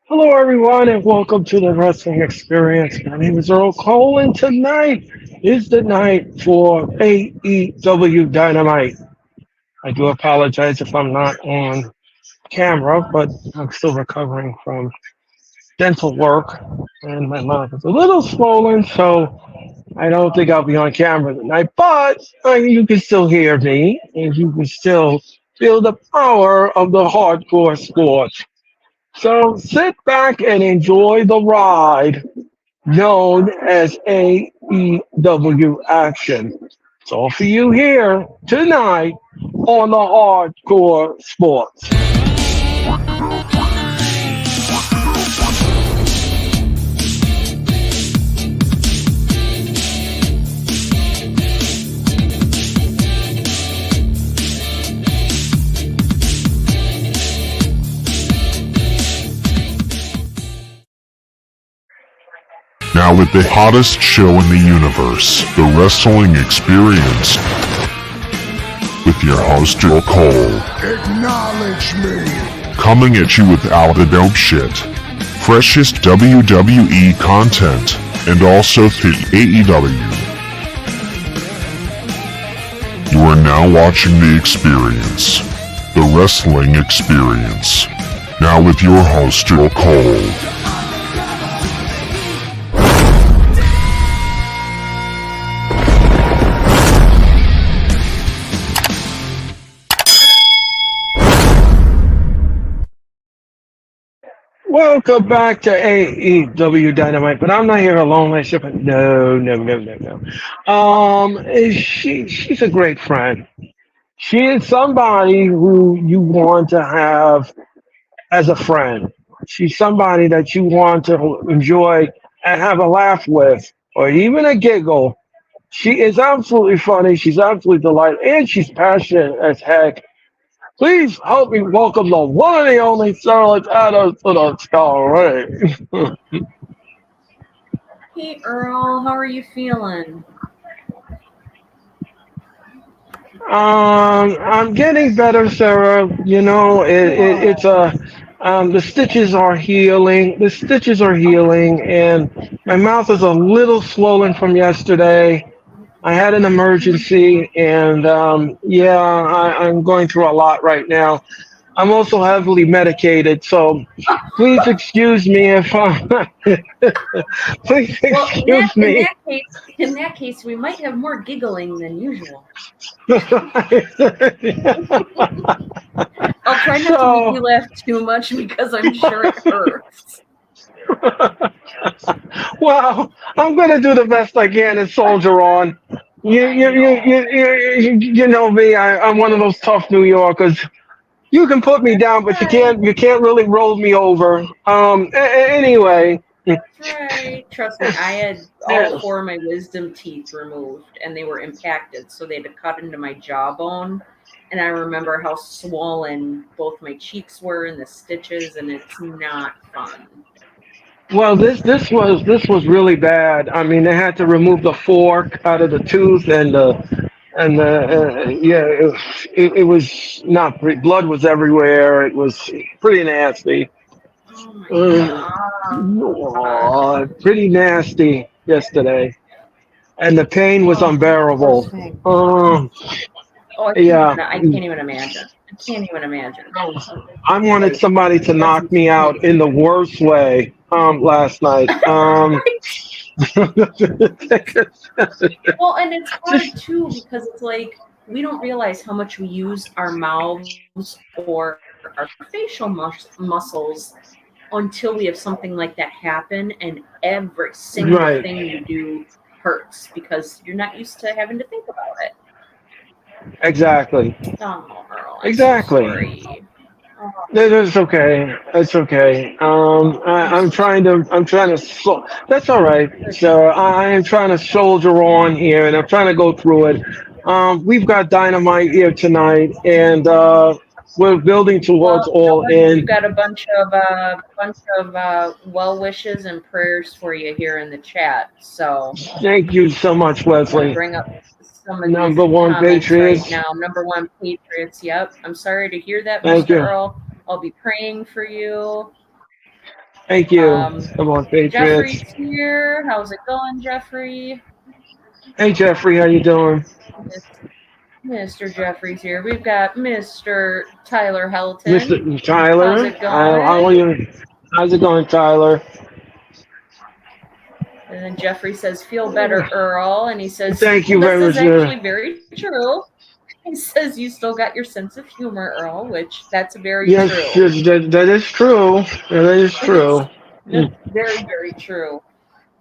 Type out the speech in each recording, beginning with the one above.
Hello, everyone, and welcome to the Wrestling Experience. My name is Earl Cole, and tonight is the night for AEW Dynamite. I do apologize if I'm not on camera, but I'm still recovering from dental work, and my mouth is a little swollen, so I don't think I'll be on camera tonight. But you can still hear me, and you can still feel the power of the hardcore sports. So sit back and enjoy the ride known as AEW Action. It's all for you here tonight on the Hardcore Sports. Now with the hottest show in the universe, The Wrestling Experience, with your host Joe Cole. Acknowledge me. Coming at you with all the dope shit, freshest WWE content, and also the AEW. You are now watching The Experience, The Wrestling Experience. Now with your host Joe Cole. Welcome back to AEW Dynamite, but I'm not here alone. I should, no. She's a great friend. She is somebody who you want to have as a friend. She's somebody that you want to enjoy and have a laugh with, or even a giggle. She is absolutely funny. She's absolutely delightful, and she's passionate as heck. Please help me welcome the one and the only Charlotte Adams to the story. Hey Earl, how are you feeling? I'm getting better, Sarah. You know, it's the stitches are healing. The stitches are healing, and my mouth is a little swollen from yesterday. I had an emergency, and I'm going through a lot right now. I'm also heavily medicated, so please excuse me if please Well, excuse me. in that case, we might have more giggling than usual. I'll try not to make you laugh too much because I'm sure it hurts. Well, I'm gonna do the best I can and soldier on. You know me. I'm one of those tough New Yorkers. You can put me down, but you can't really roll me over. Anyway. Right. Trust me, I had all four of my wisdom teeth removed and they were impacted, so they had to cut into my jawbone. And I remember how swollen both my cheeks were and the stitches, and it's not fun. Well, this was really bad. I mean, they had to remove the fork out of the tooth, it was not pretty. Blood was everywhere. It was pretty nasty. Oh Uh, Pretty nasty yesterday, and the pain was unbearable. Um, yeah, I can't even imagine. I can't even imagine. I wanted somebody to knock me out in the worst way last night. Well, and it's hard too because it's like we don't realize how much we use our mouths or our facial muscles until we have something like that happen, and every single Right. thing you do hurts because you're not used to having to think about it. Exactly. Oh, Earl, I'm Exactly. so sorry. Oh, It's okay. It's okay. That's all right. So I am trying to soldier on here, and I'm trying to go through it. We've got Dynamite here tonight, and we're building towards well, you know All what? We've In. got a bunch of well wishes and prayers for you here in the chat. So Thank you so much, I'm gonna Wesley. bring up some of Number these one, comments right Patriots. now. Number one, Patriots. Yep. I'm sorry to hear that, Thank Mr. you. Earl. I'll be praying for you. Thank you. Um, Come on, Patriots. Jeffrey's here. How's it going, Jeffrey? Hey, Jeffrey, how you doing? Mr. Jeffrey's here. We've got Mr. Tyler Helton. Mr. Tyler, How's it how are going? you? How's it going, Tyler? And then Jeffrey says, "Feel better, Earl." And he says, Thank you "This very is much. actually very true." He says, "You still got your sense of humor, Earl," which that's very Yes, true. yes, that is true. That is true. That's very, very true.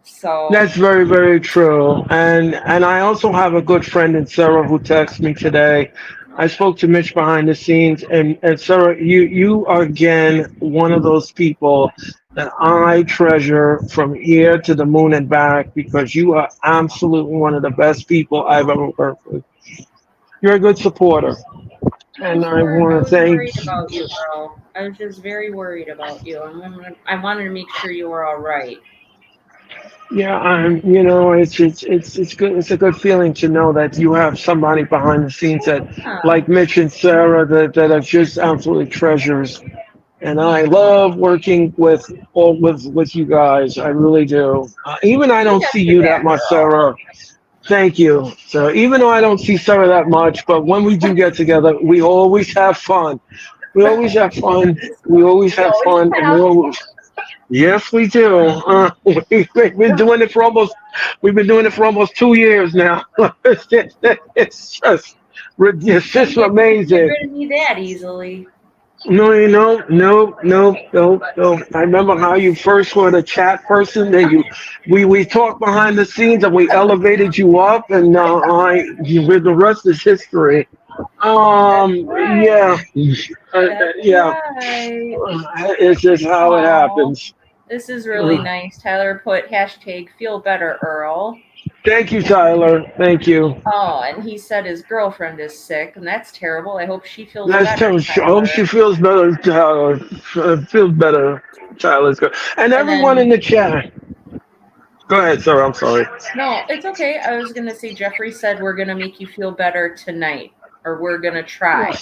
So That's very, very true. And I also have a good friend in Sarah who texted me today. I spoke to Mitch behind the scenes, and Sarah, you are again one of those people that I treasure from here to the moon and back because you are absolutely one of the best people I've ever worked with. You're a good supporter, and I I want to was thank. worried about you, Earl. I was just very worried about you. I wanted to make sure you were all right. Yeah, it's good. It's a good feeling to know that you have somebody behind the scenes that, Yeah. like Mitch and Sarah, that are just absolutely treasures. And I love working with you guys. I really do. Even I We don't got see your you that back, much, Earl. Sarah. Thank you. So even though I don't see Sarah that much, but when we do get together, we always have fun. We always have fun. We always We have always fun, and we have. always. Yes, we do. We've been doing it for almost. We've been doing it for almost 2 years now. It's just Get amazing. rid of me that easily. No, no. I remember how you first were the chat person. That we talked behind the scenes and we elevated you up, and the rest is history. That's right. Yeah, That's yeah. right. It's just how it Oh, happens. this is really nice. Tyler put hashtag feel better, Earl. Thank you, Tyler. Thank you. Oh, and he said his girlfriend is sick, and that's terrible. I hope she feels Let's better, tell I hope she Tyler. feels better, Tyler. Feels better. Tyler's good. And And everyone in then, the chat. Go ahead, sir. I'm sorry. no, it's okay. I was going to say, Jeffrey said we're going to make you feel better tonight, or we're going to try.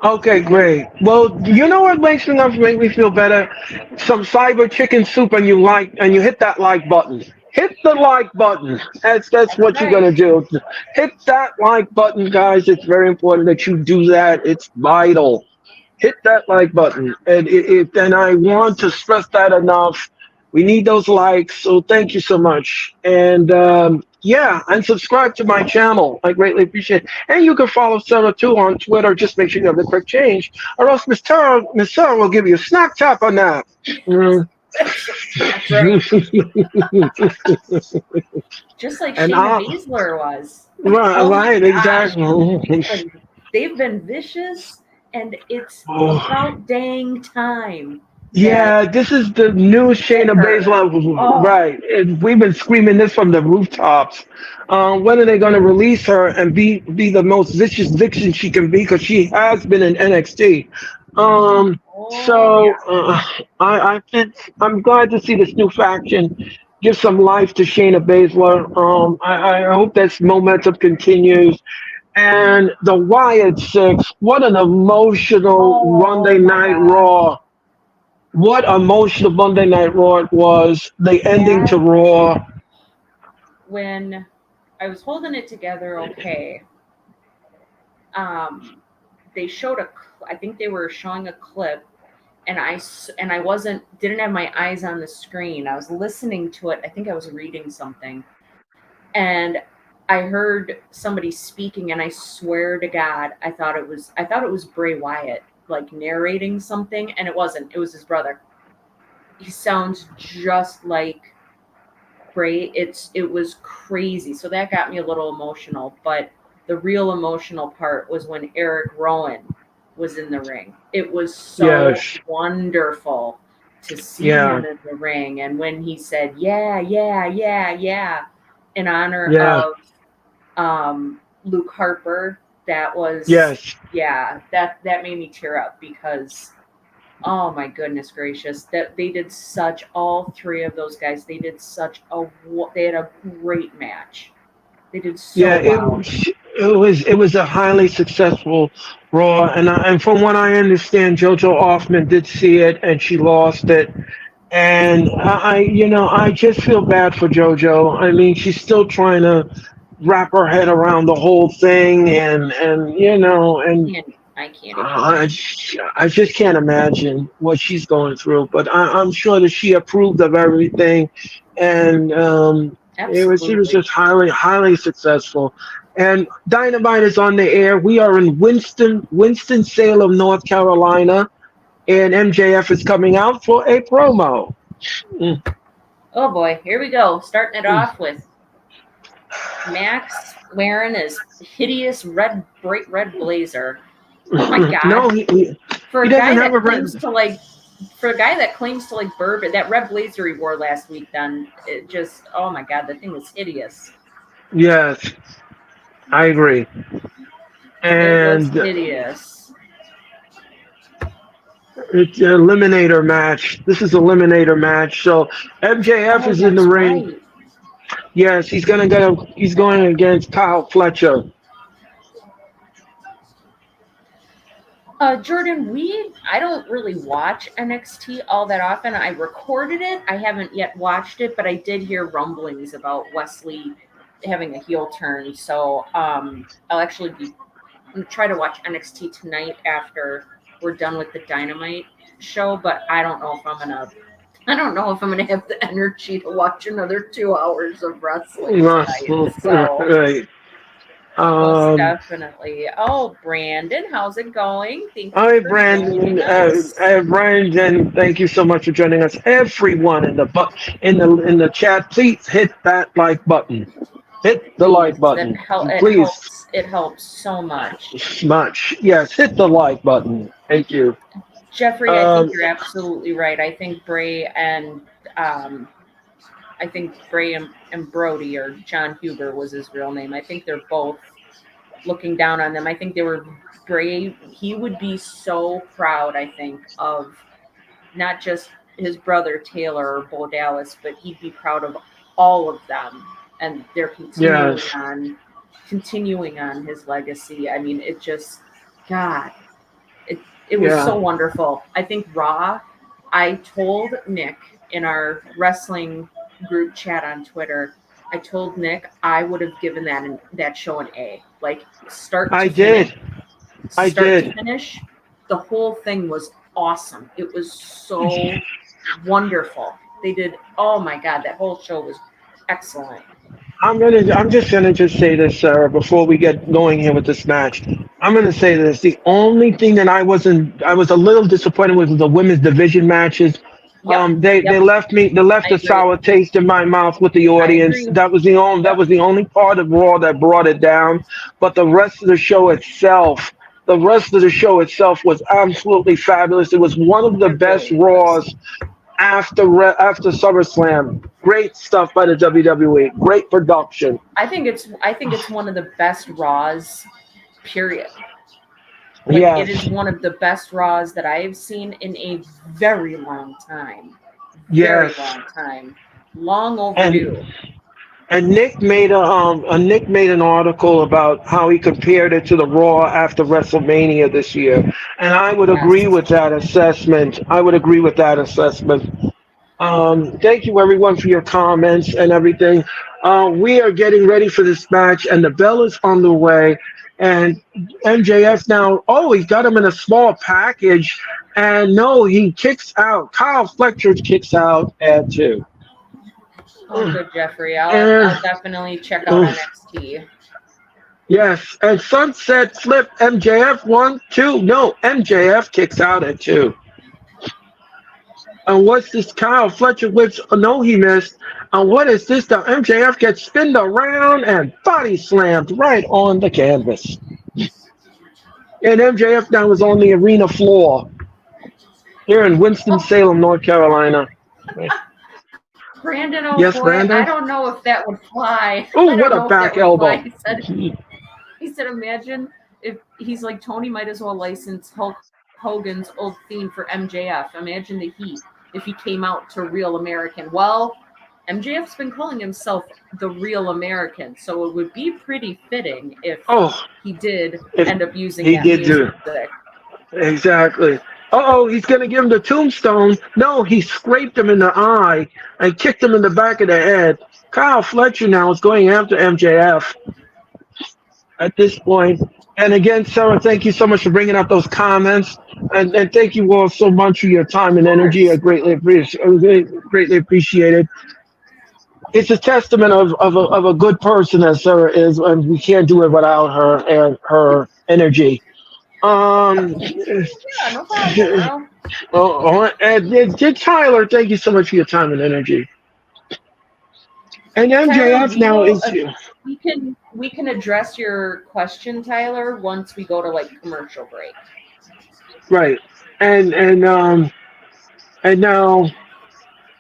Okay, great. Well, you know what make me feel better? Some cyber chicken soup, and you hit that like button. Hit the like button. That's That's what you're right. gonna do. Hit that like button, guys. It's very important that you do that. It's vital. Hit that like button, and I want to stress that enough. We need those likes, so thank you so much. And yeah, and subscribe to my channel. I greatly appreciate it. And you can follow Sarah too on Twitter. Just make sure you have the quick change, or else Miss Sarah will give you a snack tap on that. Mm. That's right. Just like And Shayna Baszler was. right, Oh my right, gosh. exactly. They've been vicious, and it's Oh. about dang time that Yeah, this is the new get Shayna her. Baszler, Oh, right? We've been screaming this from the rooftops. When are they going to release her and be the most vicious vixen she can be? Because she has been in NXT. oh yeah. I think I'm glad to see this new faction give some life to Shayna Baszler. I hope this momentum continues. And the Wyatt Six, what an emotional Oh Monday my Night gosh. Raw. What emotional Monday Night Raw it was. The ending to That Raw. when I was holding it together, okay. Um, they showed I think they were showing a clip, and I didn't have my eyes on the screen. I was listening to it. I think I was reading something, and I heard somebody speaking, and I swear to God, I thought it was Bray Wyatt like narrating something, and it wasn't. It was his brother. He sounds just like Bray. It was crazy. So that got me a little emotional, but the real emotional part was when Eric Rowan was in the ring. It was so Yes. wonderful to see Yeah. him in the ring, and when he said yeah, yeah, yeah, yeah, in honor Yeah. of Luke Harper, that was, Yes. yeah, that made me tear up because oh my goodness gracious, that they did such, all three of those guys, they had a great match. They did Yeah. so well. It was a highly successful Raw, and from what I understand, JoJo Offman did see it, and she lost it. And I just feel bad for JoJo. I mean, she's still trying to wrap her head around the whole thing, and I can't even. I, I just can't imagine what she's going through. But I'm sure that she approved of everything, and it was Absolutely. just highly successful. And Dynamite is on the air. We are in Winston-Salem, North Carolina, and MJF is coming out for a promo. Mm, Oh boy, here we go. Starting it mm. off with Max wearing his hideous bright red blazer. Oh my No, god. For he a doesn't guy have a that red. claims to like for a guy that claims to like bourbon, that red blazer he wore last week, then it just, oh my god, the thing was hideous. Yes, I agree. It was And hideous. it's an eliminator match. This is eliminator match. So MJF Oh, is in the that's ring. right. Yes, he's going against Kyle Fletcher. Jordan, I don't really watch NXT all that often. I recorded it. I haven't yet watched it, but I did hear rumblings about Wesley having a heel turn. So I'll actually be I'm gonna try to watch NXT tonight after we're done with the Dynamite show. But I don't know if I'm gonna have the energy to watch another 2 hours of wrestling tonight. So Right. most Um, definitely. Oh, Brandon, how's it going? Thank you Hi, for joining Brandon. us. Brandon, thank you so much for joining us. Everyone in the chat, please hit that like button. Hit the Please, like button, it please. helps. It helps so much. Much. Yes, hit the like button. Thank you. Jeffrey, I think Um, you're absolutely right. Um, I think Bray and Brody, or John Huber was his real name. I think they're both looking down on them. I think they were Bray. He would be so proud, I think, of not just his brother Taylor or Bo Dallas, but he'd be proud of all of them, and they're yes. continuing on his legacy. I mean, it just, God, it it was Yeah. so wonderful. I think Raw. I told Nick in our wrestling group chat on Twitter. I told Nick I would have given that show an A, like start I to finish. did. I Start to did. finish, the whole thing was awesome. It was so wonderful. They did. Oh my god, that whole show was excellent. I'm just gonna just say this, Sarah, before we get going here with this match. I'm gonna say this. The only thing that I was a little disappointed with the women's division matches. Yep, They yep. left I a agree. sour taste in my mouth with the I audience. agree. That Yep. was the only part of Raw that brought it down. But the rest of the show itself was absolutely fabulous. It was one of the It best really was. Raws after SummerSlam. Great stuff by the WWE. Great production. I think it's one of the best Raws. Period. Like, it is Yes, one of the best Raws that I have seen in a very long time. Very yes, long time. Long and overdue. Nick made an article about how he compared it to the Raw after WrestleMania this year, and I would agree Yes. with that assessment. I would agree with that assessment. Thank you everyone for your comments and everything. We are getting ready for this match, and the bell is on the way. And MJF now, oh, he's got him in a small package, and no, he kicks out. Kyle Fletcher kicks out at two. Oh, good, Jeffrey. I'll And definitely check out NXT. yes, and Sunset Flip MJF 1, 2. No, MJF kicks out at two. And what's this? Kyle Fletcher whips. Oh, no, he missed. And what is this? The MJF gets spinned around and body slammed right on the canvas. And MJF now is on the arena floor here in Oh, Winston-Salem, North Carolina. Brandon, oh Yes, boy, I Brandon? don't know if that would fly. Oh, I what don't a know if that back would fly. elbow. He said, imagine if he's like, Tony might as well license Hulk Hogan's old theme for MJF. Imagine the heat if he came out to Real American. Well, MJF's been calling himself the Real American, so it would be pretty fitting if Oh, he did if end up using he that did music. do exactly. Uh-oh, he's going to give him the tombstone. No, he scraped him in the eye and kicked him in the back of the head. Kyle Fletcher now is going after MJF at this point. And again, Sarah, thank you so much for bringing up those comments. And thank you all so much for your time and energy. I greatly appreciate it. It's a testament of a good person as Sarah is, and we can't do it without her and her energy. Yeah, no problem, bro. And Tyler, thank you so much for your time and energy. And Tyler, MJF now is we can address your question, Tyler, once we go to like commercial break. right, and now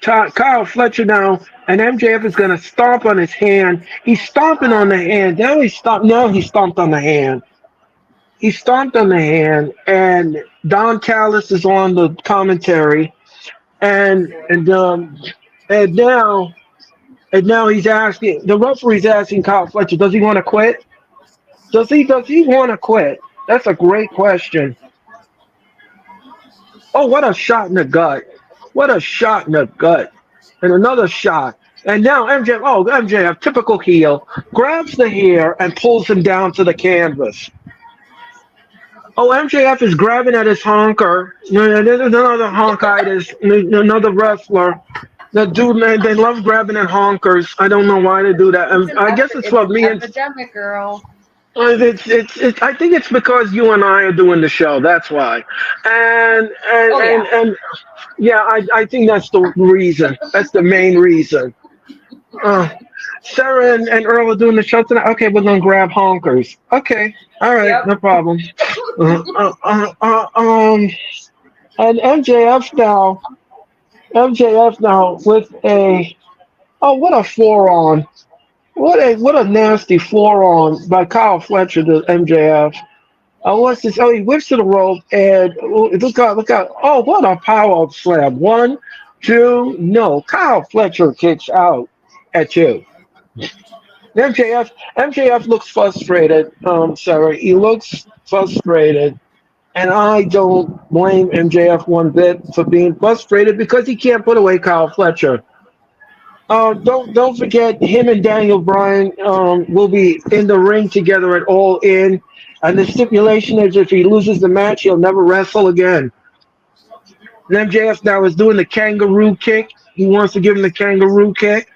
Kyle Fletcher now, and MJF is gonna stomp on his hand. He's stomping on the hand. Now he stomped. Now he stomped on the hand. He stomped on the hand, and Don Callis is on the commentary, and now. And now he's asking the referee's asking Kyle Fletcher, does he want to quit? Does he want to quit? That's a great question. Oh, what a shot in the gut. What a shot in the gut. And another shot. And now MJF, typical heel, grabs the hair and pulls him down to the canvas. Oh, MJF is grabbing at his honker. There's another honkitis, another wrestler. The dude, man, they love grabbing at honkers. I don't know why they do that. I guess it's what me and epidemic, girl. it's. I think it's because you and I are doing the show. That's why. And yeah, I think that's the reason. That's the main reason. Sarah and Earl are doing the show tonight. Okay, we're gonna grab honkers. Okay, all right, Yep. no problem. And MJF now with what a forearm. What a nasty forearm by Kyle Fletcher to MJF. What's this? Oh, he whips to the rope and look out. Oh, what a power slam. 1, 2, no. Kyle Fletcher kicks out at 2. MJF looks frustrated, Sarah. He looks frustrated. And I don't blame MJF one bit for being frustrated because he can't put away Kyle Fletcher. Don't forget, him and Daniel Bryan will be in the ring together at All In. And the stipulation is if he loses the match, he'll never wrestle again. And MJF now is doing the kangaroo kick. He wants to give him the kangaroo kick.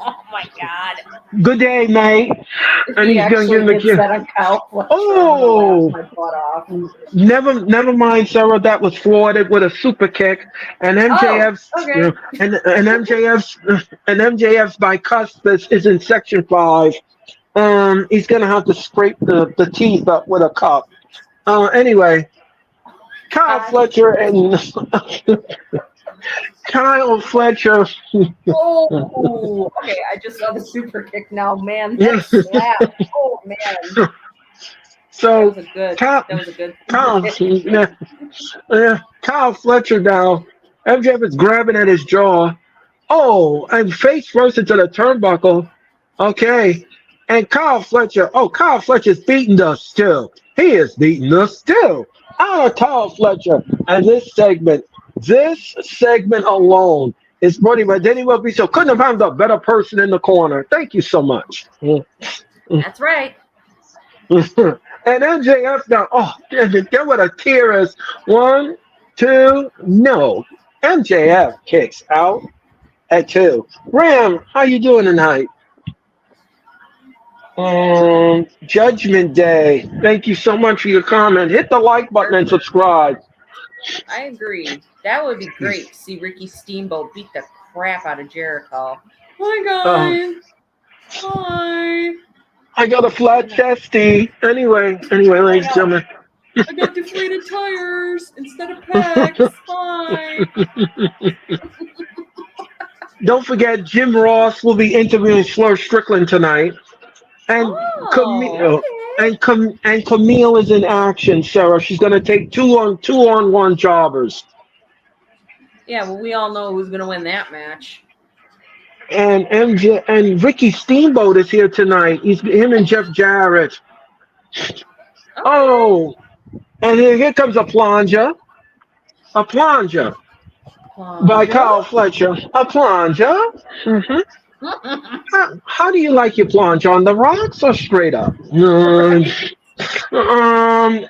Oh my God! Good day, mate. And he's gonna give him the kick. Oh! Never mind, Sarah. That was thwarted with a super kick, and MJF's and MJF's bicuspid is in section 5. He's gonna have to scrape the teeth up with a cup. Anyway, Kyle Fletcher and. Kyle Fletcher. Oh, okay. I just saw the super kick now, man. That slap. Oh man. So that was a good. Kyle Fletcher now. MJF is grabbing at his jaw. Oh, and face first into the turnbuckle. Okay. And Kyle Fletcher's beating us too. He is beating us too. Kyle Fletcher. And this segment alone is money by Denny Will be so couldn't have found a better person in the corner. Thank you so much. That's right. And MJF now, there what a tear is. 1, 2, no. MJF kicks out at 2. Ram, how you doing tonight? Judgment Day. Thank you so much for your comment. Hit the like button and subscribe. I agree. That would be great to see Ricky Steamboat beat the crap out of Jericho. Hi guys. Hi. I got a flat chesty. Anyway, ladies and gentlemen. I got deflated tires instead of pecs. Hi. Don't forget, Jim Ross will be interviewing Fleur Strickland tonight. And Camille is in action, Sarah. She's going to take two on one jobbers. Yeah, well, we all know who's going to win that match. And Ricky Steamboat is here tonight. Him and Jeff Jarrett. Oh, And then here comes a plunger by Plunger. Kyle Fletcher. A plunger. hmm how do you like your plunger, on the rocks or straight up? Right. And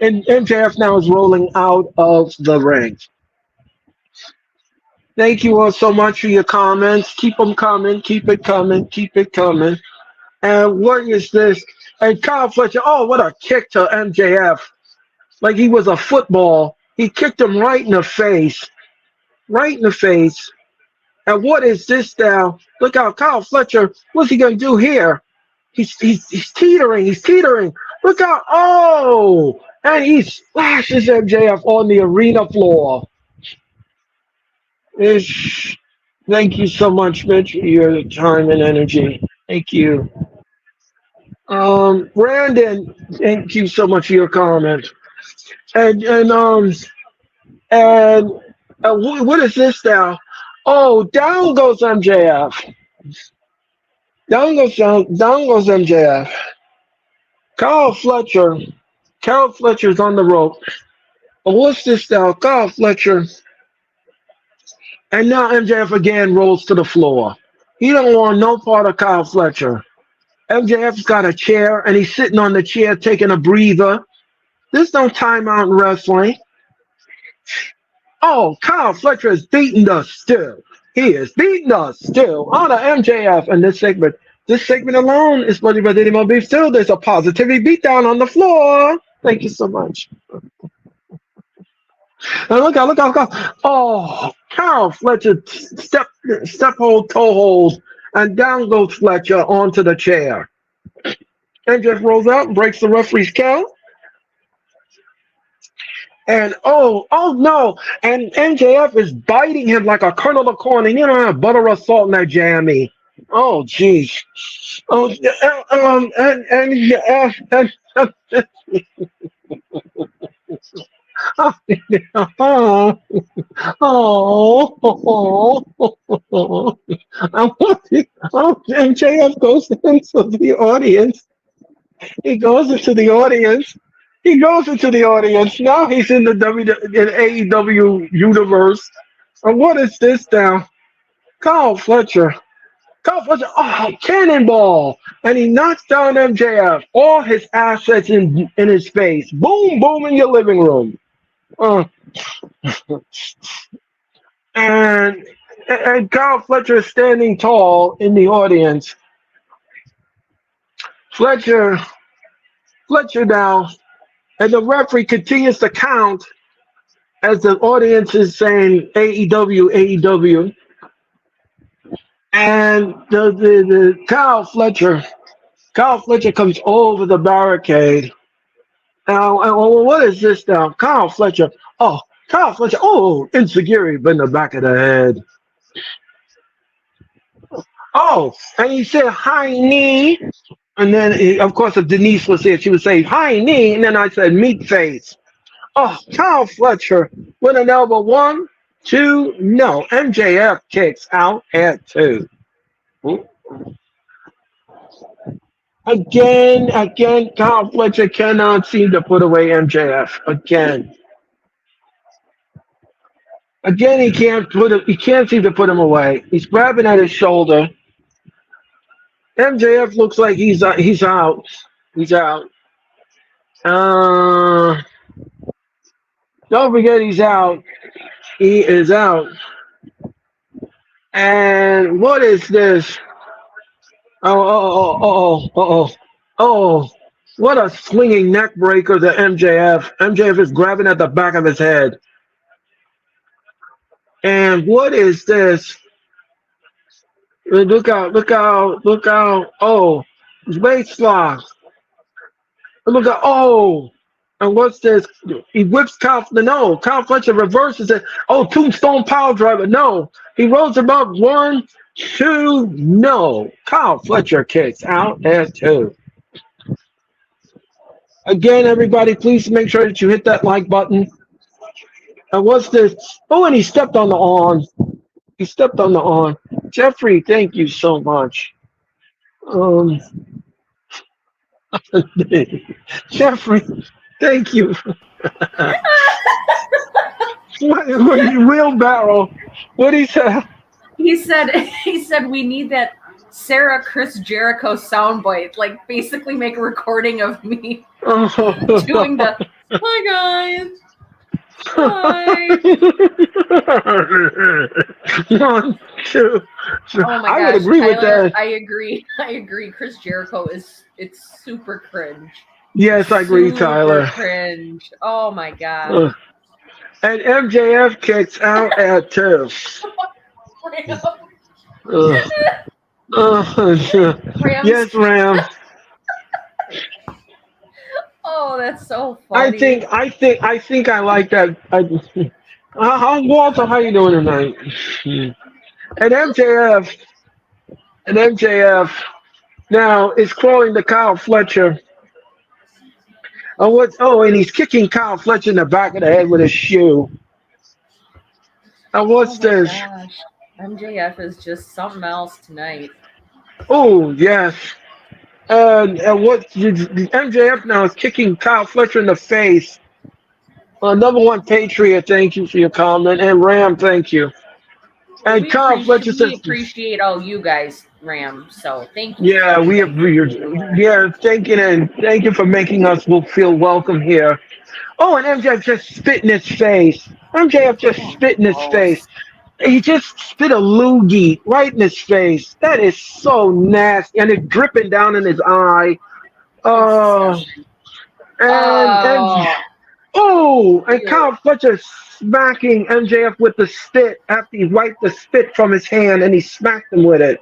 MJF now is rolling out of the ring. Thank you all so much for your comments. Keep them coming. Keep it coming. Keep it coming. And what is this? And Kyle Fletcher, oh, what a kick to MJF. Like he was a football. He kicked him right in the face. Right in the face. And what is this now? Look out, Kyle Fletcher. What's he going to do here? He's teetering. He's teetering. Look out. Oh! And he splashes MJF on the arena floor. Ish. Thank you so much, Mitch, for your time and energy. Thank you. Brandon, thank you so much for your comment. And and um and what is this now? Oh, down goes MJF. Down goes MJF. Kyle Fletcher. Kyle Fletcher's on the rope. But what's this now? Kyle Fletcher. And now MJF again rolls to the floor. He don't want no part of Kyle Fletcher. MJF's got a chair, and he's sitting on the chair taking a breather. There's no timeout in wrestling. Oh, Kyle Fletcher is beating us still. He is beating us still. On a MJF in this segment. This segment alone is Bloody by Diddy Mo Beef still. There's a positivity beatdown on the floor. Thank you so much. And look out, look out, look out. Oh, Kyle Fletcher step hold, toe hold, and down goes Fletcher onto the chair. And just rolls out and breaks the referee's count. And oh no! And MJF is biting him like a kernel of corn, and you don't have butter or salt in that jammy. Oh jeez. Oh, oh, MJF goes into the audience. He goes into the audience. He goes into the audience. Now he's in the AEW universe. And what is this now? Kyle Fletcher. Kyle Fletcher, oh, cannonball. And he knocks down MJF. All his assets in his face. Boom, boom in your living room. And Kyle Fletcher is standing tall in the audience. Fletcher now, and the referee continues to count as the audience is saying AEW, AEW. And the Kyle Fletcher comes over the barricade. And what is this now? Kyle Fletcher, oh, insecurity in the back of the head. Oh, and he said, hi, knee. And then, of course, if Denise was here, she would say, hi, knee. And then I said, meat face. Oh, Kyle Fletcher with an elbow. 1, 2, no. MJF kicks out at 2. Again, Kyle Fletcher cannot seem to put away MJF. Again, he can't seem to put him away. He's grabbing at his shoulder. MJF looks like he's out. He's out. Don't forget he's out. He is out. And what is this? Oh. What a swinging neck breaker to MJF. MJF is grabbing at the back of his head. And what is this? Look out. Oh, waist lock. Look out. Oh. And what's this? He whips Kyle Fletcher reverses it. Oh, tombstone power driver. No. He rolls him up. 1, 2, no. Kyle Fletcher kicks out at 2. Again, everybody, please make sure that you hit that like button. And what's this? Oh, and he stepped on the arm. Jeffrey, thank you so much. Jeffrey, Thank you. Wheelbarrow. What he said? He said we need that Sarah Chris Jericho soundbite, like basically make a recording of me doing the hi guys. Hi. 1, 2. Oh my I would gosh, agree with Tyler, that. I agree. Chris Jericho it's super cringe. Yes, I agree, Super Tyler. cringe. Oh my god. And MJF kicks out at 2. Rams. Yes, Ram. Oh, that's so funny. I think I like that. Walter, how you doing tonight? And MJF now is calling to Kyle Fletcher. And he's kicking Kyle Fletcher in the back of the head with his shoe. And what's this? Gosh. MJF is just something else tonight. Oh, yes. And what MJF now is kicking Kyle Fletcher in the face. Number one Patriot, thank you for your comment. And Ram, thank you. And Kyle Fletcher says, we appreciate all you guys, Ram. So thank you. Yeah, thank you for making us feel welcome here. Oh, and MJF just spit in his face. MJF just spit in his face. He just spit a loogie right in his face. That is so nasty, and it's dripping down in his eye. And Kyle Fletcher smacking MJF with the spit after he wiped the spit from his hand, and he smacked him with it.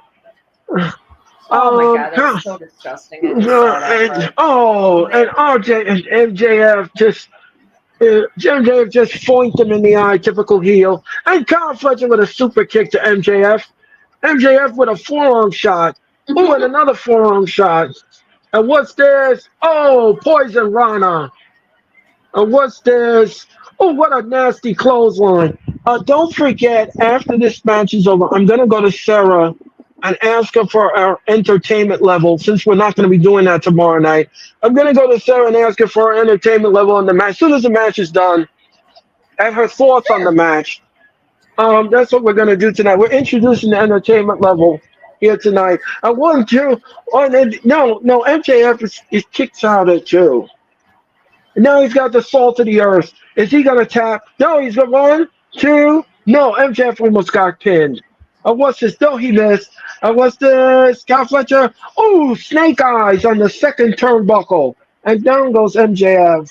Oh my god, that's so disgusting. And MJF just foinked him in the eye, typical heel. And Kyle Fletcher with a super kick to MJF. MJF with a forearm shot. Oh, and another forearm shot. And what's this? Oh, Poison Rana. And what's this? Oh, what a nasty clothesline. Don't forget, after this match is over, I'm going to go to Sarah and ask her for our entertainment level, since we're not going to be doing that tomorrow night. I'm going to go to Sarah and ask her for our entertainment level on the match. As soon as the match is done, and her thoughts on the match. That's what we're going to do tonight. We're introducing the entertainment level here tonight. I want to. No, MJF is kicked out at 2. Now he's got the salt of the earth. Is he going to tap? No, he's got 1, 2. No, MJF almost got pinned. What's this? No, he missed. What's this? Kyle Fletcher. Oh, snake eyes on the second turnbuckle. And down goes MJF.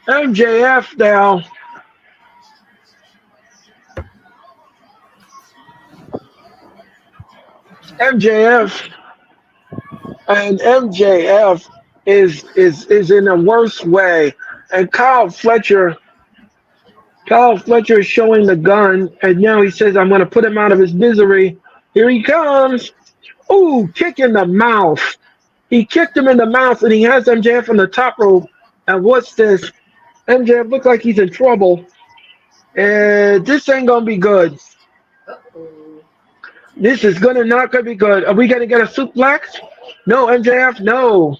MJF now. MJF. And MJF is in a worse way. And Kyle Fletcher is showing the gun, and now he says, I'm going to put him out of his misery. Here he comes. Ooh, kick in the mouth. He kicked him in the mouth, and he has MJF on the top rope. And what's this? MJF looks like he's in trouble. And this ain't going to be good. This is not going to be good. Are we going to get a suplex? No, MJF, no.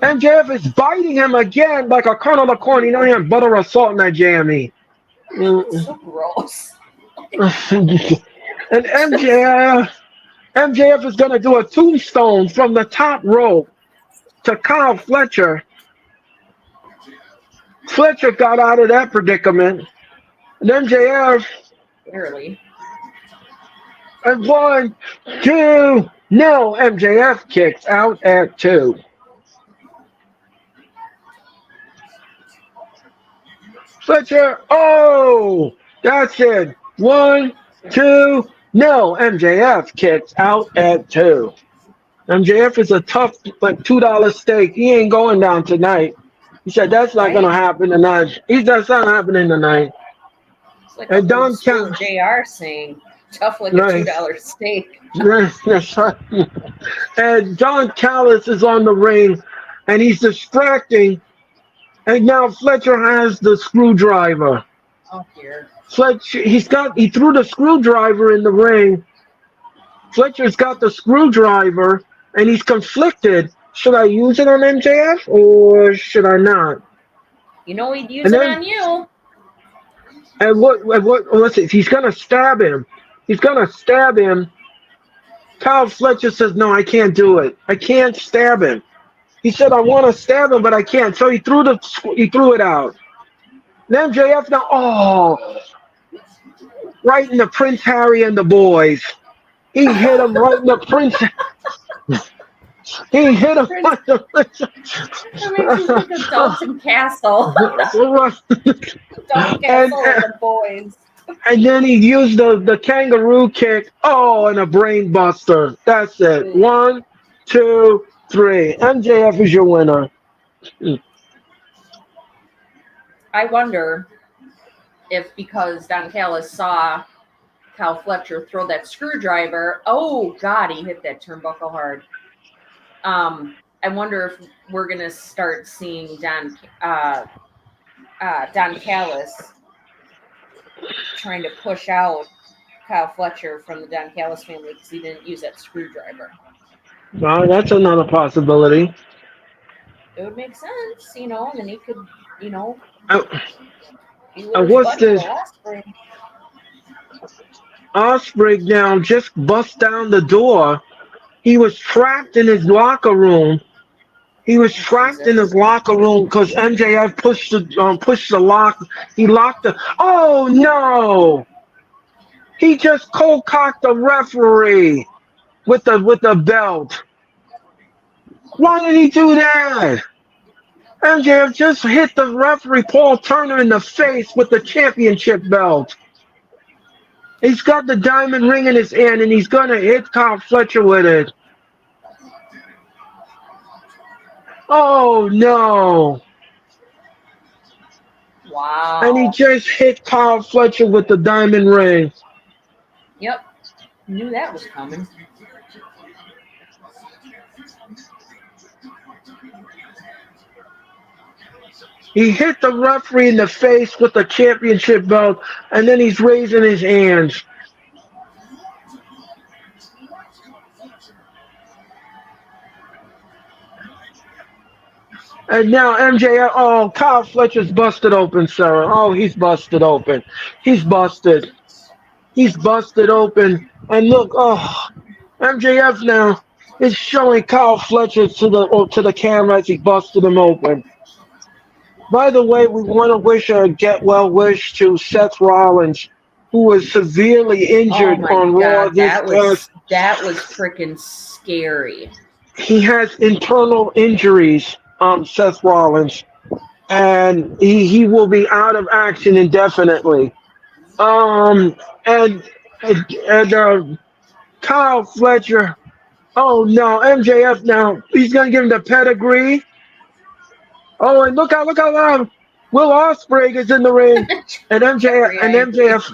MJF is biting him again like a kernel of corn. You know, he had butter or salt in that jammy. So gross. And MJF is going to do a tombstone from the top rope to Kyle Fletcher. Fletcher got out of that predicament. And MJF. Barely. And 1, 2. No, MJF kicks out at 2. Fletcher, oh, that's it. 1, 2, no. MJF kicks out at 2. MJF is a tough, like $2 steak. He ain't going down tonight. He said that's not going to happen tonight. That's not happening tonight. It's like and Don JR saying, tough like a $2 steak. And Don Callis is on the ring, and he's distracting. And now Fletcher has the screwdriver. Oh dear. Fletcher, he threw the screwdriver in the ring. Fletcher's got the screwdriver, and he's conflicted. Should I use it on MJF or should I not? You know he'd use And it then, on you. and what? Listen, he's gonna stab him. He's gonna stab him. Kyle Fletcher says, "No, I can't do it. I can't stab him." He said, "I want to stab him, but I can't." So he threw it out. Then MJF now, right in the Prince Harry and the boys. He hit him right in the Prince. He hit him right in the Prince. That makes me think of Dalton Castle. Dalton Castle and the boys. And then he used the kangaroo kick. Oh, and a brain buster. That's it. 1, 2, 3. MJF is your winner. I wonder if because Don Callis saw Kyle Fletcher throw that screwdriver, oh God, he hit that turnbuckle hard. I wonder if we're gonna start seeing Don Callis trying to push out Kyle Fletcher from the Don Callis family because he didn't use that screwdriver. Well, that's another possibility. It would make sense, and then he could, what's this? Ospreay now just bust down the door. He was trapped in his locker room. Because MJF pushed the lock. He locked the. Oh no! He just cold cocked the referee with the belt. Why did he do that? MJF just hit the referee Paul Turner in the face with the championship belt. He's got the diamond ring in his hand, and he's gonna hit Kyle Fletcher with it. Oh no! Wow! And he just hit Kyle Fletcher with the diamond ring. Yep, knew that was coming. He hit the referee in the face with the championship belt, and then he's raising his hands. And now MJF, Kyle Fletcher's busted open, Sarah. Oh, he's busted open. He's busted. He's busted open. And look, MJF now is showing Kyle Fletcher to the camera as he busted him open. By the way, we want to wish a get well wish to Seth Rollins, who was severely injured on Raw. That was freaking scary. He has internal injuries, Seth Rollins, and he will be out of action indefinitely. And Kyle Fletcher, oh no, MJF now, he's gonna give him the pedigree. Oh, and look out loud! Will Ospreay is in the ring, and MJF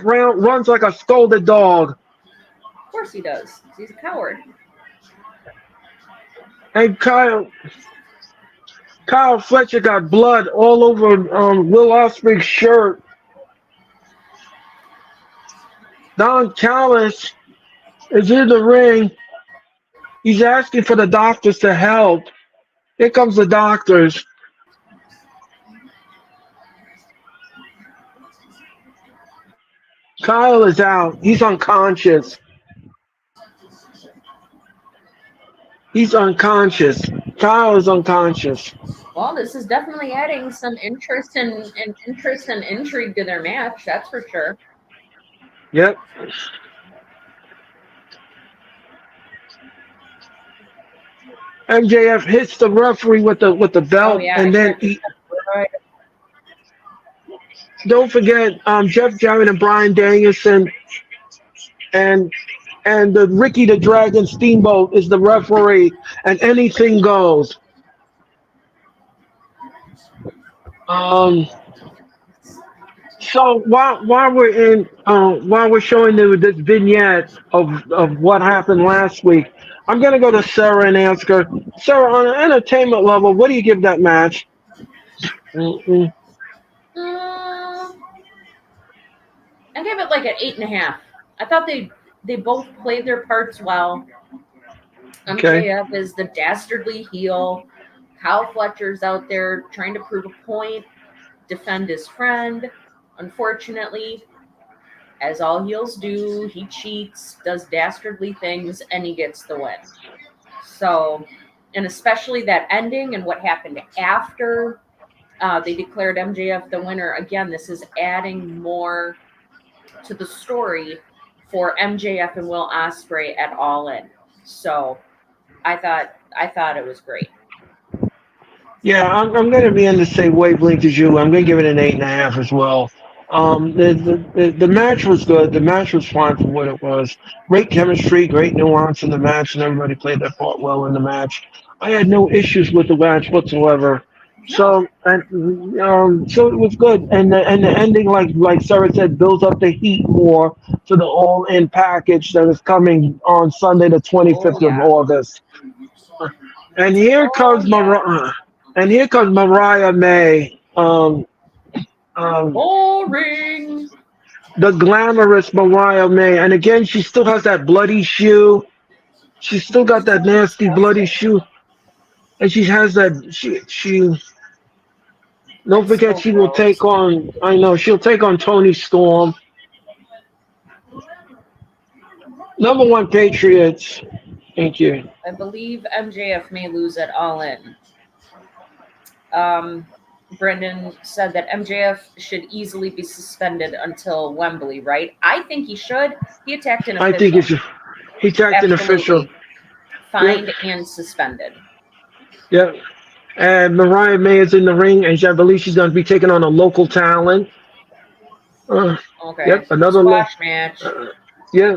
runs like a scolded dog. Of course he does. He's a coward. And Kyle Fletcher got blood all over Will Ospreay's shirt. Don Callis is in the ring. He's asking for the doctors to help. Here comes the doctors. Kyle is out. He's unconscious. Kyle is unconscious. Well, this is definitely adding some interest and intrigue to their match. That's for sure. Yep. MJF hits the referee with the belt, and then don't forget Jeff Jarrett and Bryan Danielson and the Ricky the Dragon Steamboat is the referee, and anything goes. So while we're showing this vignette of what happened last week, I'm gonna go to Sarah and ask her, Sarah, on an entertainment level, what do you give that match? I give it like an 8.5. I thought they they both played their parts well. Okay. MJF is the dastardly heel. Kyle Fletcher's out there trying to prove a point, defend his friend. Unfortunately, as all heels do, he cheats, does dastardly things, and he gets the win. So, and especially that ending and what happened after they declared MJF the winner. Again, this is adding more to the story for MJF and Will Ospreay at All In. So, I thought it was great. Yeah, I'm going to be in the same wavelength as you. I'm going to give it an 8.5 as well. The match was good. The match was fine for what it was. Great chemistry, great nuance in the match, and everybody played their part well in the match. I had no issues with the match whatsoever. So so it was good, and the ending, like Sarah said, builds up the heat more to the all in package that is coming on Sunday, the 25th of August. And here comes Mariah. And here comes Mariah May. Boring. The glamorous Mariah May. And again, she still has that bloody shoe. She's still got that nasty bloody shoe. And she has that she don't forget so she will gross. take on she'll take on Tony Storm. Number one Patriots. Thank you. I believe MJF may lose at All In. Brendan said that MJF should easily be suspended until Wembley, right? I think he should. He attacked an official. I think he attacked an official. Fined and suspended. Yep. And Mariah May is in the ring, and I believe she's going to be taking on a local talent. Okay. Yep, another squash match. Yeah.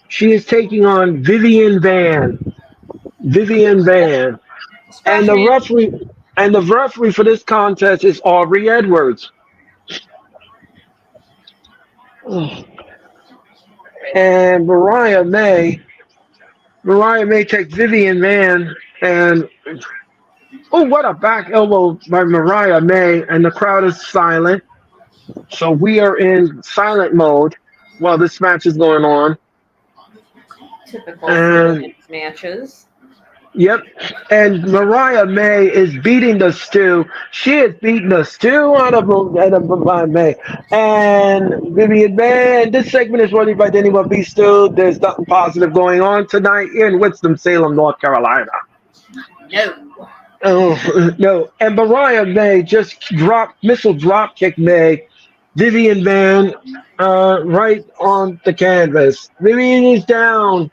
She is taking on Vivian Van. And the referee for this contest is Aubrey Edwards. And Mariah May takes Vivian Van, and what a back elbow by Mariah May, and the crowd is silent. So we are in silent mode while this match is going on. Typical matches. Yep. And Mariah May is beating the stew. She is beating the stew out of Mariah May. And Vivian Van, this segment is brought to you by Denny What Be Stew. There's nothing positive going on tonight in Winston-Salem, North Carolina. No. Oh, no. And Mariah May just missile drop kick May. Vivian Van right on the canvas. Vivian is down,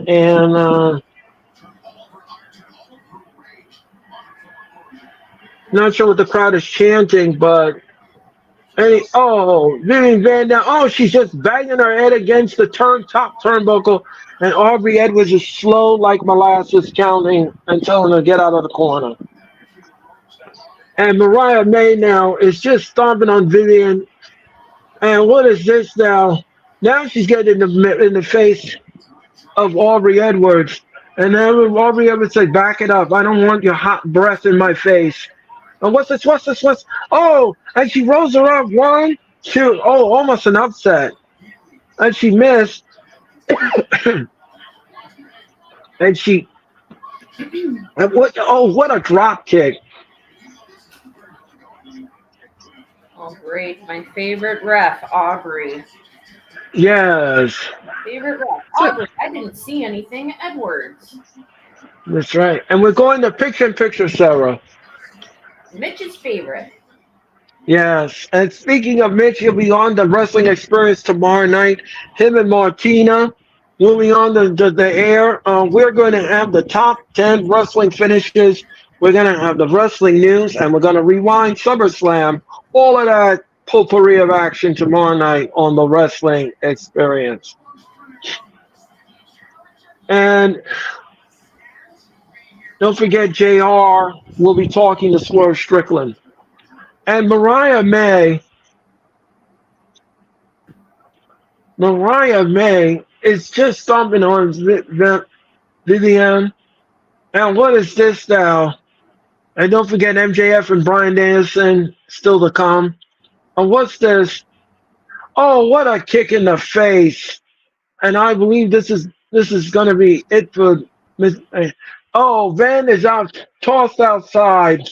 and not sure what the crowd is chanting, but Vivian Van down. Oh, she's just banging her head against the top turnbuckle, and Aubrey Edwards is slow like molasses, counting and telling her to get out of the corner. And Mariah May now is just stomping on Vivian. And what is this now? Now she's getting in the face of Aubrey Edwards. And then Aubrey Edwards said, back it up. I don't want your hot breath in my face. And what's this? Oh, and she rolls her up. 1, 2. Oh, almost an upset. And she missed. What a drop kick. Oh, great. My favorite ref, Aubrey. Yes. Favorite ref, Aubrey. I didn't see anything. Edwards. That's right. And we're going to picture-in-picture, Sarah. Mitch's favorite. Yes. And speaking of Mitch, he'll be on the Wrestling Experience tomorrow night. Him and Martina will be on the air. We're going to have the top 10 wrestling finishes. We're going to have the wrestling news, and we're going to rewind SummerSlam. All of that potpourri of action tomorrow night on the Wrestling Experience. And don't forget, JR will be talking to Swerve Strickland. And Mariah May is just stomping on Vivian. And what is this now? And don't forget MJF and Bryan Danielson still to come. And what's this? Oh, what a kick in the face! And I believe this is going to be it for Miss. Oh, Van is out, tossed outside.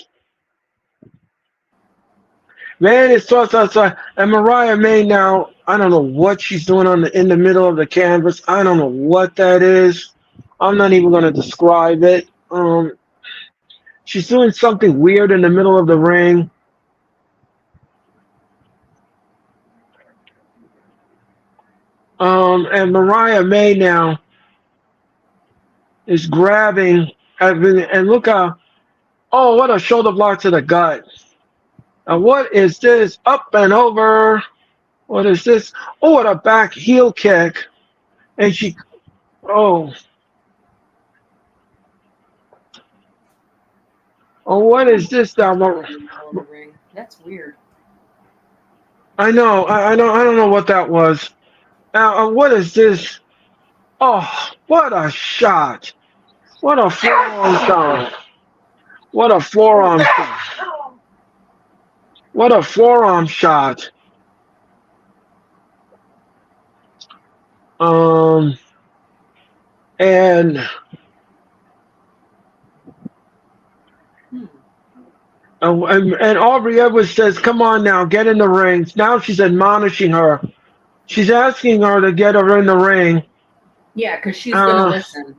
Van is tossed outside, and Mariah May now. I don't know what she's doing in the middle of the canvas. I don't know what that is. I'm not even going to describe it. She's doing something weird in the middle of the ring. And Mariah May now is grabbing, and look how, oh, what a shoulder block to the gut. And what is this? Up and over. What is this? Oh, what a back heel kick. And she, oh, oh, what is this now? That's weird. I know, I don't know what that was. Now, what is this? Oh, what a shot. What a forearm shot. What a forearm shot. What a forearm shot. And Aubrey Edwards says, "Come on now, get in the ring." Now she's admonishing her. She's asking her to get her in the ring. Yeah, because she's gonna listen.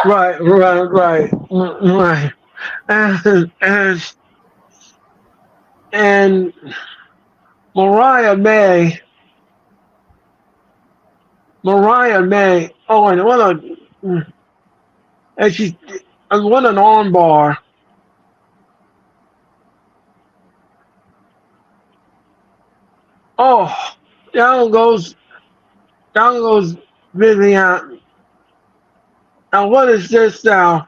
Right. And Mariah May. Oh, and what an armbar. Oh, down goes Vivian. Now what is this now?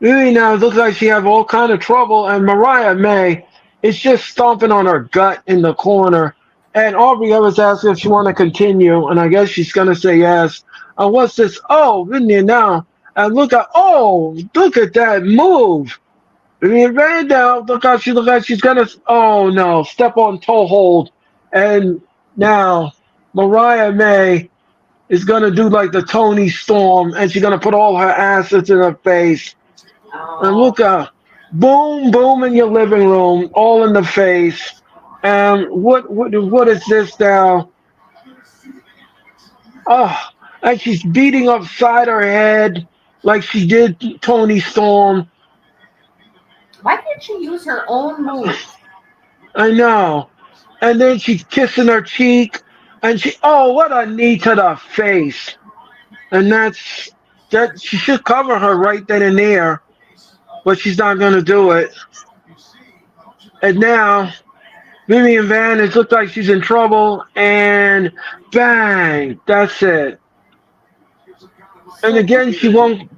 Vivian now looks like she have all kind of trouble, and Mariah May is just stomping on her gut in the corner. And Aubrey Evans asked if she want to continue, and I guess she's gonna say yes. And what's this? Oh, Vivian now, and look at that move. Vivian Van down. Look like she's gonna. Oh no, step on toe hold. And now Mariah May is going to do like the Tony Storm, and she's going to put all her assets in her face. Oh. And look at boom, boom in your living room, all in the face. And what is this now? Oh, and she's beating upside her head like she did Tony Storm. Why can't she use her own move? I know. And then she's kissing her cheek, and what a knee to the face. And that she should cover her right then and there, but she's not going to do it. And now, Vivian Van, it looks like she's in trouble, and bang, that's it. And again, she won't,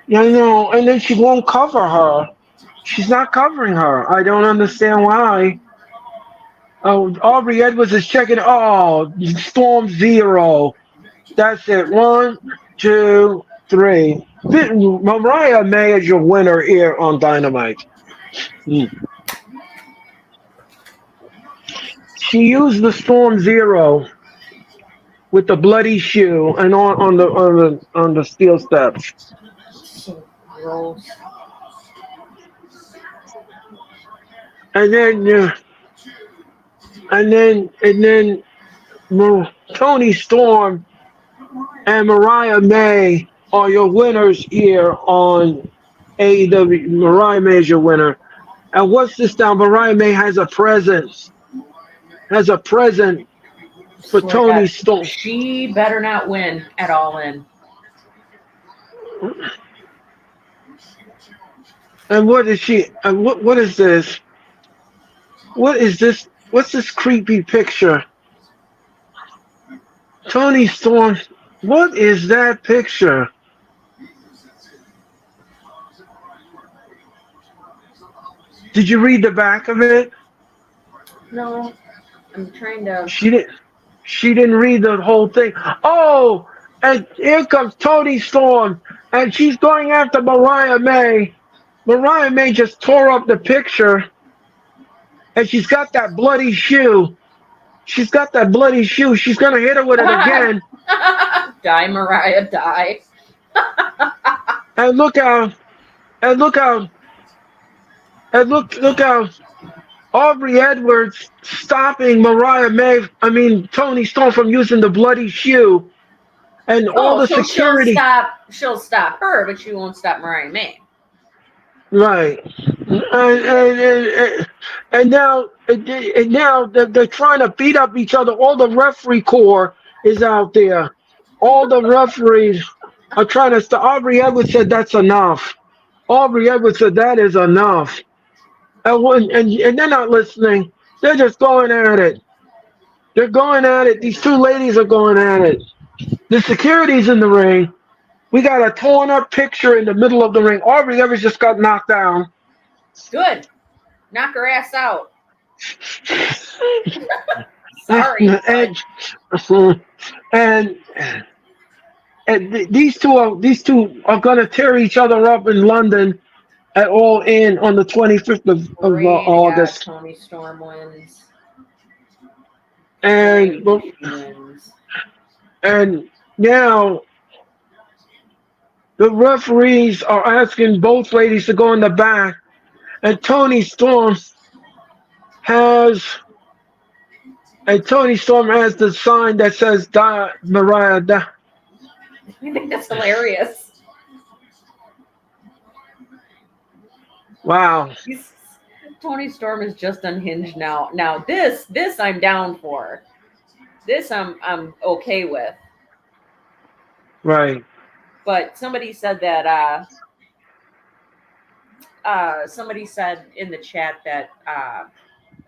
and then she won't cover her. She's not covering her. I don't understand why. Oh, Aubrey Edwards is checking. Oh, Storm 0. That's it. 1, 2, 3. Mariah May is your winner here on Dynamite. She used the Storm 0 with the bloody shoe and on the steel steps. So gross. And then Tony Storm and Mariah May are your winners here on AEW. Mariah May is your winner. And what's this now? Mariah May has a present. For Tony Storm. She better not win at All In. And what is she? And what is this? What is this? What's this creepy picture? Tony Storm. What is that picture? Did you read the back of it? No, I'm trying to. She didn't read the whole thing. Oh, and here comes Tony Storm, and she's going after Mariah May. Mariah May just tore up the picture, and she's got that bloody shoe. She's got that bloody shoe. She's gonna hit her with it again. Die, Mariah, die. And look out! And look out! And look out! Aubrey Edwards stopping Tony Storm from using the bloody shoe, and all the so security. She'll stop her, but she won't stop Mariah May. Right, and now they're trying to beat up each other. All the referee corps is out there. All the referees are trying to stop. Aubrey Edwards said that's enough. Aubrey Edwards said that is enough. And they're not listening. They're just going at it. They're going at it. These two ladies are going at it. The security's in the ring. We got a torn up picture in the middle of the ring. Aubrey Evans just got knocked down. Good. Knock her ass out. Sorry. And these two are gonna tear each other up in London at All In on the 25th of August. Tony Storm wins. And now the referees are asking both ladies to go in the back, and Tony Storm has the sign that says "Die, Mariah." Die. I think that's hilarious. Wow. Tony Storm is just unhinged now. Now this I'm down for. This I'm okay with. Right. But somebody said that somebody said in the chat that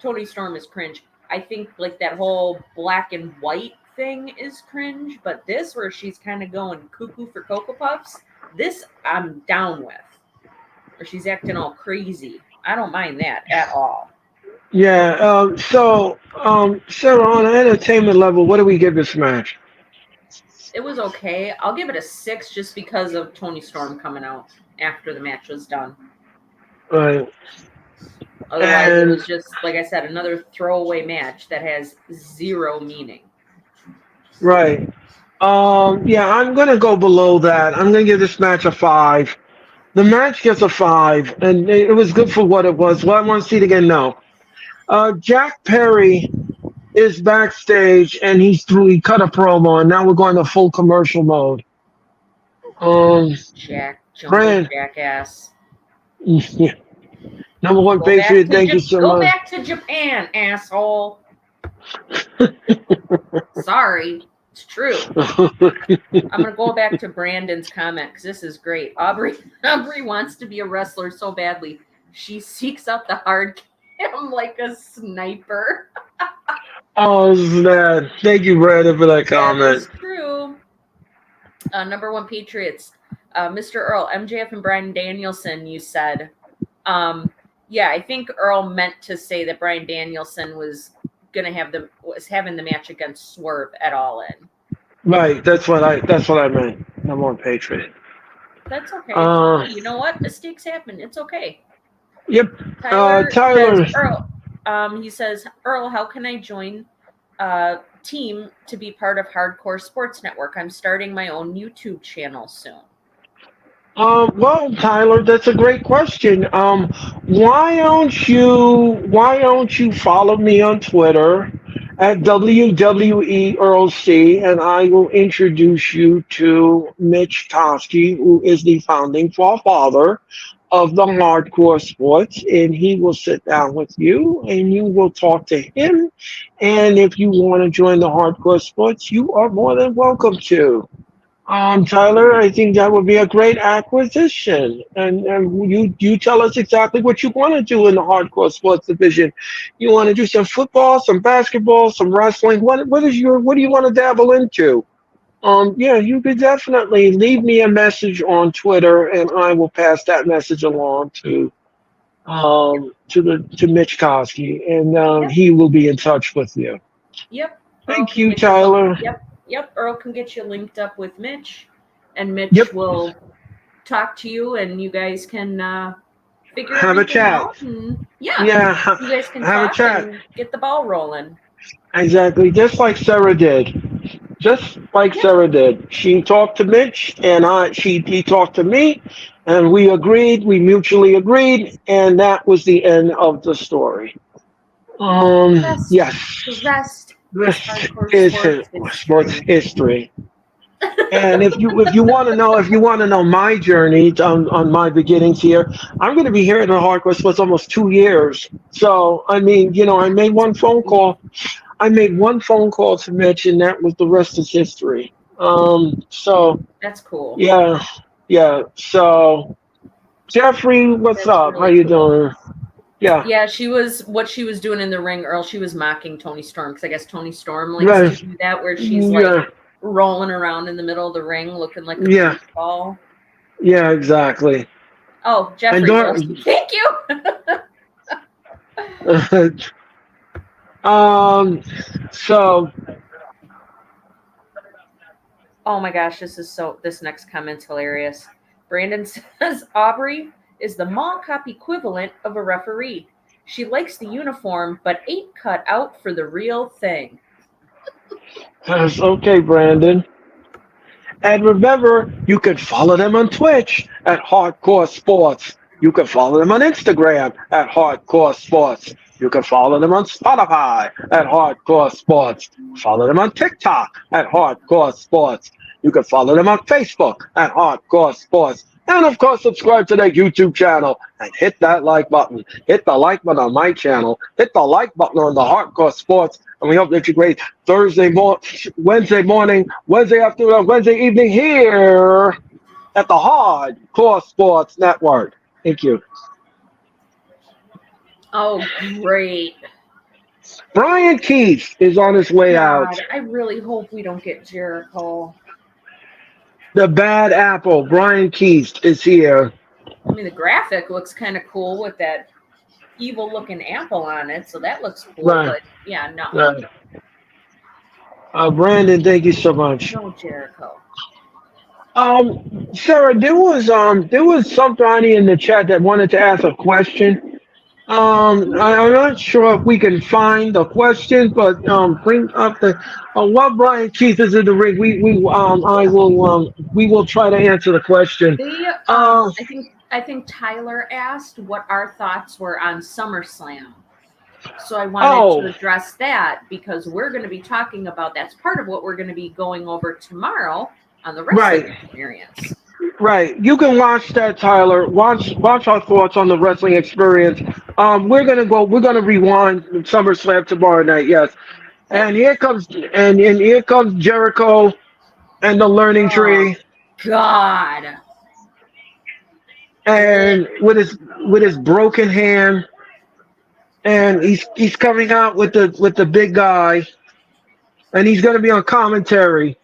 Tony Storm is cringe. I think like that whole black and white thing is cringe, but this where she's kind of going cuckoo for Cocoa Puffs, this I'm down with. Or she's acting all crazy. I don't mind that at all. Yeah. So, Sarah, on an entertainment level, what do we give this match? It was okay. I'll give it a 6 just because of Tony Storm coming out after the match was done. Right. Otherwise, it was just, like I said, another throwaway match that has zero meaning. Right. Yeah, I'm going to go below that. I'm going to give this match a 5. The match gets a 5, and it was good for what it was. Well, I want to see it again? No. Jack Perry is backstage, and he cut a promo, and now we're going to full commercial mode. Jackass. Yeah. Number one Patriot, thank you so much. Go back to Japan, asshole. Sorry, it's true. I'm going to go back to Brandon's comment because this is great. Aubrey wants to be a wrestler so badly. She seeks out the hard cam like a sniper. Oh, man. Thank you, Brandon, for that comment. That's true. Number one Patriots. Mr. Earl, MJF and Bryan Danielson, you said. Yeah, I think Earl meant to say that Bryan Danielson was having the match against Swerve at All In. Right, that's what I meant. Number one Patriot. That's okay. You know what? Mistakes happen. It's okay. Yep. Tyler. Says, Earl. He says, Earl, how can I join team to be part of Hardcore Sports Network? I'm starting my own YouTube channel soon. Well, Tyler, that's a great question. Why don't you follow me on Twitter at WWE Earl C, and I will introduce you to Mitch Toski, who is the founding father of the Hardcore Sports, and he will sit down with you and you will talk to him. And if you want to join the Hardcore Sports, you are more than welcome to. Tyler, I think that would be a great acquisition. And you tell us exactly what you want to do in the Hardcore Sports division. You want to do some football, some basketball, some wrestling. What do you want to dabble into? Yeah, you could definitely leave me a message on Twitter, and I will pass that message along to Mitch Koski, and he will be in touch with you. Yep. Thank you, Tyler. Yep. Earl can get you linked up with Mitch, and Mitch will talk to you, and you guys can figure have a chat. out. And, you guys can have a chat. and get the ball rolling. Exactly, just like Sarah did. Just like Yeah, Sarah did. She talked to Mitch, and he talked to me, and we agreed. We mutually agreed, and that was the end of the story. rest. The Yes, rest is this hardcore is sports sports history. history. And if you want to know my journey on my beginnings here, I'm going to be here in the hardcore sports almost 2 years. So I mean, I made one phone call. I made one phone call to Mitch, and that was the rest is history. So That's cool. yeah, yeah. So Jeffrey, what's That's up? How really you cool. doing? Yeah, Yeah, what she was doing in the ring, Earl, she was mocking Tony Storm because I guess Tony Storm likes to right. do that where she's like Yeah, rolling around in the middle of the ring looking like a yeah, goofball. yeah. Exactly. Oh, And Jeffrey goes, don't. thank you. So Oh my gosh, this next comment's hilarious. Brandon says Aubrey is the mall cop equivalent of a referee. She likes the uniform, but ain't cut out for the real thing. that's okay, Brandon. And remember, you can follow them on Twitch at Hardcore Sports. You can follow them on Instagram at Hardcore Sports. You can follow them on Spotify at Hardcore Sports. Follow them on TikTok at Hardcore Sports. You can follow them on Facebook at Hardcore Sports. And of course, subscribe to their YouTube channel and hit that like button. Hit the like button on my channel. Hit the like button on the Hardcore Sports. And we hope that you great Wednesday morning, Wednesday afternoon, Wednesday evening here at the Hardcore Sports Network. Thank you. Oh, great. Brian Keith is on his way out. God, I really hope we don't get Jericho. The bad apple, Brian Keith, is here. I mean, the graphic looks kind of cool with that evil looking apple on it, so that looks cool, Right, but yeah, no. right. Brandon, thank you so much. No Jericho. Sarah, there was somebody in the chat that wanted to ask a question. I'm not sure if we can find the question, but bring up the while Brian Keith is in the ring, we will try to answer the question. They Uh, I think Tyler asked what our thoughts were on SummerSlam. So I wanted to oh, address that because we're going to be talking about that's part of what we're going to be going over tomorrow on the wrestling right, experience. right. You can watch that, Tyler. Watch our thoughts on the wrestling experience. We're gonna rewind SummerSlam tomorrow night. Yes, Yep. and here comes Jericho and the Learning Oh Tree, God. and with his broken hand, and he's coming out with the big guy, and he's gonna be on commentary.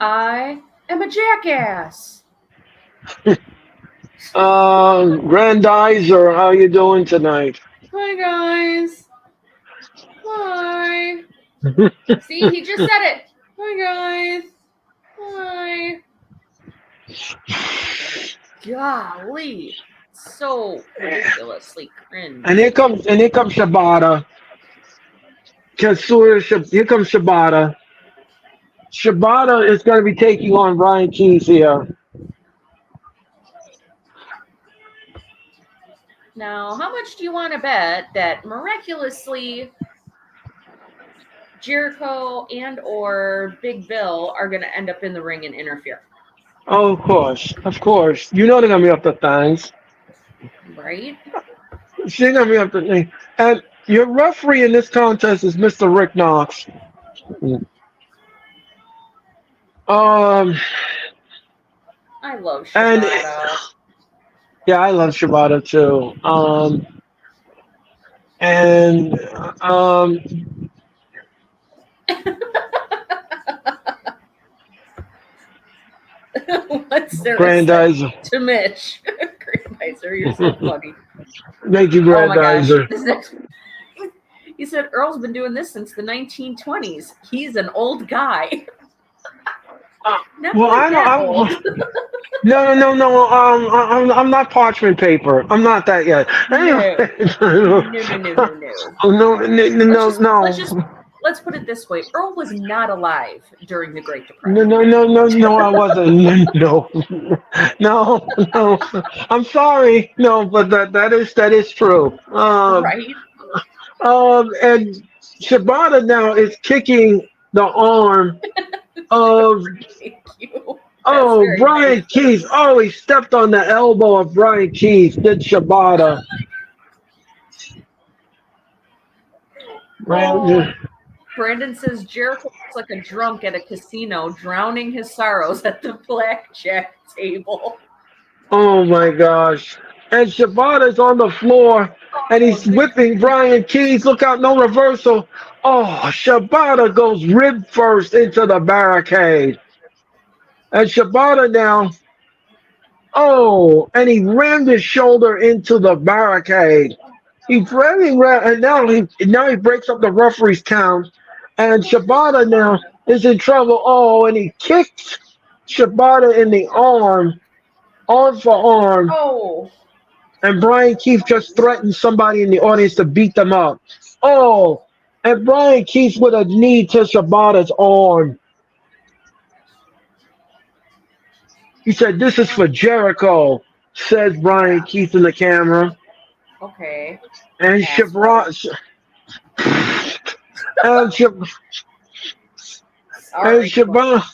I am a jackass. Grandizer, how you doing tonight? Hi guys. Hi. See, he just said it. Hi guys. Hi. Golly. So ridiculously cringe. And here comes Shibata. Here comes Shibata. Shibata is going to be taking on Ryan Keys here. Now, how much do you want to bet that miraculously Jericho and or Big Bill are going to end up in the ring and interfere? Oh, of course, of course. You know they're going to be up to things. Right? They're going to be up to things. And your referee in this contest is Mr. Rick Knox. I love And Shibata. yeah, I love Shibata too. And What's there Grandizer. to Mitch? Grandizer, you're so funny. Thank you, Oh my gosh. Grandizer. He said Earl's been doing this since the 1920s. He's an old guy. Not Well, like that old. No. I'm not parchment paper. I'm not that yet. Anyway, No. No. oh Let's just let's put it this way. Earl was not alive during the Great Depression. no. I wasn't. No. I'm sorry. No, but that is true. Right? And Shibata now is kicking the arm of Thank you. That's very Brian nice. Keith. Oh, he stepped on the elbow of Brian Keith. Did Shibata? Oh, Brandon says Jericho looks like a drunk at a casino, drowning his sorrows at the blackjack table. Oh my gosh! And Shibata's on the floor, and he's whipping Brian Keith. Look out! No reversal. Oh, Shibata goes rib first into the barricade, and Shibata now. Oh, and he rammed his shoulder into the barricade. He really ran, and now he breaks up the referee's count, and Shibata now is in trouble. Oh, and he kicks Shibata in the arm for arm, Oh, and Brian Keith just threatened somebody in the audience to beat them up. Oh, and Brian Keith with a knee to Shibata's arm. He said, "This is for Jericho," says Brian Keith in the camera. okay. And Asshole. And Sorry. Shibata.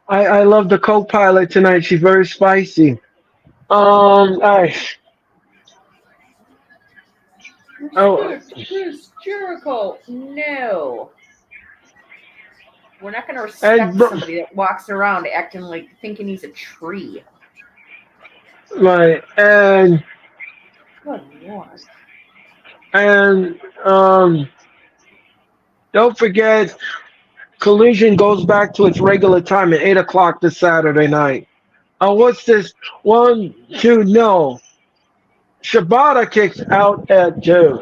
I love the co-pilot tonight. She's very spicy. I oh Chris Jericho. No. We're not going to and respect somebody that walks around acting like thinking he's a tree. right and Good Lord. and don't forget, Collision goes back to its regular time at 8 o'clock this Saturday night. What's this? 1, 2, no. Shibata kicks out at 2.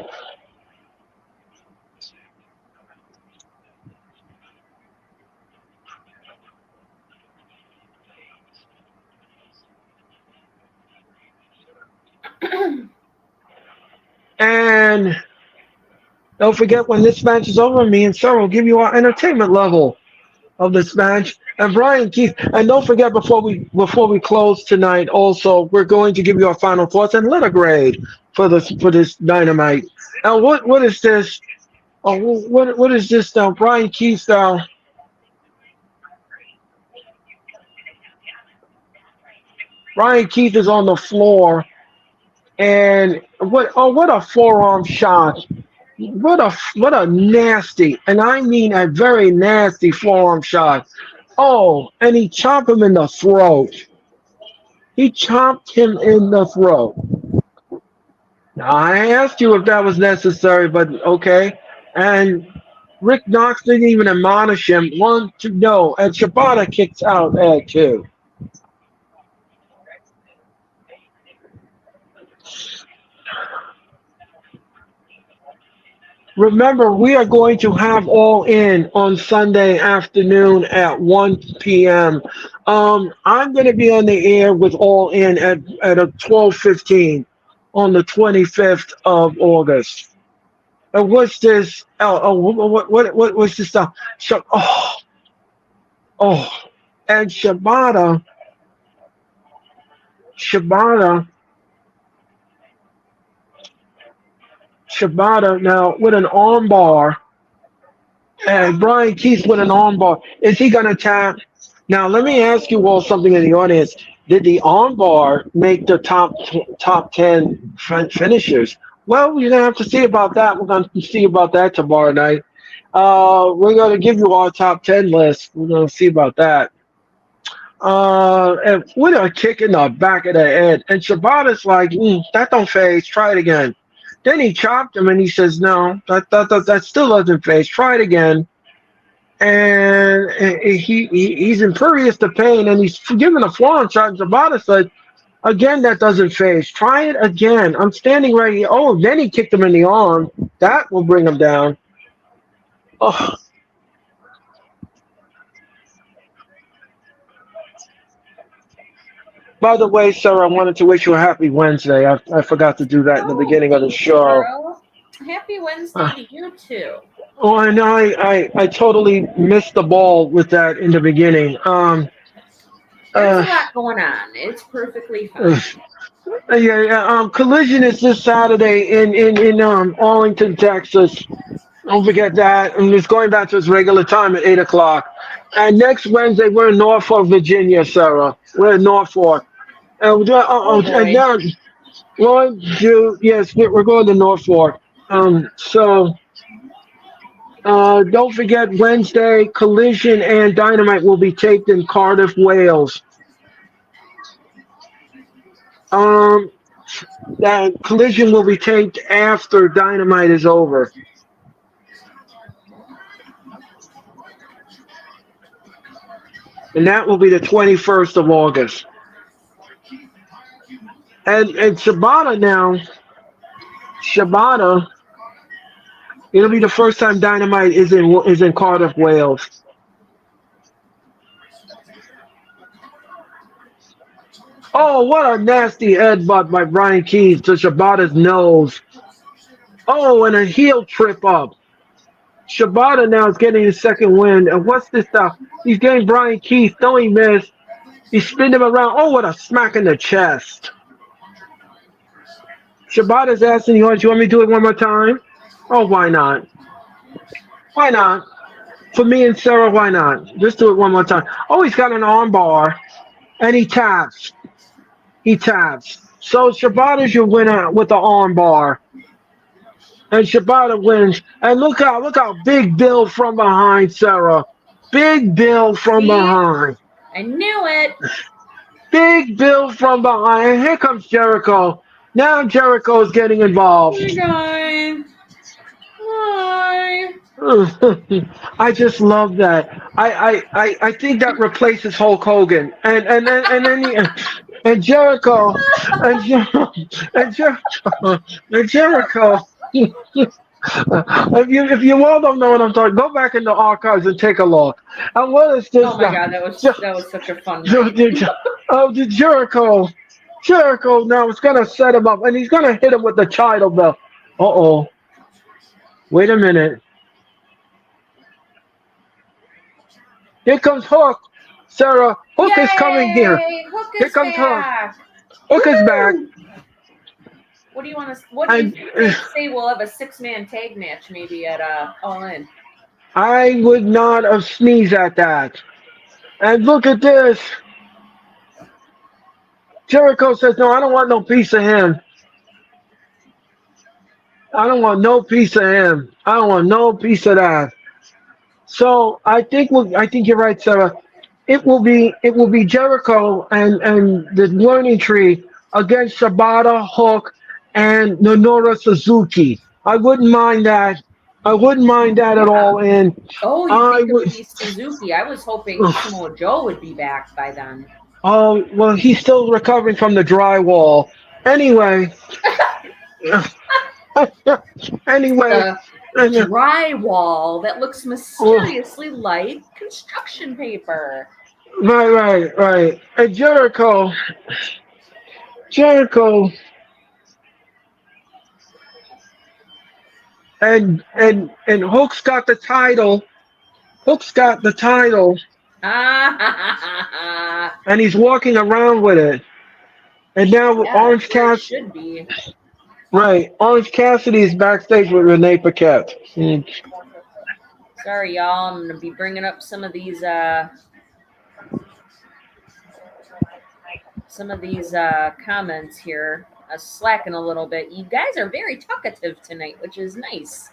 And don't forget, when this match is over, me and Sarah will give you our entertainment level of this match. And Brian Keith, and don't forget, before we close tonight, also we're going to give you our final thoughts and letter grade for this Dynamite. And what is this? Oh, what is this now? Brian Keith now. Brian Keith is on the floor, and what a forearm shot. What a nasty, and I mean a very nasty forearm shot. Oh, and he chopped him in the throat. He chopped him in the throat. Now, I asked you if that was necessary, but okay. And Rick Knox didn't even admonish him. 1, 2, no. And Shibata kicks out at 2. Remember, we are going to have All In on Sunday afternoon at 1 p.m. I'm going to be on the air with All In at a 12:15 on the 25th of August. And what's this? What's this stuff? Oh, and Shibata now with an armbar, and Brian Keith with an armbar. Is he going to tap? Now, let me ask you all something in the audience. Did the armbar make the top 10 finishers? Well, you're going to have to see about that. We're going to see about that tomorrow night. We're going to give you our top 10 list. We're going to see about that. And with a kick in the back of the head. And Shibata's like, that don't phase. Try it again. Then he chopped him, and he says, "No, that still doesn't phase. Try it again." And he's impervious to pain, and he's giving a forearm shot. And Shibata said, "Again, that doesn't phase. Try it again. I'm standing right here." Oh, then he kicked him in the arm. That will bring him down. Oh. By the way, sir, I wanted to wish you a happy Wednesday. I forgot to do that in the Oh, beginning of the thank you, show. girl. Happy Wednesday Uh, to you too. oh, I know I totally missed the ball with that in the beginning. There's a Uh, lot going on. It's perfectly uh, fine. yeah. Collision is this Saturday in Arlington, Texas. Don't forget that. And it's going back to its regular time at 8 o'clock. And next Wednesday we're in Norfolk, Virginia, Sarah. We're in Norfolk. Oh And boy. now, yes, we're going to Norfolk. So don't forget Wednesday, Collision and Dynamite will be taped in Cardiff, Wales. Um, that Collision will be taped after Dynamite is over. And that will be the 21st of August. And Shibata, it'll be the first time Dynamite is in Cardiff, Wales. Oh, what a nasty headbutt by Brian Keys to Shibata's nose. Oh, and a heel trip up. Shibata now is getting his second win. And what's this stuff? He's getting Brian Keith. Don't he miss? He spin him around. Oh, what a smack in the chest. Shibata's asking the audience, you want me to do it one more time? Oh, why not? Why not? For me and Sarah, why not? Just do it one more time. Oh, he's got an arm bar. And he taps. He taps. So Shibata's your winner with the arm bar. And Shibata wins. And look how Big Bill from behind, Sarah. Big Bill from See? behind. I knew it. Big Bill from behind. And here comes Jericho. Now Jericho is getting involved. Hey guys. Hi. I just love that. I think that replaces Hulk Hogan. And Jericho and, and Jericho and Jericho. If you all don't know what I'm talking, go back in the archives and take a look. And what is this? Oh my god, that was such a fun night. The Jericho now is gonna set him up, and he's gonna hit him with the title belt. Uh-oh. Wait a minute. Here comes Hook. Sarah, Hook is coming here. Hook Here is comes back. Hook. Hook is back. What do you want to? What do you say? We'll have a 6-man tag match maybe at All In. I would not have sneezed at that. And look at this. Jericho says, no, I don't want no piece of him. I don't want no piece of him. I don't want no piece of that. So I think you're right, Sarah. It will be Jericho and the Learning Tree against Shibata, Hook, and Minoru Suzuki. I wouldn't mind that. I wouldn't mind that at all. And Oh, you think it would be Suzuki? I was hoping Samoa Joe would be back by then. Oh, well, he's still recovering from the drywall. Anyway. Anyway. The drywall that looks mysteriously like construction paper. Right. And Jericho. And Hook's got the title. And he's walking around with it. And now Orange Cassidy should be. Right. Orange Cassidy is backstage with Renee Paquette. Sorry, y'all. I'm gonna be bringing up some of these comments here. Slacking a little bit. You guys are very talkative tonight, which is nice.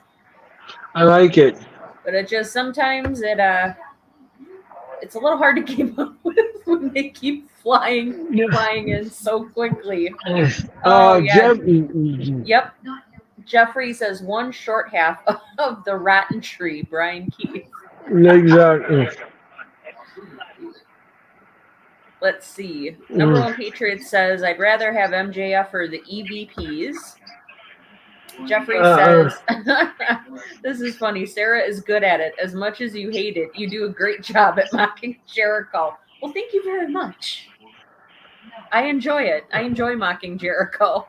I like it. But it just sometimes it's a little hard to keep up with when they keep flying in so quickly. Oh yeah. Yep. Jeffrey says one short half of the rotten tree, Brian Keith. Exactly. Let's see. Number One Patriot says, I'd rather have MJF or the EVPs. Jeffrey says, this is funny. Sarah is good at it. As much as you hate it, you do a great job at mocking Jericho. Well, thank you very much. I enjoy it. I enjoy mocking Jericho.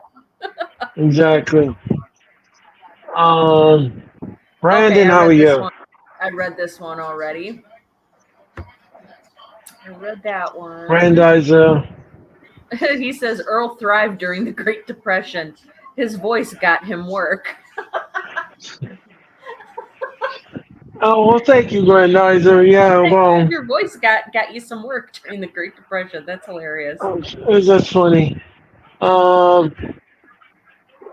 Exactly. Okay, Brandon, I how are read this you? one. I read this one already. I read that one. Brandizer. He says Earl thrived during the Great Depression. His voice got him work. Oh, well, thank you, Brandizer. Yeah, well, Your voice got you some work during the Great Depression. That's hilarious. is that funny? Um,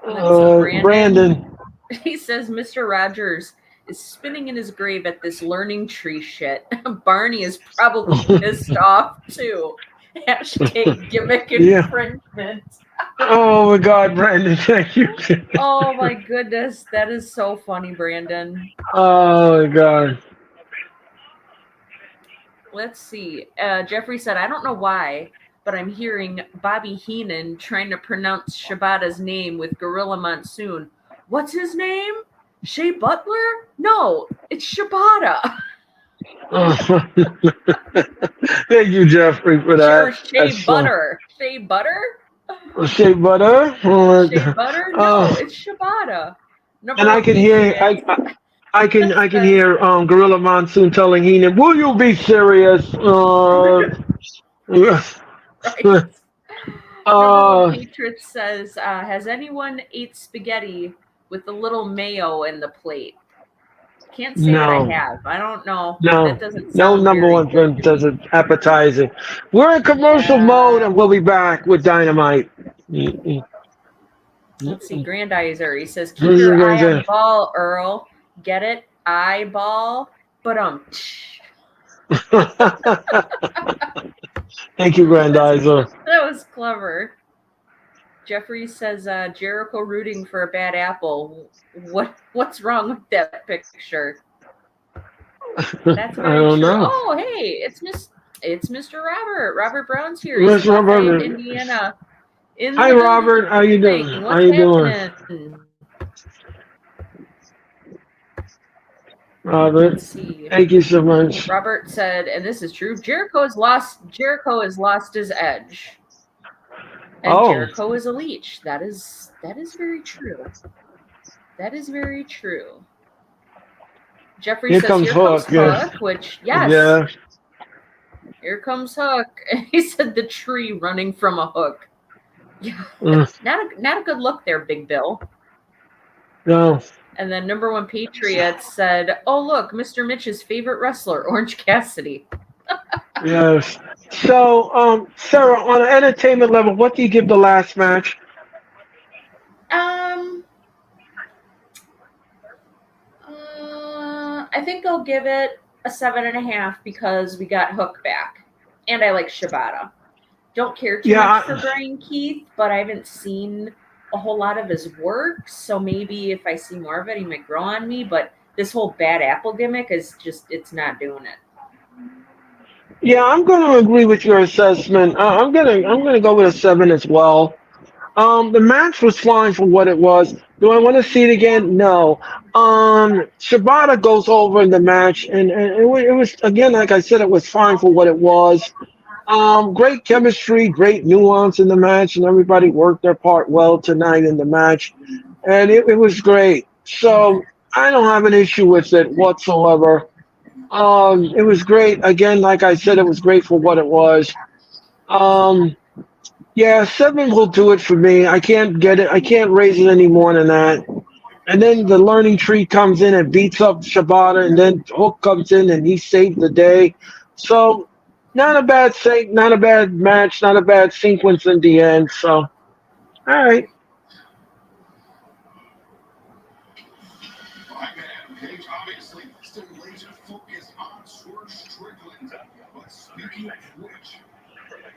Let's see, Brandon. Brandon. He says Mr. Rogers is spinning in his grave at this learning tree shit. Barney is probably pissed off too. Hashtag gimmick Yeah. infringement. Oh my God, Brandon, thank you. Oh my goodness, that is so funny, Brandon. Oh my God. Let's see. Jeffrey said, I don't know why, but I'm hearing Bobby Heenan trying to pronounce Shibata's name with Gorilla Monsoon. What's his name? Shea Butler? No, it's Shibata. Thank you, Jeffrey, for Or that. Shea That's Butter. Shea Butter? shea butter. Shea Butter? No, it's Shibata. Number And I one can hear Patriots I can says, hear Gorilla Monsoon telling Heenan, "Will you be serious?" right. Number one uh, Patriots says, has anyone ate spaghetti with a little mayo in the plate? Can't say that I no, have. I don't know. That no, doesn't no sound number very one good film to does me. it appetizing. We're in commercial mode, Yeah. and we'll be back with Dynamite. Let's see. Grandizer. He says, keep Who's your going eye on to the ball, Earl. Get it? Eyeball. But Thank you, Grandizer. that was clever. Jeffrey says, Jericho rooting for a bad apple. What's wrong with that picture? That's I very don't true. know. Oh, hey, it's Mr. Robert. Robert Brown's here. He's Where's in Lafayette, Robert? Indiana. In Hi, the building. Robert. How you doing? How What's you doing, happening? Robert? Let's see. Thank you so much. Robert said, and this is true, Jericho has lost his edge. And Oh, Jericho is a leech. That is very true. That is very true. Jeffrey here says, comes here comes Hook. Yeah, Hook, which, yes, yeah. here comes Hook. And he said the tree running from a hook. Yeah, Mm, not a good look there, Big Bill. no. And then number one Patriots said, oh, look, Mr. Mitch's favorite wrestler, Orange Cassidy. Yes. So, Sarah, on an entertainment level, what do you give the last match? I think I'll give it a 7.5 because we got Hook back. And I like Shibata. Don't care too much for Yeah, Brian Keith, but I haven't seen a whole lot of his work. So maybe if I see more of it, he might grow on me. But this whole bad apple gimmick is just, it's not doing it. yeah. I'm going to agree with your assessment. I'm gonna go with a 7 as well. The match was fine for what it was. Do I want to see it again? No. Shibata goes over in the match, and it was again, like I said, it was fine for what it was. Great chemistry, great nuance in the match, and everybody worked their part well tonight in the match, and it was great. So I don't have an issue with it whatsoever. It was great. Again, like I said, it was great for what it was. Um, yeah, 7 will do it for me. I can't get it. I can't raise it any more than that. And then the learning tree comes in and beats up Shibata, and then Hook comes in and he saved the day. So not a bad match, not a bad sequence in the end. So all right.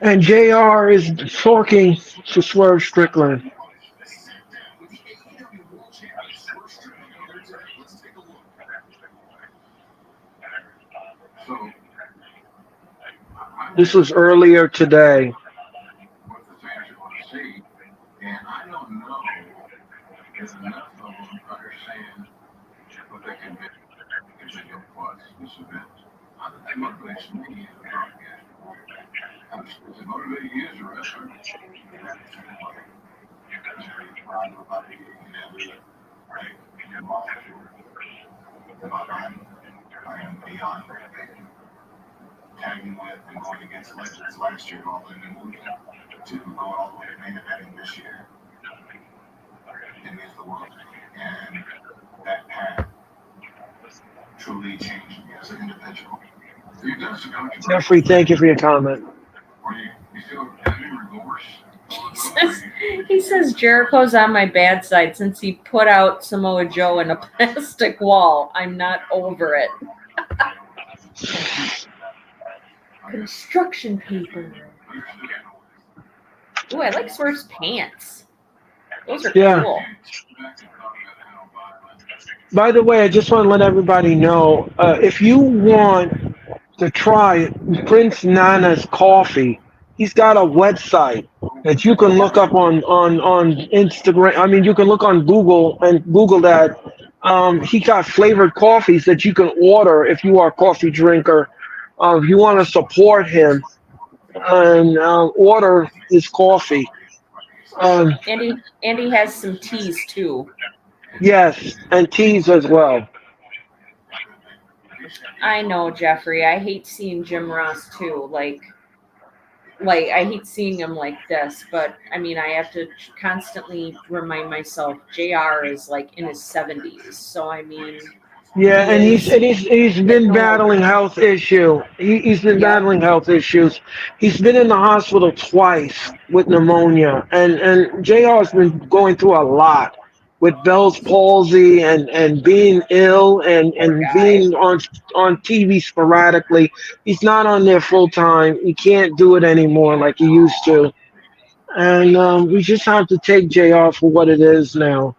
And JR is talking to Swerve Strickland. This was earlier today. Jeffrey, thank you for your comment. He says Jericho's on my bad side since he put out Samoa Joe in a plastic wall. I'm not over it. Construction paper. Ooh, I like Swerve's pants. Those are cool. By the way, I just want to let everybody know, if you want to try Prince Nana's coffee, he's got a website that you can look up on Instagram. I mean, you can look on Google and Google that. He got flavored coffees that you can order if you are a coffee drinker. If you want to support him and order his coffee. And he has some teas too. Yes, and teas as well. I know, Jeffrey. I hate seeing Jim Ross too. Like I hate seeing him like this, but I mean, I have to constantly remind myself JR is like in his 70s. So I mean, yeah, and he's been battling health issue. He's been battling health issues. He's been in the hospital twice with pneumonia, and JR's been going through a lot with Bell's palsy and being ill and being on TV sporadically. He's not on there full time. He can't do it anymore like he used to. And we just have to take JR for what it is now.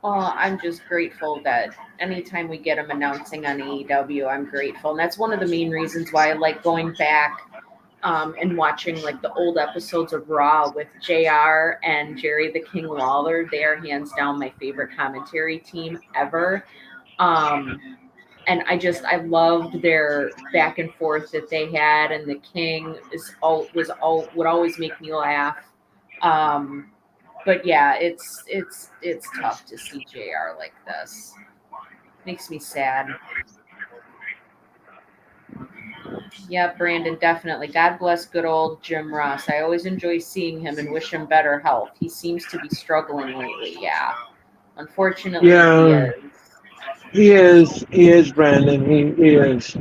Well, I'm just grateful that anytime we get him announcing on AEW, I'm grateful. And that's one of the main reasons why I like going back and watching like the old episodes of Raw with JR and Jerry the King Lawler. They are hands down my favorite commentary team ever. And I loved their back and forth that they had, and the King would always make me laugh. But yeah, it's tough to see JR like this. Makes me sad. Yeah, Brandon, definitely. God bless good old Jim Ross. I always enjoy seeing him and wish him better health. He seems to be struggling lately. Yeah, unfortunately, he is, Brandon. He is.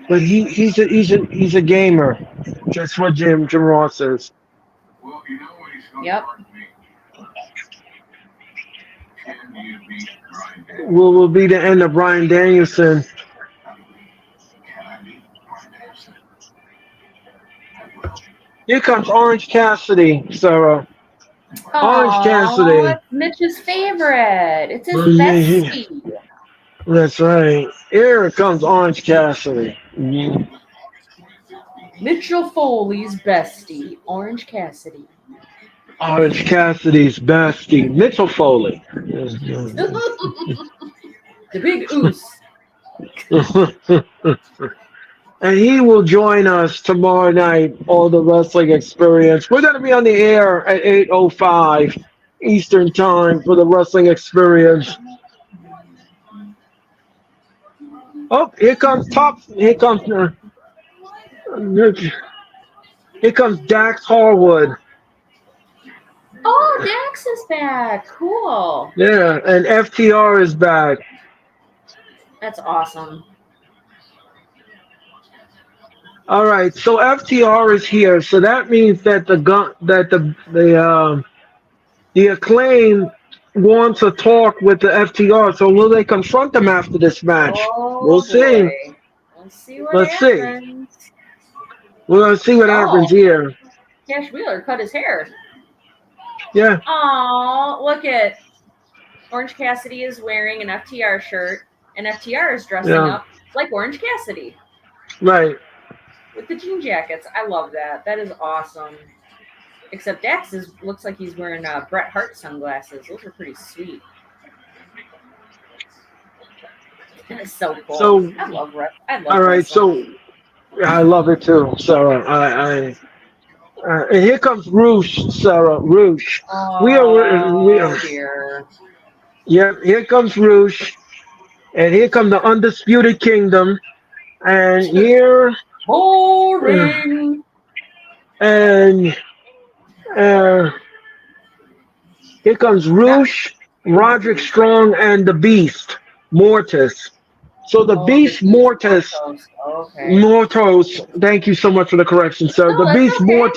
But he's a gamer. Just what Jim Ross is. Yep. Will be the end of Bryan Danielson. Here comes Orange Cassidy, Sarah. Orange Cassidy. It's Mitch's favorite. It's his bestie. That's right. Here comes Orange Cassidy. Mm-hmm. Mitchell Foley's bestie, Orange Cassidy. Orange Cassidy's bestie, Mitchell Foley. The big oos. And he will join us tomorrow night on the Wrestling Experience. We're going to be on the air at 8:05 Eastern Time for the Wrestling Experience. Oh, here comes Dax Harwood. Oh, Dax is back. Cool. Yeah, and FTR is back. That's awesome. All right, so FTR is here, so that means that the Acclaim wants to talk with the FTR. So will they confront them after this match? We'll see. We'll see what happens. We're gonna see what happens here. Cash Wheeler cut his hair. Yeah. Oh, look at Orange Cassidy is wearing an FTR shirt, and FTR is dressing up like Orange Cassidy. Right. With the jean jackets. I love that. That is awesome. Except Dax looks like he's wearing Bret Hart sunglasses. Those are pretty sweet. That is so cool. So, I love all right, wrestling. I love it too, Sarah. And here comes Roosh, Sarah. Roosh. We are. Oh dear. Yep. Here comes Roosh, and here come the undisputed kingdom, and Boring. and uh, here comes Not. Roosh, Roderick Strong, and the Beast, Mortis. So the Oh, the Beast beast Mortis, Mortos. Okay. Mortos. Thank you so much for the correction, sir. No, that's okay.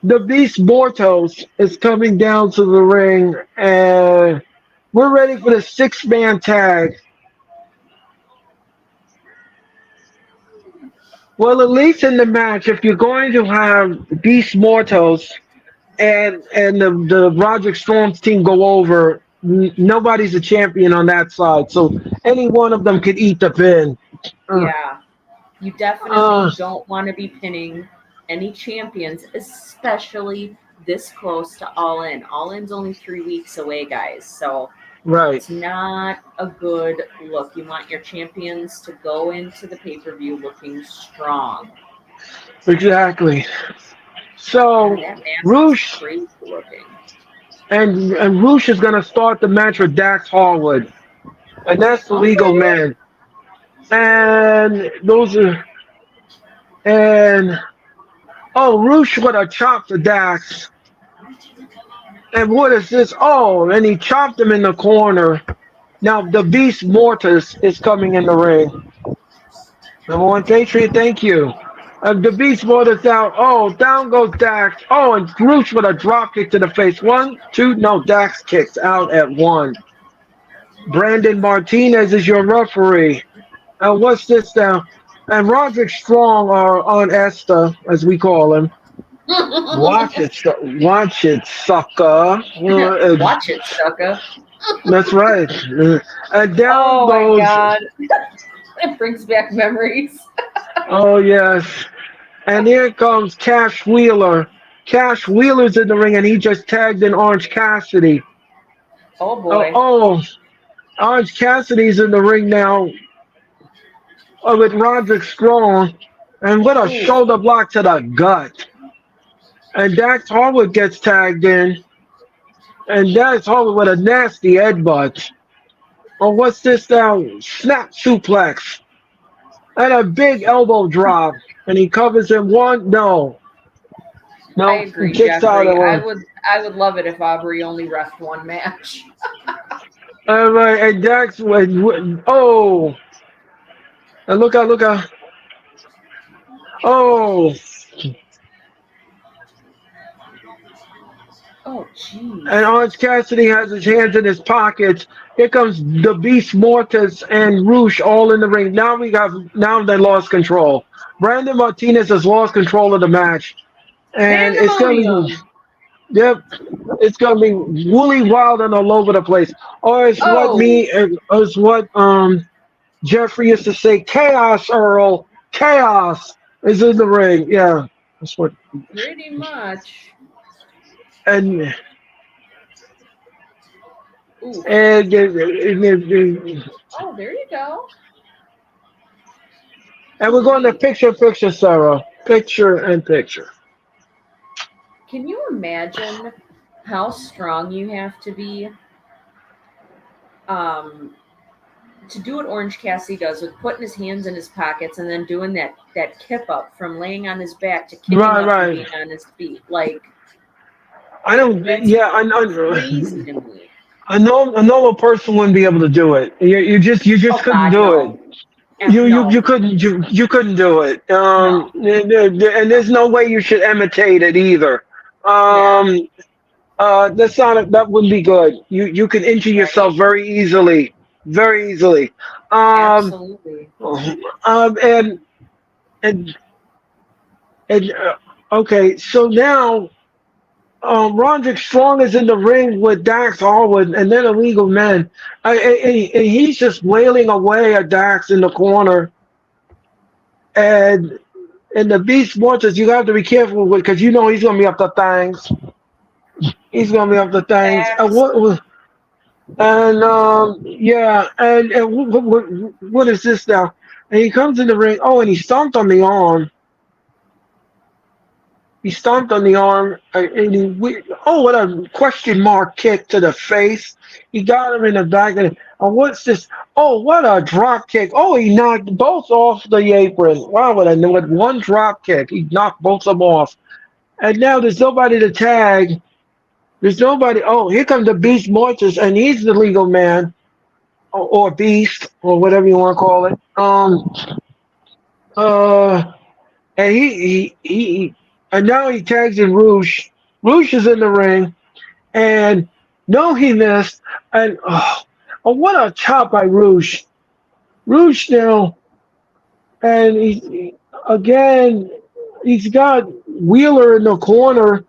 The Beast Mortos is coming down to the ring, and we're ready for the six-man tag. Well, at least in the match, if you're going to have Beast Mortos and the Roderick Strong's team go over, nobody's a champion on that side, so any one of them could eat the pin. Uh, Yeah. You definitely uh, don't want to be pinning any champions, especially this close to All In. All In's only 3 weeks away, guys. So right, it's not a good look. You want your champions to go into the pay per view looking strong. exactly. God, So that mask is Roosh crazy looking. and Roosh is gonna start the match with Dax Harwood, and that's the legal Okay. man. And those are and oh, Roosh would have chopped the Dax. And what is this? Oh, and he chopped him in the corner. Now the Beast Mortis is coming in the ring. Number one Patriot, thank you. The Beast Mortis out. Oh, down goes Dax. Oh, and Roosh with a drop kick to the face. One, two, no, Dax kicks out at one. Brandon Martinez is your referee. What's this now? And Roderick Strong are on Esther, as we call him. Watch it, sucker. Watch it, sucker. That's right. And down Oh my goes. god. It brings back memories. Oh yes. And here comes Cash Wheeler. Cash Wheeler's in the ring, and he just tagged in Orange Cassidy. Oh Oh, boy. oh, Orange Cassidy's in the ring now with Roderick Strong, and with a Ooh. shoulder block to the gut. And Dax Harwood gets tagged in, and Dax Harwood with a nasty headbutt. Oh, what's this now? Snap suplex. And a big elbow drop. And he covers him one. No. I No. He agree, kicks out Jeffrey. of I one. would love it if Aubrey only refed one match. And Dax went, oh. And look out. Oh. Oh jeez. And Orange Cassidy has his hands in his pockets. Here comes the Beast Mortis and Roosh all in the ring. Now they lost control. Brandon Martinez has lost control of the match. And it's gonna Pandemonium. be yep, it's gonna be woolly wild and all over the place. Or Oh, it's what Jeffrey used to say, chaos, Earl. Chaos is in the ring. Yeah. That's what pretty much. and Ooh. and Oh, there you go. we're going to picture, Sarah. Picture and picture. Can you imagine how strong you have to be um, to do what Orange Cassidy does with putting his hands in his pockets and then doing that kip up from laying on his back to kicking Right, up and right. being on his feet? Like, I don't. that's Yeah, I know. crazy to me. A normal person wouldn't be able to do it. You just Oh couldn't God, do it. no. No. You couldn't do it. No. And there's no way you should imitate it either. Yeah. That wouldn't be good. You could injure yourself Right. very easily. Um, Absolutely. and and and okay, so now Roderick Strong is in the ring with Dax Harwood and then Illegal Men. And he's just wailing away at Dax in the corner. And the Beast Mortis, you have to be careful with because you know he's gonna be up to things. He's gonna be up to things. Facts. And yeah, and what is this now? And he comes in the ring. Oh, and he stomped on the arm. He stomped on the arm, and oh, what a question mark kick to the face. He got him in the back, and what's this? Oh, what a drop kick! Oh, he knocked both off the apron. Wow, with one drop kick, he knocked both of them off. And now there's nobody to tag. There's nobody. Oh, here comes the Beast Mortis, and he's the legal man, or Beast, or whatever you want to call it. Uh, and and now he tags in Rouge. Rouge is in the ring, and no, he missed. And what a chop by Rouge. Rouge now, and again, he's got Wheeler in the corner.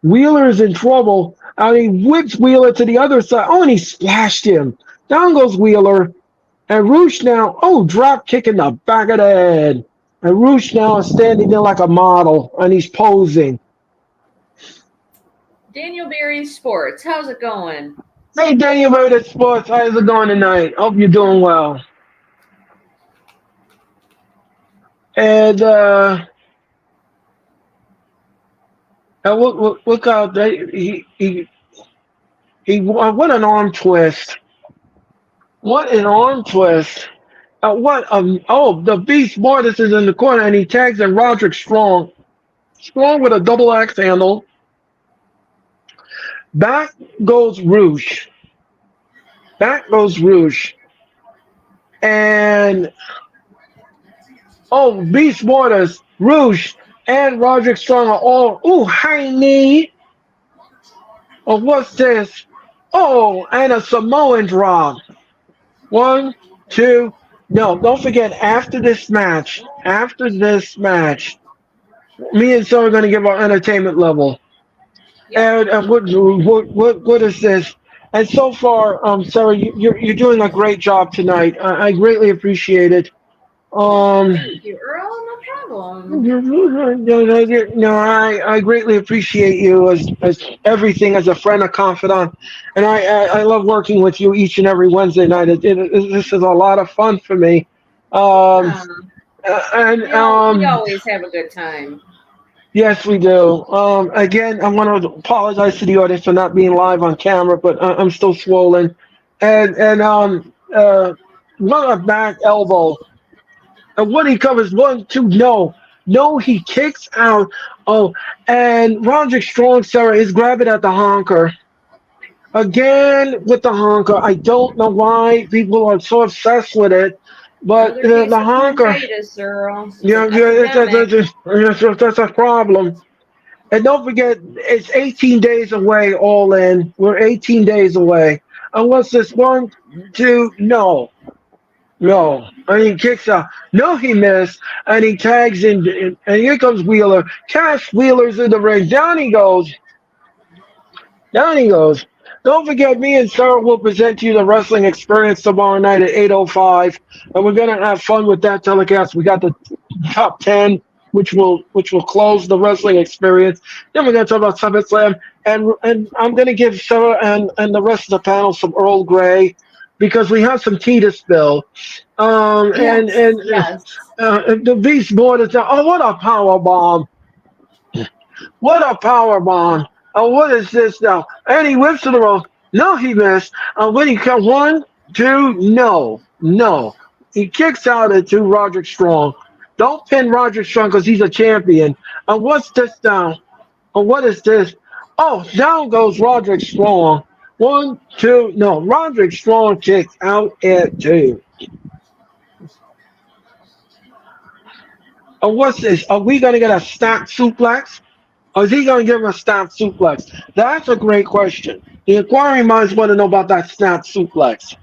Wheeler's in trouble. And he whips Wheeler to the other side. Oh, and he splashed him. Down goes Wheeler. And Roosh now, drop kick in the back of the head. And Roosh now is standing there like a model, and he's posing. Daniel Berry Sports, how's it going? Hey, Daniel Berry Sports, how's it going tonight? Hope you're doing well. And look out! What an arm twist! What an arm twist! The Beast Mortis is in the corner, and he tags in Roderick Strong. Strong with a double axe handle. Back goes Rouge. And Beast Mortis, Rouge, and Roderick Strong are all high knee. Oh, what's this? Oh, and a Samoan drop. 1, 2. No, don't forget, after this match, me and Sarah are going to give our entertainment level. Yep. And what is this? And so far, Sarah, you're doing a great job tonight. I greatly appreciate it. Thank you, Earl. No problem. No, I greatly appreciate you as everything, as a friend, a confidant, and I love working with you each and every Wednesday night. This is a lot of fun for me. We always have a good time. Yes, we do. Again, I want to apologize to the audience for not being live on camera, but I'm still swollen. And not a back elbow. And when he covers 1, 2, no, he kicks out. Oh, and Roderick Strong, Sarah, is grabbing at the honker. Again with the honker. I don't know why people are so obsessed with it. But the honker, that's a problem. And don't forget, it's 18 days away, all in. We're 18 days away. And what's this? 1, 2, no. And he kicks out. No, he missed. And he tags in. And here comes Wheeler. Cash Wheeler's in the ring. Down he goes. Don't forget, me and Sarah will present you the wrestling experience tomorrow night at 8:05, and we're gonna have fun with that telecast. We got the top 10, which will close the wrestling experience. Then we're gonna talk about SummerSlam, and I'm gonna give Sarah and the rest of the panel some Earl Grey, because we have some tea to spill. Yes. The Beast Mortis. Oh, what a power bomb! Oh, what is this now? And he whips to the rope. No, he missed. When he comes 1, 2, no. He kicks out into Roderick Strong. Don't pin Roderick Strong because he's a champion. And what's this now? What is this? Oh, down goes Roderick Strong. 1, 2, no. Roderick Strong kicks out at 2. And what's this? Are we going to get a snap suplex? Or is he going to give him a snap suplex? That's a great question. The inquiring minds want to know about that snap suplex.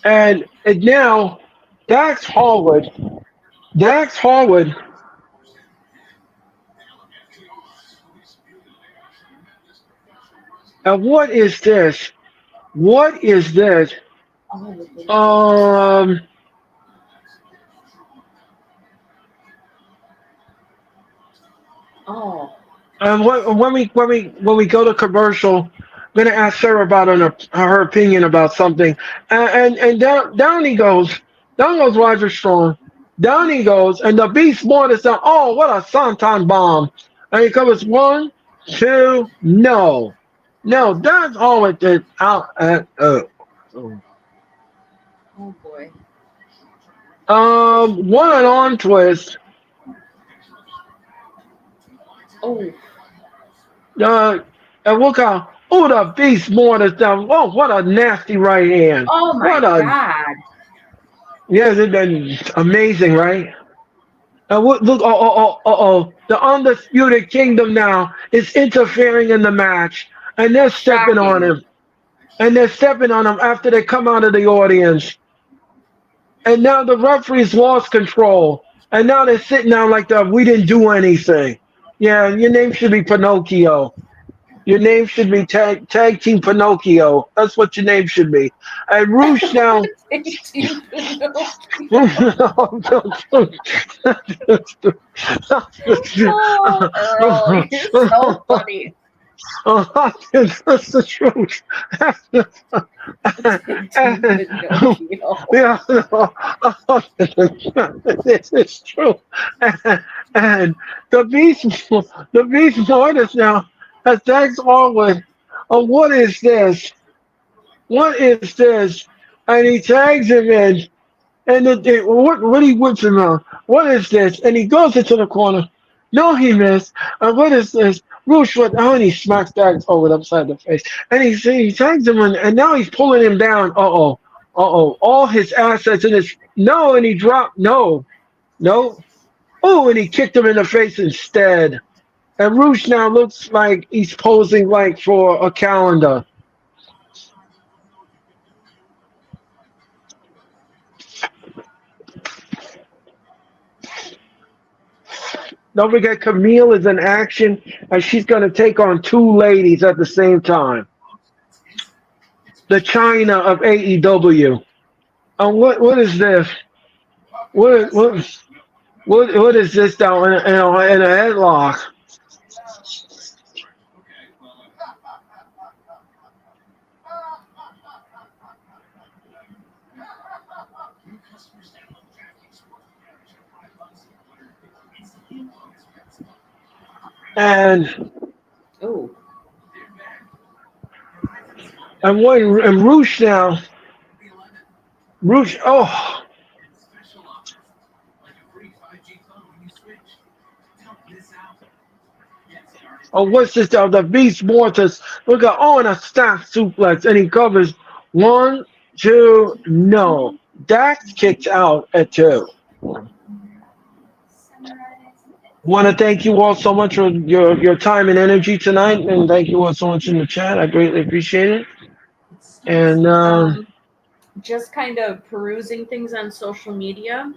And now, Dax Harwood. And what is this? And when we go to commercial, gonna ask Sarah about her opinion about something, and down he goes. Down goes Roger Strong. Down he goes, and the Beast Mortis down. Oh, what a Santon bomb! And he covers one, two, no, no. That's all it did. Out at Oh boy. one and on twist. Oh. And look out. Oh, the Beast Mortis down. Oh, what a nasty right hand. Oh my What a God. yes, it's amazing, right? And look, the Undisputed Kingdom now is interfering in the match, and they're stepping on Shocking. him. And they're stepping on him after they come out of the audience. And now the referees lost control. And now they're sitting down like we didn't do anything. Yeah, your name should be Pinocchio. Your name should be Tag Team Pinocchio. That's what your name should be. And Roosh now. Oh, Earl, you're so funny. That's the truth. Yeah, this is true. And the Beast Mortis now has tagged onward. Oh, what is this? What is this? And he tags him in. And what he whips him out? What is this? And he goes into the corner. No, he missed. And what is this? Roosh went out and he smacks Dax over upside the face. And he tags him in, and now he's pulling him down. All his assets in his no, and he dropped no. Oh, and he kicked him in the face instead. And Roosh now looks like he's posing like for a calendar. Don't forget, Camille is in action, and she's going to take on two ladies at the same time. The China of AEW. And what is this? What is this down in a headlock? And Oh. And Roosh now. Roosh, oh. Oh, what's this down? The Beast Mortis. Look at and a staff suplex, and he covers one, two, no. Dax kicks out at 2. Want to thank you all so much for your time and energy tonight, and thank you all so much in the chat. I greatly appreciate it. And just kind of perusing things on social media,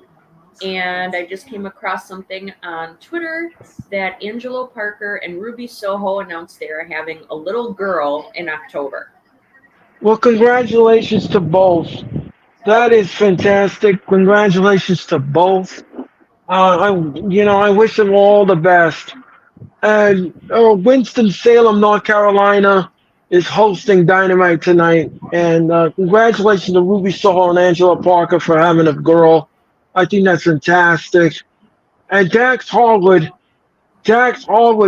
and I just came across something on Twitter that Angelo Parker and Ruby Soho announced they are having a little girl in October. Well, congratulations to both. That is fantastic. Congratulations to both. I wish them all the best. And Winston-Salem, North Carolina, is hosting Dynamite tonight. And congratulations to Ruby Soho and Angela Parker for having a girl. I think that's fantastic. And Dax Harwood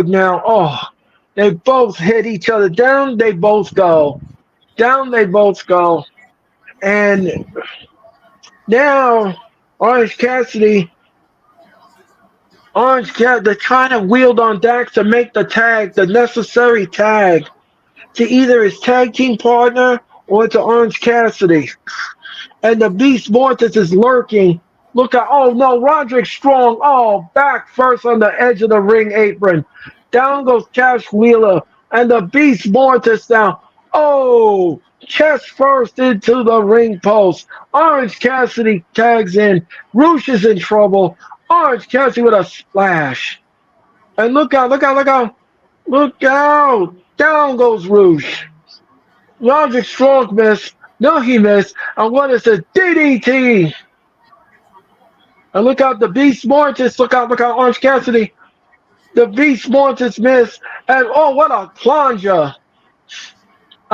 now, they both hit each other. Down they both go. Down they both go. And now Orange Cassidy, they're trying to wield on Dax to make the necessary tag to either his tag team partner or to Orange Cassidy. And the Beast Mortis is lurking. Look at, Roderick Strong, back first on the edge of the ring apron. Down goes Cash Wheeler, and the Beast Mortis down. Chest first into the ring post. Orange Cassidy tags in. Roosh is in trouble. Orange Cassidy with a splash. And look out. Down goes Roosh. Roderick Strong missed. No, he missed. And what is it? DDT. And look out, the Beast Mortis. Look out, Orange Cassidy. The Beast Mortis missed. And what a plunger.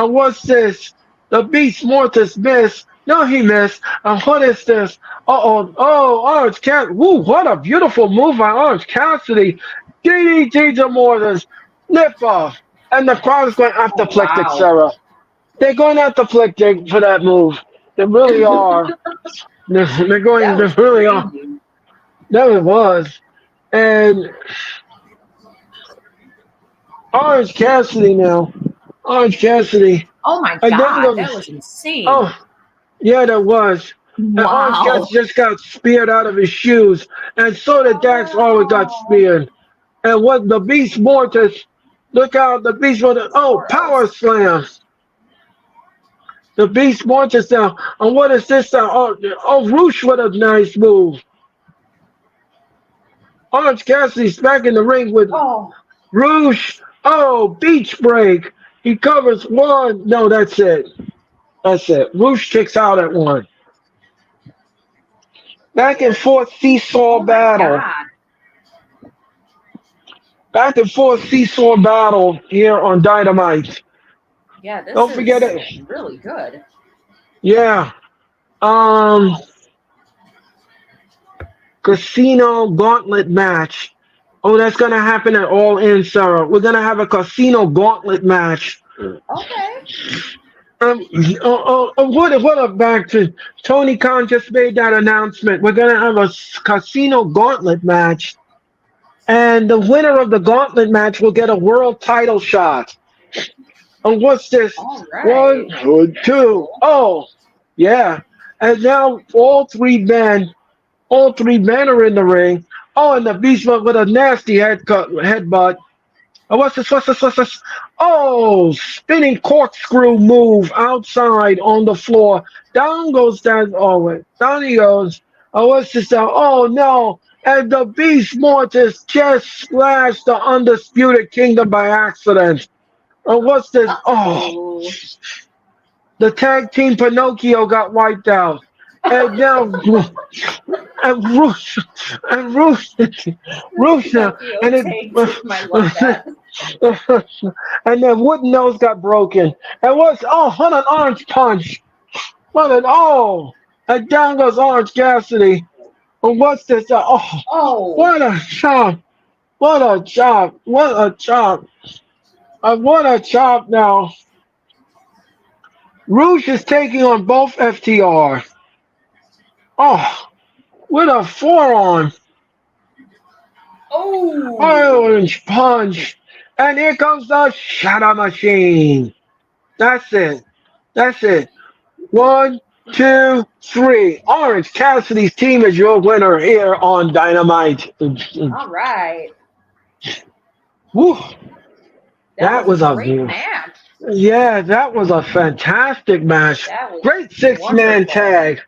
And what's this? The Beast Mortis missed. No, he missed. And what is this? Orange Cassidy. Woo, what a beautiful move by Orange Cassidy. DDT to Mortis. Lip off. And the crowd is going Oh, apoplectic, wow. Sarah. They're going apoplectic for that move. They really are. They're going, That they was really are. crazy. That it was. And Orange Cassidy now. Orange Cassidy. Oh my And then God, that goes, was insane. oh, yeah, there was. And Orange Wow. Cassidy just got speared out of his shoes. And so did Dax Harwood got speared. And what the Beast Mortis, look out, the Beast Mortis, oh, power slam. The Beast Mortis now. And what is this now? Oh, Roosh with a nice move. Orange Cassidy's back in the ring with Oh, Roosh. Oh, beach break. He covers one. No, that's it. That's it. Roosh kicks out at one. Back and forth seesaw oh my battle. God. Back and forth seesaw battle here on Dynamite. Yeah, this Don't is forget it. really good. Yeah. Casino gauntlet match. Oh, that's gonna happen at All In, Sarah. We're gonna have a casino gauntlet match. Okay. What back to Tony Khan just made that announcement. We're gonna have a casino gauntlet match, and the winner of the gauntlet match will get a world title shot. And what's this? All right. One, two. Oh, yeah. And now all three men are in the ring. Oh, and the Beast with a nasty headbutt. Oh, what's this? Oh, spinning corkscrew move outside on the floor. Down goes that. Oh, down he goes. Oh, what's this now? Oh, no. And the Beast Mortis just splashed the Undisputed Kingdom by accident. Oh, what's this? Oh, the tag team Pinocchio got wiped out. And now, and Ruth, and now, and and then Wooden Nose got broken. And what an orange punch. And down goes Orange Cassidy. And what's this? What a chop. What a chop. What a chop now. Rouge is taking on both FTR. Oh, with a forearm. Oh. Orange punch. And here comes the Shadow Machine. That's it. 1, 2, 3. Orange Cassidy's team is your winner here on Dynamite. All right. Woo. That was a great match. Yeah, that was a fantastic match. Great six-man tag.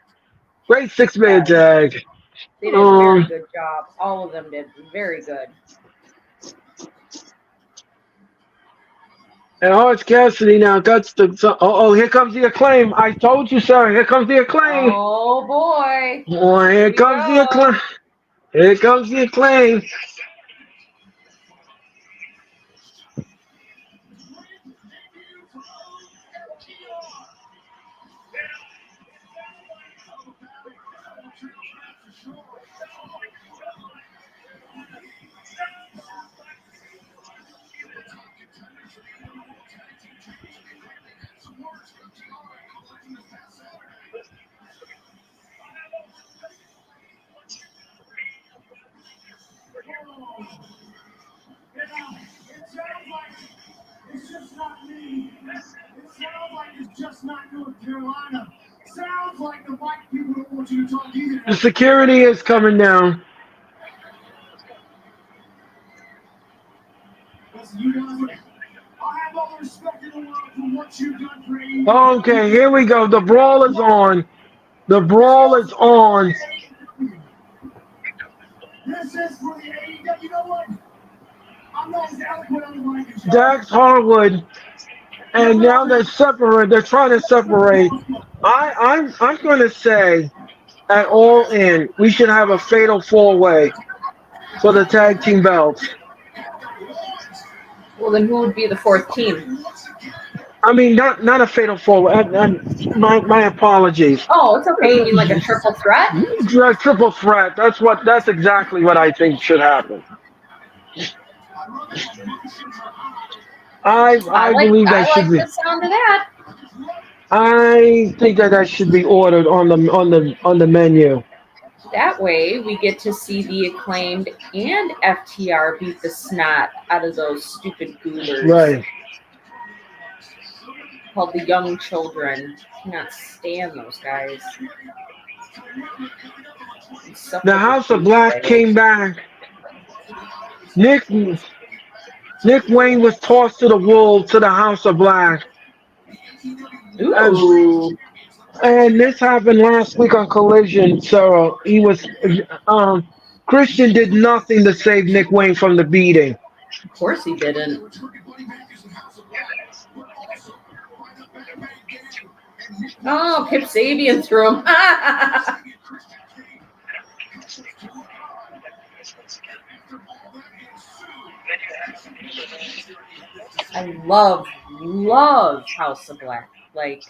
Great six-man tag. They did a very good job. All of them did very good. And Orange Cassidy now got the. Here comes the Acclaim. I told you, sir. Here comes the Acclaim. Oh boy. Oh, here comes the Acclaim. Here comes the Acclaim. It's just not me. It sounds like it's just not North Carolina. Sounds like the white people don't want you to talk either. The security is coming down. Listen, you guys, I have all the respect in the world for what you've done for AEW. Okay, here we go. The brawl is on. The brawl is on. This is for the AEW. You know what? I'm not as eloquent on the mic as Dax Harwood, and now they're separate. They're trying to separate. I'm going to say, at All In, we should have a fatal four-way for the tag team belts. Well, then who would be the fourth team? I mean, not a fatal four. My apologies. Oh, it's okay. You mean like a triple threat? Triple threat. That's exactly what I think should happen. I believe I that should like be. the sound of that. I think that should be ordered on the menu. That way, we get to see the Acclaimed and FTR beat the snot out of those stupid goobers Right. called the Young Children. Cannot stand those guys. The House of Black came back. Nick Nick Wayne was tossed to the wolves to the House of Black. And, Ooh, and this happened last week on Collision. So he was Christian did nothing to save Nick Wayne from the beating. of course he didn't. Oh, Kip Sabian threw him. I love House of Black. Like,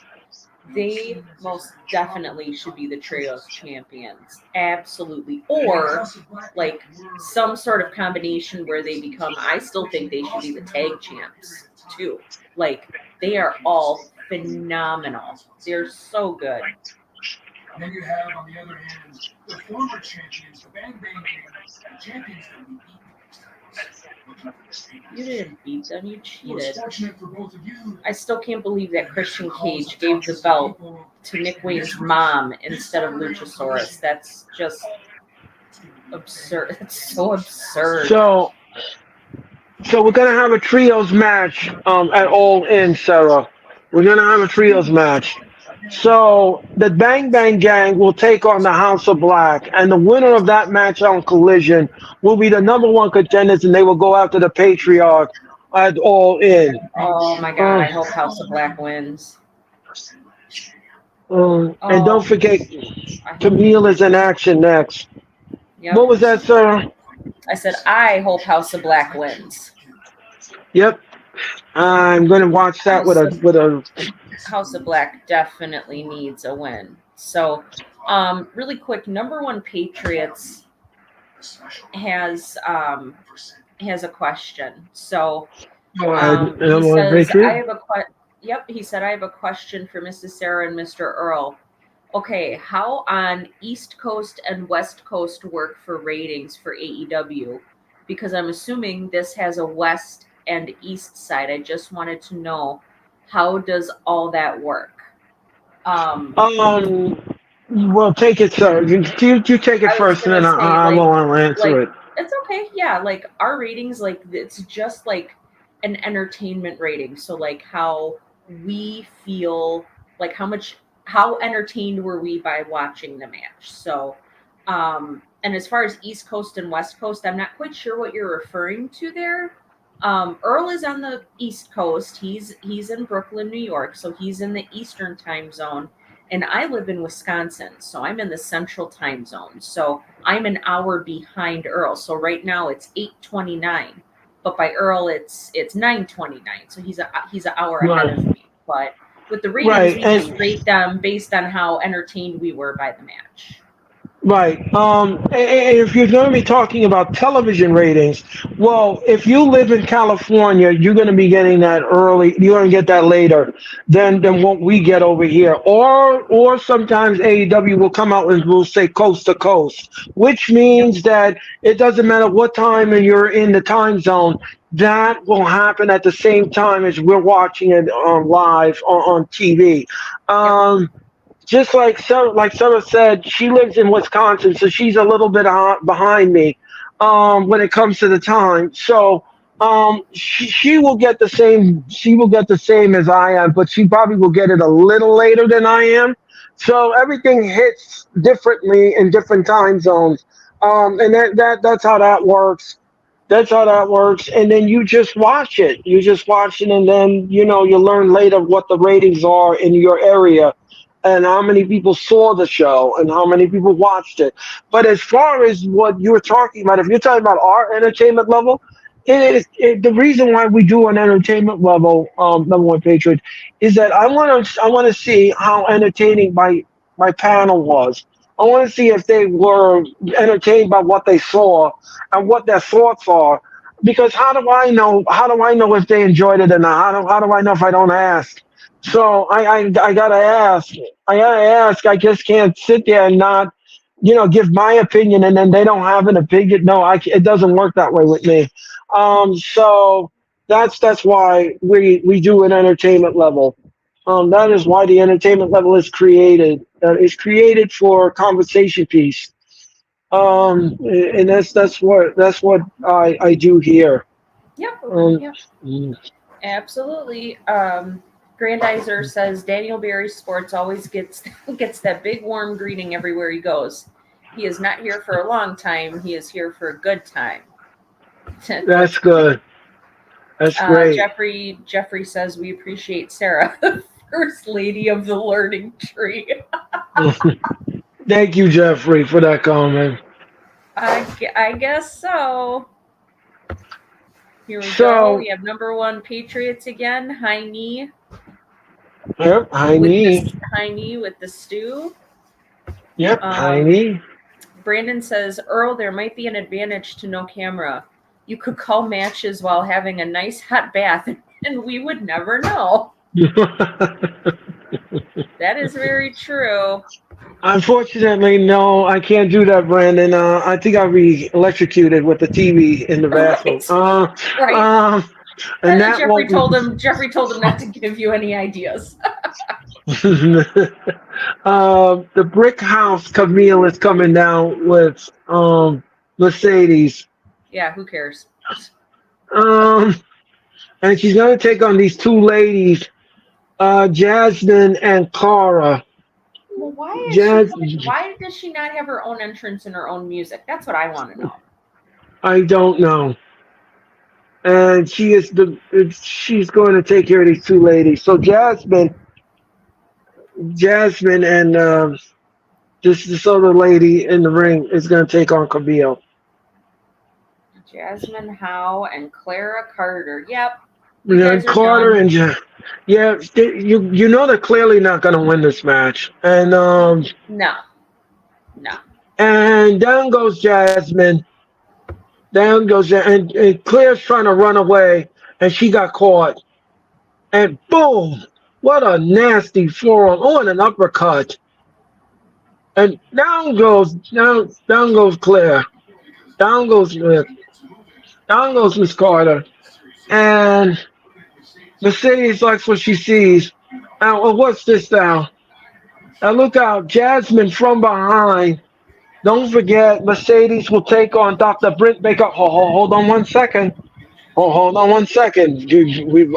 they most definitely should be the trios champions. Absolutely. Or, like, some sort of combination where they become, I still think they should be the tag champs, too. Like, they are all phenomenal. They're so good. Then you have, on the other hand, the former champions, the Bang Bang Gang, champions that we beat. You didn't beat them, you Well, it's cheated. fortunate for both of you. I still can't believe that Christian Cage gave the belt to Nick Wayne's mom instead of Luchasaurus. That's just absurd. It's so absurd. So we're gonna have a trios match at All In, Sarah. We're gonna have a trios match. So the Bang Bang Gang will take on the House of Black, and the winner of that match on Collision will be the number one contenders, and they will go after the Patriarch at All In. Oh my god, I hope House of Black wins. And Oh. don't forget, I hope- Camille is in action next. Yep. What was that, Sarah? I said I hope House of Black wins. Yep. I'm gonna watch that with a. House of Black definitely needs a win. So, really quick, number one Patriots has a question. So, he says, I have a Yep, he said I have a question for Mrs. Sarah and Mr. Earl. Okay, how on East Coast and West Coast work for ratings for AEW? Because I'm assuming this has a West and East side. I just wanted to know, how does all that work? Well, take it, sir. You take it first, and then I will answer it. It's okay. Yeah, like our ratings, like it's just like an entertainment rating. So like how we feel, like how entertained were we by watching the match? So, and as far as East Coast and West Coast, I'm not quite sure what you're referring to there. Earl is on the East Coast. He's in Brooklyn, New York, so he's in the Eastern time zone. And I live in Wisconsin, so I'm in the Central time zone. So I'm an hour behind Earl. So right now it's 8:29, but by Earl it's 9:29. So he's an hour ahead of me. But with the ratings, we just rate them based on how entertained we were by the match. Right. And if you're going to be talking about television ratings, well, if you live in California, you're going to be getting that early. You're going to get that later than what we get over here. Or sometimes AEW will come out and will say coast to coast, which means that it doesn't matter what time and you're in the time zone. That will happen at the same time as we're watching it live on TV. Just like Sarah said, she lives in Wisconsin, so she's a little bit behind me when it comes to the time. So she will get the same. She will get the same as I am, but she probably will get it a little later than I am. So everything hits differently in different time zones, and that's how that works. That's how that works. And then you just watch it. You just watch it, and then you learn later what the ratings are in your area, and how many people saw the show and how many people watched it. But as far as what you're talking about, if you're talking about our entertainment level, The reason why we do an entertainment level, number one Patriot, is that I want to see how entertaining my panel was. I want to see if they were entertained by what they saw and what their thoughts are. Because how do I know? How do I know if they enjoyed it or not? How do I know if I don't ask? So I gotta ask. I gotta ask. I just can't sit there and not, give my opinion and then they don't have an opinion. No, it doesn't work that way with me. So that's why we do an entertainment level. That is why the entertainment level is created. It's created for conversation piece. And that's what I do here. Yep. Um, Yep. mm, Absolutely. Grandizer says Daniel Barry Sports always gets gets that big warm greeting everywhere he goes. He is not here for a long time. He is here for a good time. that's good. That's great. Jeffrey says we appreciate Sarah, First Lady of the Learning Tree. Thank you, Jeffrey, for that comment. I guess so. Here we go. So, We have number one Patriots again. High knee. yep, high knee. High knee with the stew. Yep, high knee. Brandon says, Earl, there might be an advantage to no camera. You could call matches while having a nice hot bath, and we would never know. That is very true. Unfortunately, no, I can't do that, Brandon. I think I'll be electrocuted with the TV in the bathroom. Right. And that Jeffrey told him not to give you any ideas. The Brick House Camille is coming down with Mercedes. Yeah, who cares? And she's gonna take on these two ladies, Jasmine and Cara. Well, why does she not have her own entrance and her own music? That's what I want to know. I don't know. And she's going to take care of these two ladies. So Jasmine and this other lady in the ring is going to take on Camille. Jasmine Howe and Clara Carter. Yep. Carter and you know they're clearly not going to win this match. And no. And down goes Jasmine. And Claire's trying to run away, and she got caught. And boom! What a nasty forearm! Oh, and an uppercut. And down goes Claire. Down goes Miss Carter. And Mercedes likes what she sees. Now, what's this now? Now look out, Jasmine from behind. Don't forget, Mercedes will take on Dr. Britt Baker. Hold on 1 second. Hold on 1 second.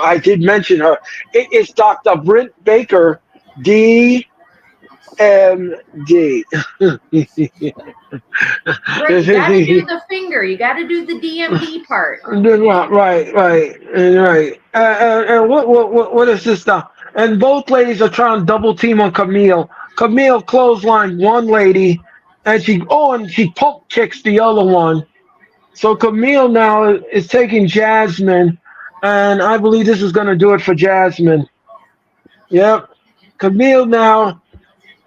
I did mention her. It is Dr. Britt Baker, DMD. Right, you gotta do the finger. You gotta do the DMD part. Right. And what is this now? And both ladies are trying to double team on Camille. Camille clotheslined one lady. And she pump kicks the other one. So Camille now is taking Jasmine, and I believe this is going to do it for Jasmine. Yep. Camille now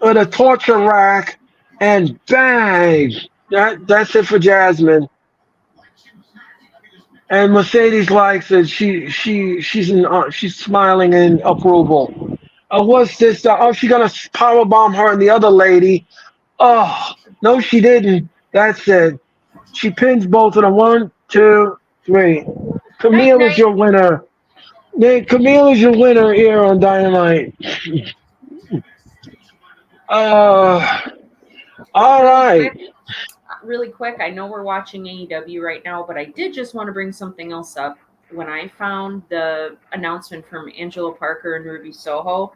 with a torture rack, and bang! That's it for Jasmine. And Mercedes likes it. She's smiling in approval. What's this? She's going to powerbomb her and the other lady. Oh, no, she didn't. That's it. She pins both of them. 1, 2, 3. Camille is your winner. Camille is your winner here on Dynamite. All right. Really quick, I know we're watching AEW right now, but I did just want to bring something else up. When I found the announcement from Angelo Parker and Ruby Soho,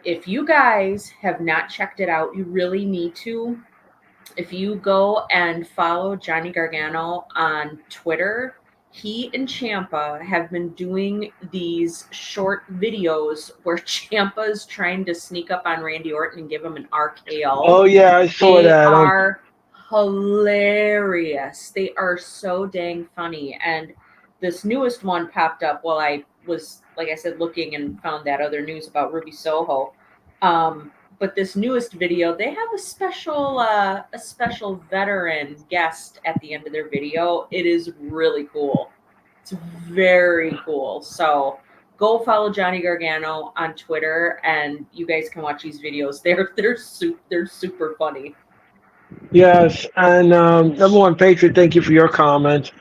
if you guys have not checked it out, you really need to. If you go and follow Johnny Gargano on Twitter, he and Ciampa have been doing these short videos where Ciampa is trying to sneak up on Randy Orton and give him an RKO. Oh, yeah, I saw that. They are hilarious. They are so dang funny. And this newest one popped up while I was, like I said, looking and found that other news about Ruby Soho. But this newest video, they have a special veteran guest at the end of their video. It is really cool. It's very cool. So go follow Johnny Gargano on Twitter, and you guys can watch these videos. They're super funny. Yes, and number one Patriot, thank you for your comment.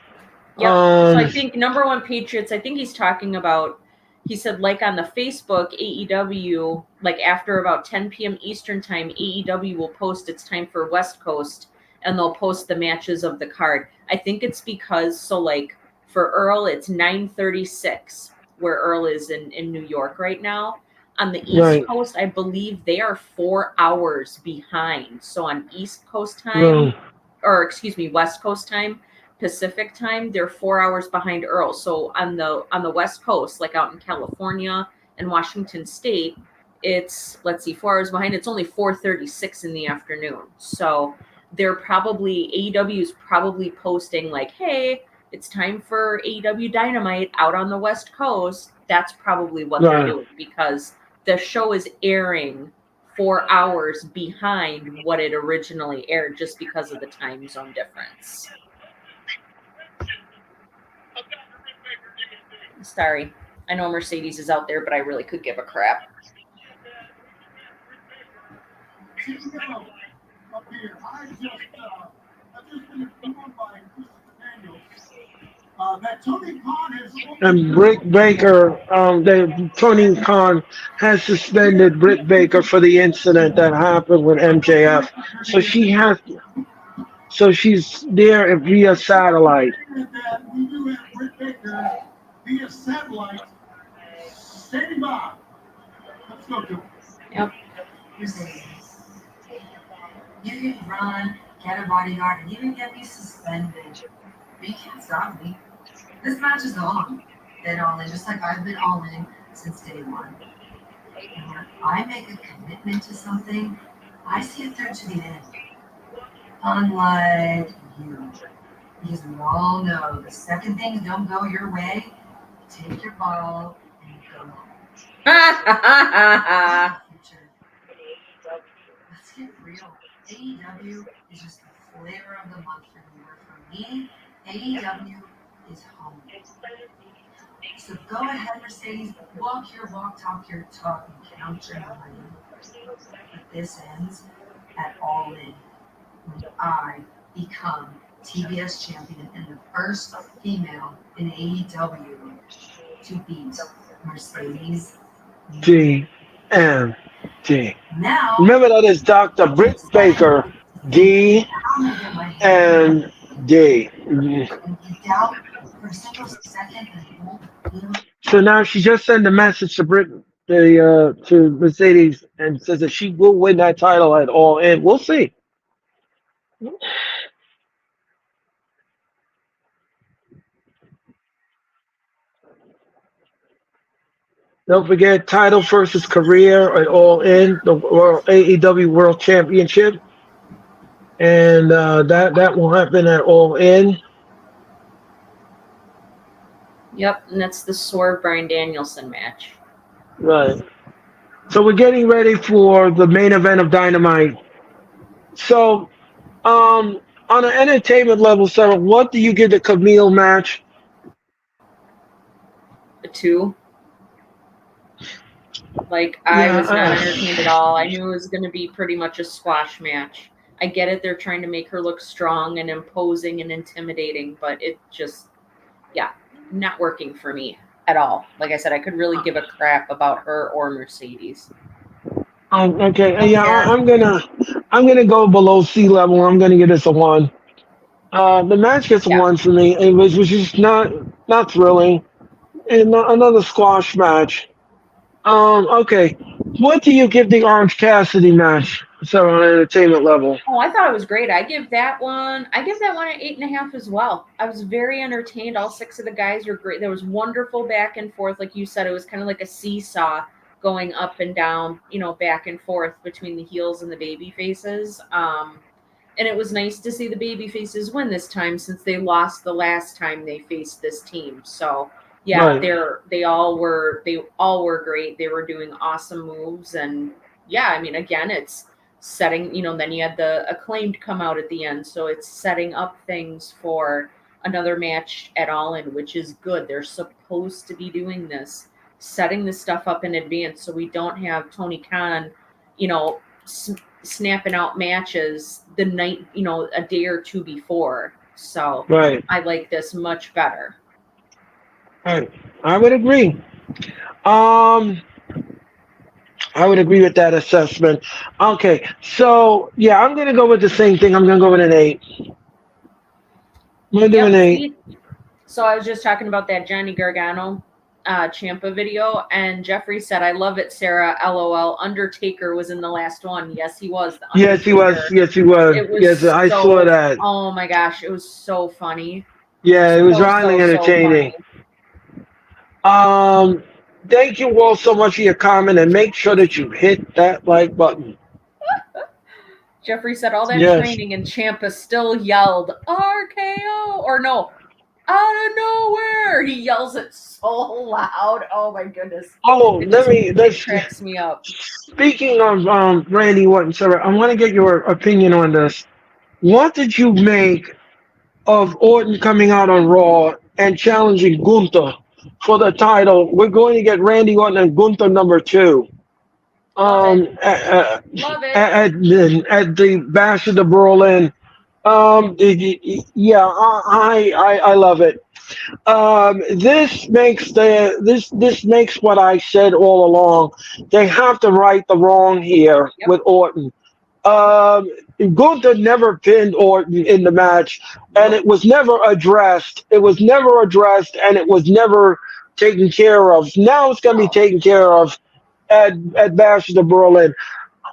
Yep. So I think number one Patriots, I think he's talking about, he said, like on the Facebook, AEW, like after about 10 p.m. Eastern time, AEW will post it's time for West Coast, and they'll post the matches of the card. I think it's because, so like for Earl, it's 9:36, where Earl is in New York right now. On the East Right. Coast, I believe they are 4 hours behind. So on East Coast time, Right. or excuse me, West Coast time, Pacific time, they're 4 hours behind Earl. So on the West Coast, like out in California and Washington State, it's, let's see, 4 hours behind. It's only 4:36 in the afternoon. So they're probably, AEW is probably posting like, hey, it's time for AEW Dynamite out on the West Coast. That's probably what they're doing, because the show is airing 4 hours behind what it originally aired, just because of the time zone difference. Sorry. I know Mercedes is out there, but I really could give a crap. Up here, I've just been informed by Christopher Daniels that Tony Khan has. And Britt Baker, Tony Khan has suspended Britt Baker for the incident that happened with MJF. So she's there via satellite. That we do have Britt Baker via satellite. Standing by. Let's go, Joe. Yep. You can run, get a bodyguard, and even get me suspended. But you can't stop me. This match is on. Dead all in, just like I've been all in since day one. And when I make a commitment to something, I see it through to the end. Unlike you. Because we all know the second things don't go your way, take your ball and go home. Let's get real. AEW is just the flavor of the month for me. For me, AEW is home. So go ahead, Mercedes, walk your walk, talk your talk, and count your money. But this ends at All In, when I become TBS champion and the first female in AEW to beat Mercedes DMD. Now, Remember that is Dr. Britt Baker, DMD. and you doubt for a single second that it won't. So now she just sent a message to to Mercedes, and says that she will win that title at All In. We'll see. Don't forget, title versus career at All In, the AEW World Championship, and that will happen at All In. Yep, and that's the Swerve Bryan Danielson match. Right. So we're getting ready for the main event of Dynamite. So, on an entertainment level, Sarah, what do you give the Camille match? A 2. Like, I was not entertained at all. I knew it was going to be pretty much a squash match. I get it. They're trying to make her look strong and imposing and intimidating, but it just, not working for me at all. Like I said, I could really give a crap about her or Mercedes. Okay. Yeah, I'm gonna go below sea level. I'm gonna give this a 1. The match gets a 1 for me. It was just not thrilling. And another squash match. Okay. What do you give the Orange Cassidy match? So on an entertainment level. Oh, I thought it was great. I give that one an 8.5 as well. I was very entertained. All 6 of the guys were great. There was wonderful back and forth. Like you said, it was kind of like a seesaw going up and down, back and forth between the heels and the baby faces. And it was nice to see the baby faces win this time since they lost the last time they faced this team. So yeah, Right. they all were great. They were doing awesome moves, and yeah, I mean, again, it's setting. Then you had the Acclaimed come out at the end, so it's setting up things for another match at All In, which is good. They're supposed to be doing this, setting this stuff up in advance, so we don't have Tony Khan, you know, snapping out matches the night, a day or two before. So Right. I like this much better. Right. I would agree. Um, I would agree with that assessment. Okay, so yeah, I'm gonna go with the same thing. I'm gonna go with an 8. I'm gonna do an Yep. 8. See, so I was just talking about that Johnny Gargano Champa video, and Jeffrey said, "I love it, Sarah. LOL. Undertaker was in the last one. Yes, he was. The Yes, he was. Undertaker. Yes, he was. It was Yes, I saw so. that. Oh my gosh, it was so funny. Yeah, it was So highly so so entertaining. funny. Um, Thank you all so much for your comment, and make sure that you hit that like button. Jeffrey said all that Yes. training, and Champa still yelled RKO or no, out of nowhere. He yells it so loud. Oh my goodness. Oh, It cracks me up. speaking of Randy Orton, Sarah, I want to get your opinion on this. What did you make of Orton coming out on Raw and challenging Gunther for the title? We're going to get Randy Orton and Gunther number 2. Love it. At, Love it. at the Bash of the Berlin. Yeah, I love it. This makes what I said all along. They have to right the wrong here Yep. with Orton. Gunther never pinned Orton in the match, and it was never addressed. It was never addressed, and it was never taken care of. Now it's going to be taken care of at Bash of the Berlin.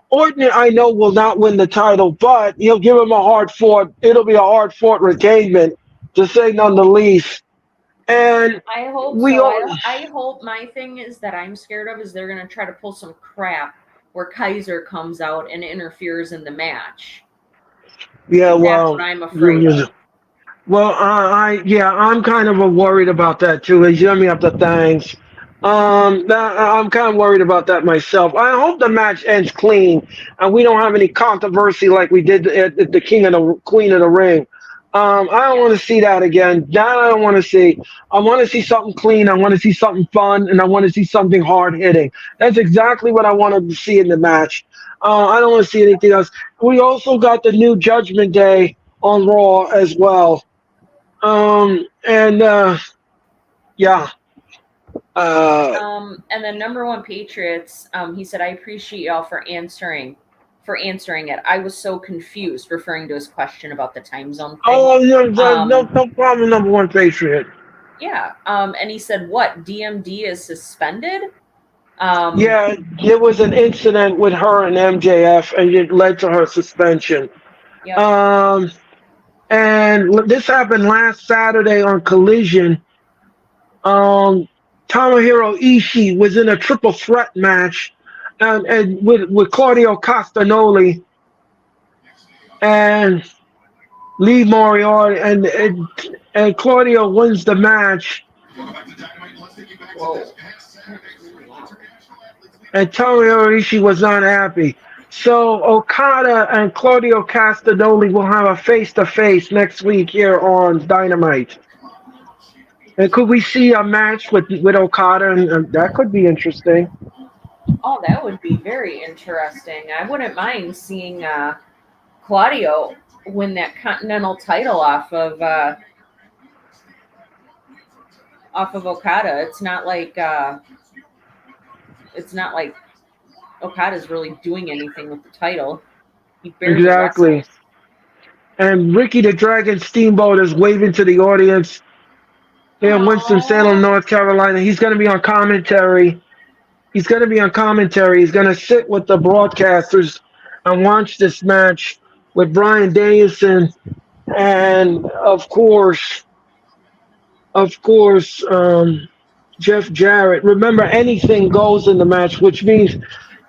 Orton, I know, will not win the title, but he'll give him a hard fought. It'll be a hard fought retainment, to say none the least. And I hope we so. all, I hope my thing is that I'm scared of is they're going to try to pull some crap where Kaiser comes out and interferes in the match. yeah, That's well, what I'm afraid of. well, I'm kind of worried about that too. He's giving me up the thanks. I'm kind of worried about that myself. I hope the match ends clean and we don't have any controversy like we did at the King and the Queen of the Ring. I don't want to see that again. That I don't want to see. I want to see something clean. I want to see something fun, and I want to see something hard hitting. That's exactly what I wanted to see in the match. I don't want to see anything else. We also got the new Judgment Day on Raw as well. And yeah. And then number one Patriots, he said, I appreciate y'all for answering it. I was so confused, referring to his question about the time zone thing. Oh, no problem, number one Patriot. Yeah. And he said, what, DMD is suspended? Yeah, there was an incident with her and MJF, and it led to her suspension. Yep. And this happened last Saturday on Collision. Tomohiro Ishii was in a triple threat match, and with Claudio Castagnoli and Lee Moriarty, and Claudio wins the match. Whoa. And Tomohiro Ishii was not happy. So Okada and Claudio Castagnoli will have a face-to-face next week here on Dynamite. And could we see a match with Okada? And that could be interesting. Oh, that would be very interesting. I wouldn't mind seeing Claudio win that Continental title off of Okada. It's not like Okada's really doing anything with the title. He barely Exactly. wrestles. And Ricky the Dragon Steamboat is waving to the audience here in Winston-Salem, North Carolina. He's going to be on commentary. He's going to sit with the broadcasters and watch this match with Bryan Danielson and, of course, Jeff Jarrett. Remember, anything goes in the match, which means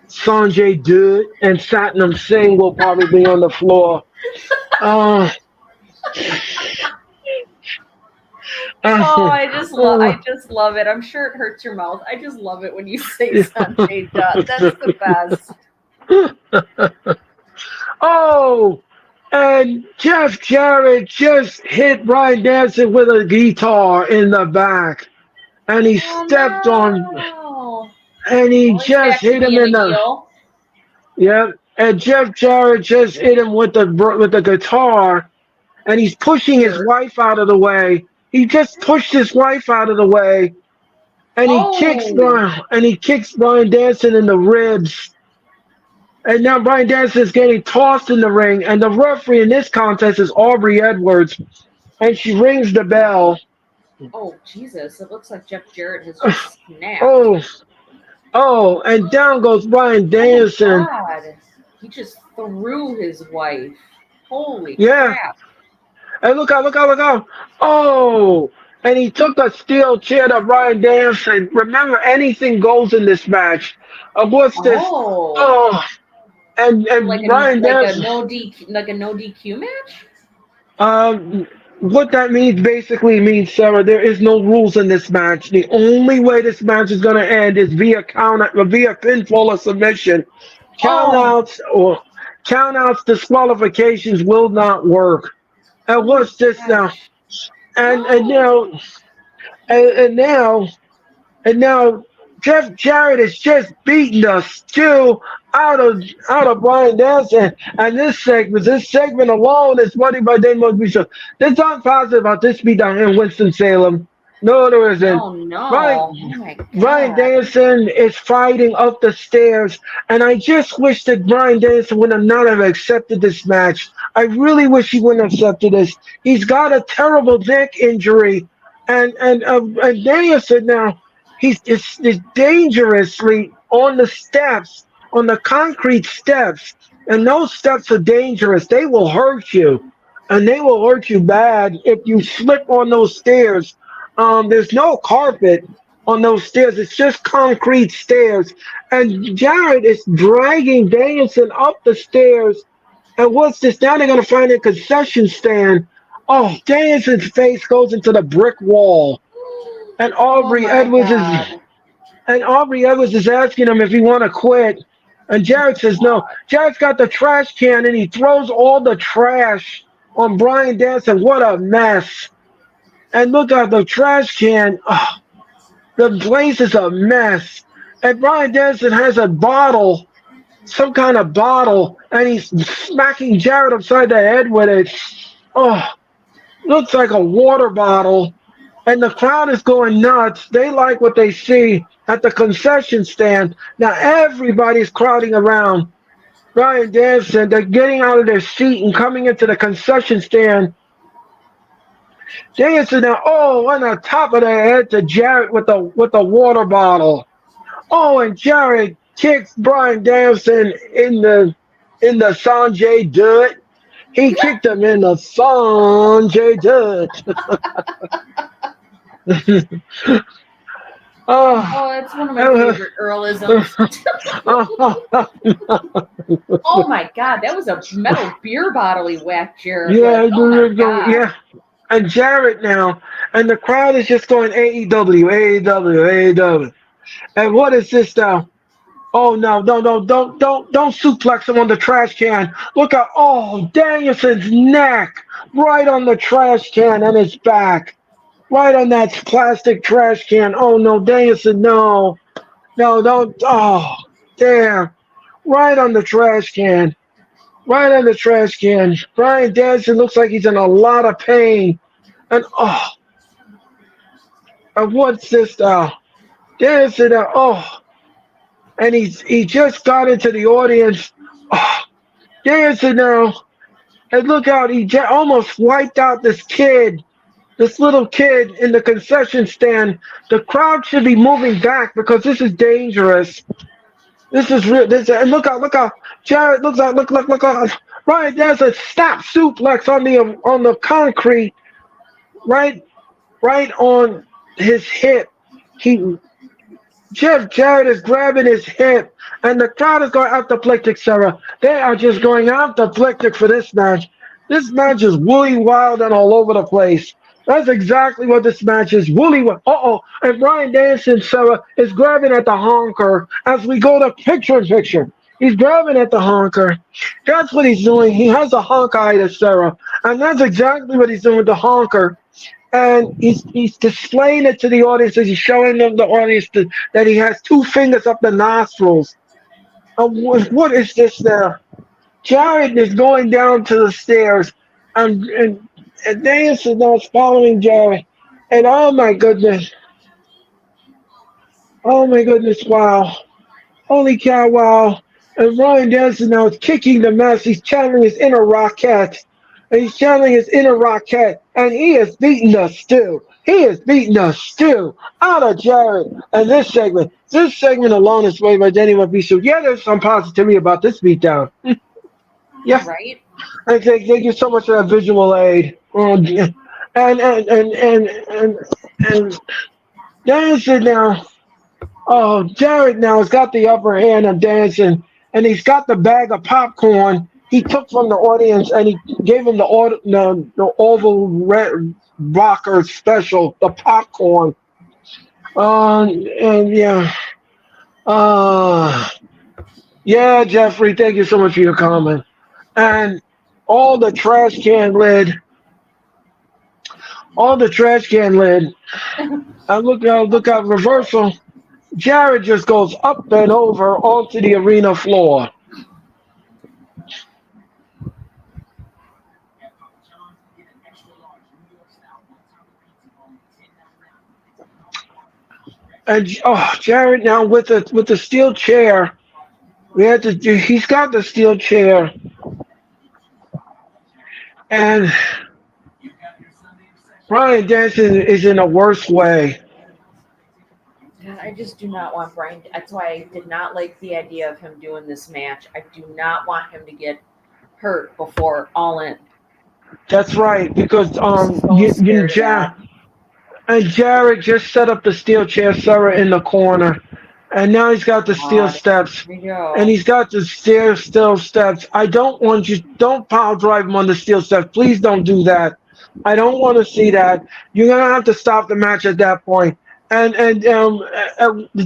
Sanjay Dutt and Satnam Singh will probably be on the floor. Uh, Oh, uh, I uh, just love it. I'm sure it hurts your mouth. I just love it when you say Sanjay Dutt. That's the best. oh, and Jeff Jarrett just hit Brian Danielson with a guitar in the back, and he Oh stepped on, no. and he Well, he's just back to hit him being in a the heel. yep. And Jeff Jarrett just hit him with the guitar, and he's pushing his Jerk. wife out of the way. He just pushed his wife out of the way, and Oh. He kicks Brian Danielson in the ribs. And now Brian Danielson is getting tossed in the ring, and the referee in this contest is Aubrey Edwards, and she rings the bell. Oh, Jesus. It looks like Jeff Jarrett has just snapped. Oh, oh, and down goes Brian Oh my Danielson. God. He just threw his wife. Holy Yeah, crap. and look out. Oh, and he took a steel chair to Brian Danielson. Remember, anything goes in this match. What's this? Oh. Oh, and Brian Danielson. Like a no DQ match? What that means basically means, Sarah, there is no rules in this match. The only way this match is going to end is via pinfall or submission. Oh. Countouts, disqualifications will not work. And Oh my what's this now? gosh. And No. now and now and now Jeff Jarrett is just beating the stew out of Brian Danielson. And this segment alone is money by Dave Mosby Show. There's nothing positive about this beat down here in Winston-Salem. No, there isn't. Oh Brian no. Oh my Brian God. Danielson is fighting up the stairs, and I just wish that Brian Danielson would have not have accepted this match. I really wish he wouldn't have accepted this. He's got a terrible neck injury, and Danielson now is dangerously on the steps, on the concrete steps, and those steps are dangerous. They will hurt you, and they will hurt you bad if you slip on those stairs. There's no carpet on those stairs. It's just concrete stairs. And Jarrett is dragging Danielson up the stairs. And what's this? Now they're going to find a concession stand. Oh, Danielson's face goes into the brick wall. And Oh my God. Aubrey Edwards is asking him if he want to quit. And Jarrett says no. Jarrett's got the trash can and he throws all the trash on Brian Danielson. What a mess. And look at the trash can. Oh, the place is a mess. And Brian Danielson has a bottle, some kind of bottle, and he's smacking Jarrett upside the head with it. Oh, looks like a water bottle. And the crowd is going nuts. They like what they see at the concession stand. Now everybody's crowding around Brian Danielson. They're getting out of their seat and coming into the concession stand. Danielson now, oh, on the top of their head to Jarrett with the water bottle. Oh, and Jarrett kicks Brian Danielson in the Sanjay Dutt. He kicked him in the Sanjay Dutt. Oh, that's one of my favorite Earlisms. Oh my God, that was a metal beer bottle he whacked Jared Yeah, with. Oh my God. yeah. And Jarrett now, and the crowd is just going AEW, AEW, AEW. And what is this now? Oh no, don't suplex him on the trash can. Look at Danielson's neck right on the trash can and his back. Right on that plastic trash can. Oh no, Danielson, no. No, don't damn. Right on the trash can. Right on the trash can. Brian Danielson looks like he's in a lot of pain. And and what's this now? Danielson, and he just got into the audience. Danielson now, and look out, he almost wiped out this little kid in the concession stand. The crowd should be moving back because this is dangerous. This is real. And look out. Jarrett look out. Ryan, there's a snap suplex on the concrete, right on his hip. Jeff Jarrett is grabbing his hip, and the crowd is going apoplectic, Sarah. They are just going apoplectic for this match. This match is woolly wild and all over the place. That's exactly what this match is. Woolly wild. Uh-oh. And Brian Danielson, Sarah, is grabbing at the honker as we go to picture-in-picture. He's grabbing at the honker. That's what he's doing. He has a honkitis, Sarah. And that's exactly what he's doing with the honker. And he's displaying it to the audience as he's showing them the audience that he has two fingers up the nostrils. What is this now? Jarrett is going down to the stairs, and Danielson now is following Jarrett. And oh my goodness, wow. Holy cow, wow. And Ryan Danielson now is kicking the mess. He's channeling his inner Rockette. And he's channeling his inner Rockette. And he is beating the stew. He is beating the stew out of Jarrett. And this segment alone is played by Danny Mabisu. Yeah, there's some positivity about this beatdown. Yeah. Right? And thank you so much for that visual aid. And Danielson now. Oh, Jarrett now has got the upper hand on Danielson, and he's got the bag of popcorn he took from the audience, and he gave him the Oval Red Rocker special, the popcorn. And yeah, Jeffrey, thank you so much for your comment. And all the trash can lid. And look out, reversal. Jarrett just goes up and over onto the arena floor. And Jarrett now with the steel chair. He's got the steel chair. And Brian Danielson is in a worse way. I just do not want Brian. That's why I did not like the idea of him doing this match. I do not want him to get hurt before All In. That's right, because Jarrett just set up the steel chair, Sarah, in the corner, and now he's got the steel steps, and he's got the steel steps. I don't want you. Don't power drive him on the steel steps. Please don't do that. I don't want to see that. You're gonna have to stop the match at that point. And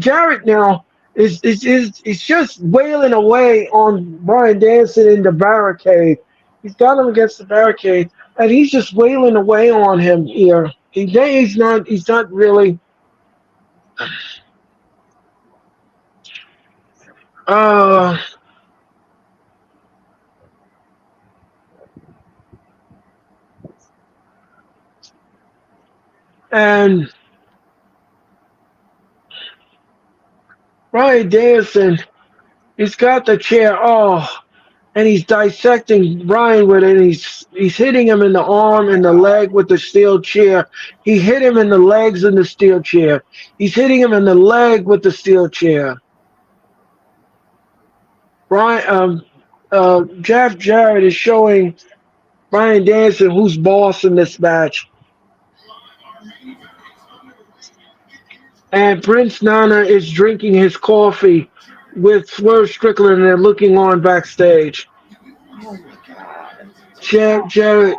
Jarrett now is just wailing away on Brian Danielson in the barricade. He's got him against the barricade, and he's just wailing away on him here. He's not really. And Brian Danielson, he's got the chair, and he's dissecting Brian with it. And he's hitting him in the arm and the leg with the steel chair. He hit him in the legs in the steel chair. He's hitting him in the leg with the steel chair. Jeff Jarrett is showing Brian Danielson who's boss in this match. And Prince Nana is drinking his coffee with Swerve Strickland, and they're looking on backstage. Oh my God. Jarrett.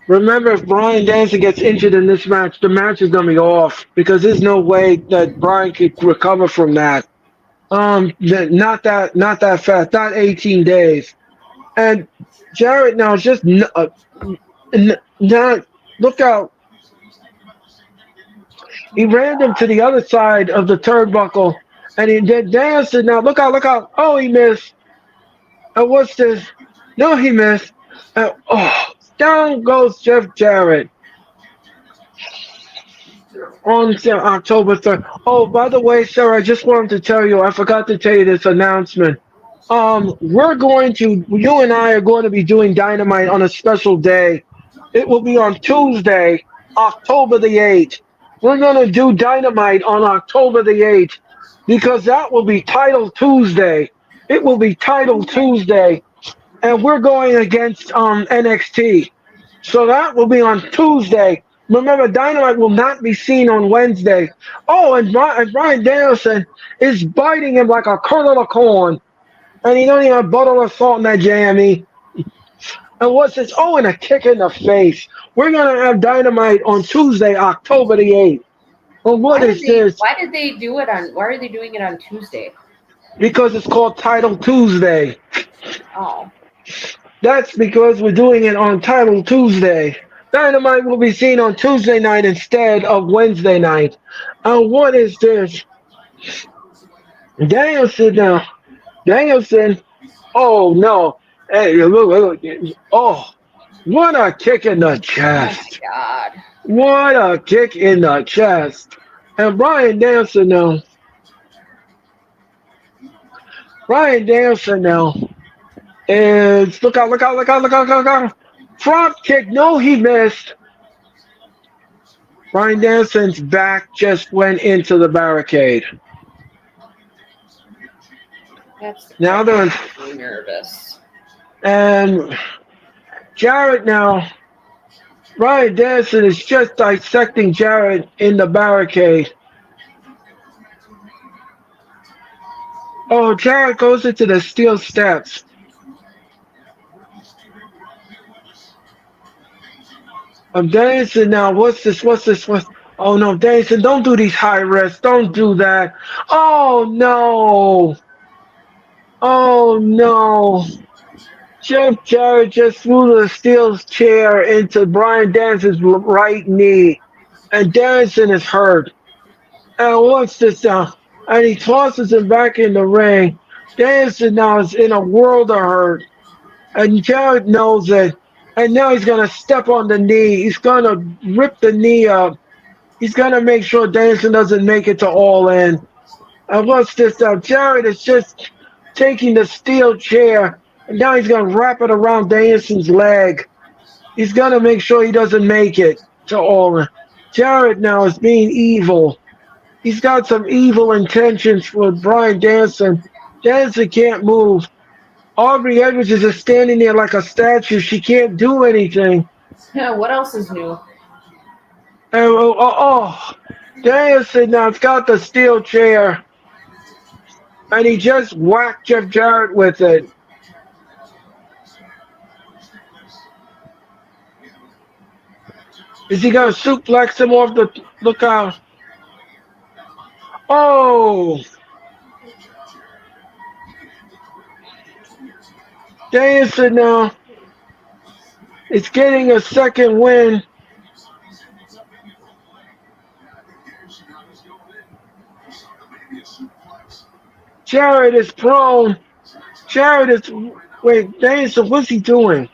Remember, if Brian Danielson gets injured in this match, the match is going to be off because there's no way that Brian could recover from that. Not that fast, not 18 days. And Jarrett now is just not. Look out. He ran him to the other side of the turnbuckle, and he did Danielson now. Look out. Oh, he missed. What's this? No, he missed. Down goes Jeff Jarrett on October 3rd. Oh, by the way, sir, I just wanted to tell you, I forgot to tell you this announcement. You and I are going to be doing Dynamite on a special day. It will be on Tuesday, October the 8th. We're going to do Dynamite on October the 8th because that will be Title Tuesday. It will be Title Tuesday, and we're going against NXT. So that will be on Tuesday. Remember, Dynamite will not be seen on Wednesday. Oh, and Brian Danielson is biting him like a kernel of corn. And he don't even have butter or salt in that jammy. And what's this? Oh, and a kick in the face. We're going to have Dynamite on Tuesday, October the 8th. Well, what is this? Why did they do it on? Why are they doing it on Tuesday? Because it's called Title Tuesday. Oh. That's because we're doing it on Title Tuesday. Dynamite will be seen on Tuesday night instead of Wednesday night. What is this? Danielson now. Danielson. Oh, no. Hey, look. Oh, what a kick in the chest. Oh, my God. What a kick in the chest. And Brian Danielson now. Brian Danielson now is look out. Front kick. No, he missed. Brian Danielson's back just went into the barricade. Now they're nervous. And Jarrett now. Brian Danielson is just dissecting Jarrett in the barricade. Oh, Jarrett goes into the steel steps. Danielson now, what's this? Oh no, Danielson, don't do these high risks. Don't do that. Oh no. Oh no. Jeff Jarrett just threw the steel chair into Brian Danielson's right knee. And Danielson is hurt. And what's this now? And he tosses him back in the ring. Danielson now is in a world of hurt. And Jarrett knows it. And now he's going to step on the knee. He's going to rip the knee up. He's going to make sure Danielson doesn't make it to All In. And what's this now? Jarrett is just taking the steel chair. And now he's going to wrap it around Danielson's leg. He's going to make sure he doesn't make it to All In. Jarrett now is being evil. He's got some evil intentions with Brian Danielson. Danielson can't move. Aubrey Edwards is just standing there like a statue. She can't do anything. Yeah, what else is new? And Danielson now's got the steel chair. And he just whacked Jeff Jarrett with it. Is he going to suplex him off the lookout? Oh! Danielson now is getting a second win. Jarrett is prone. Wait, Danielson, what's he doing?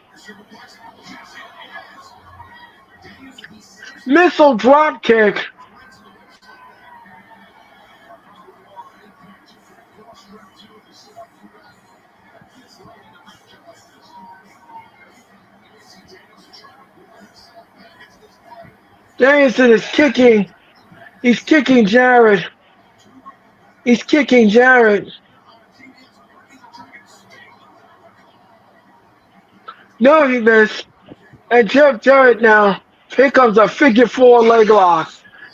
Missile drop kick. Danielson is kicking. He's kicking Jarrett. No, he missed. And Jeff Jarrett now. Here comes a figure four leg lock.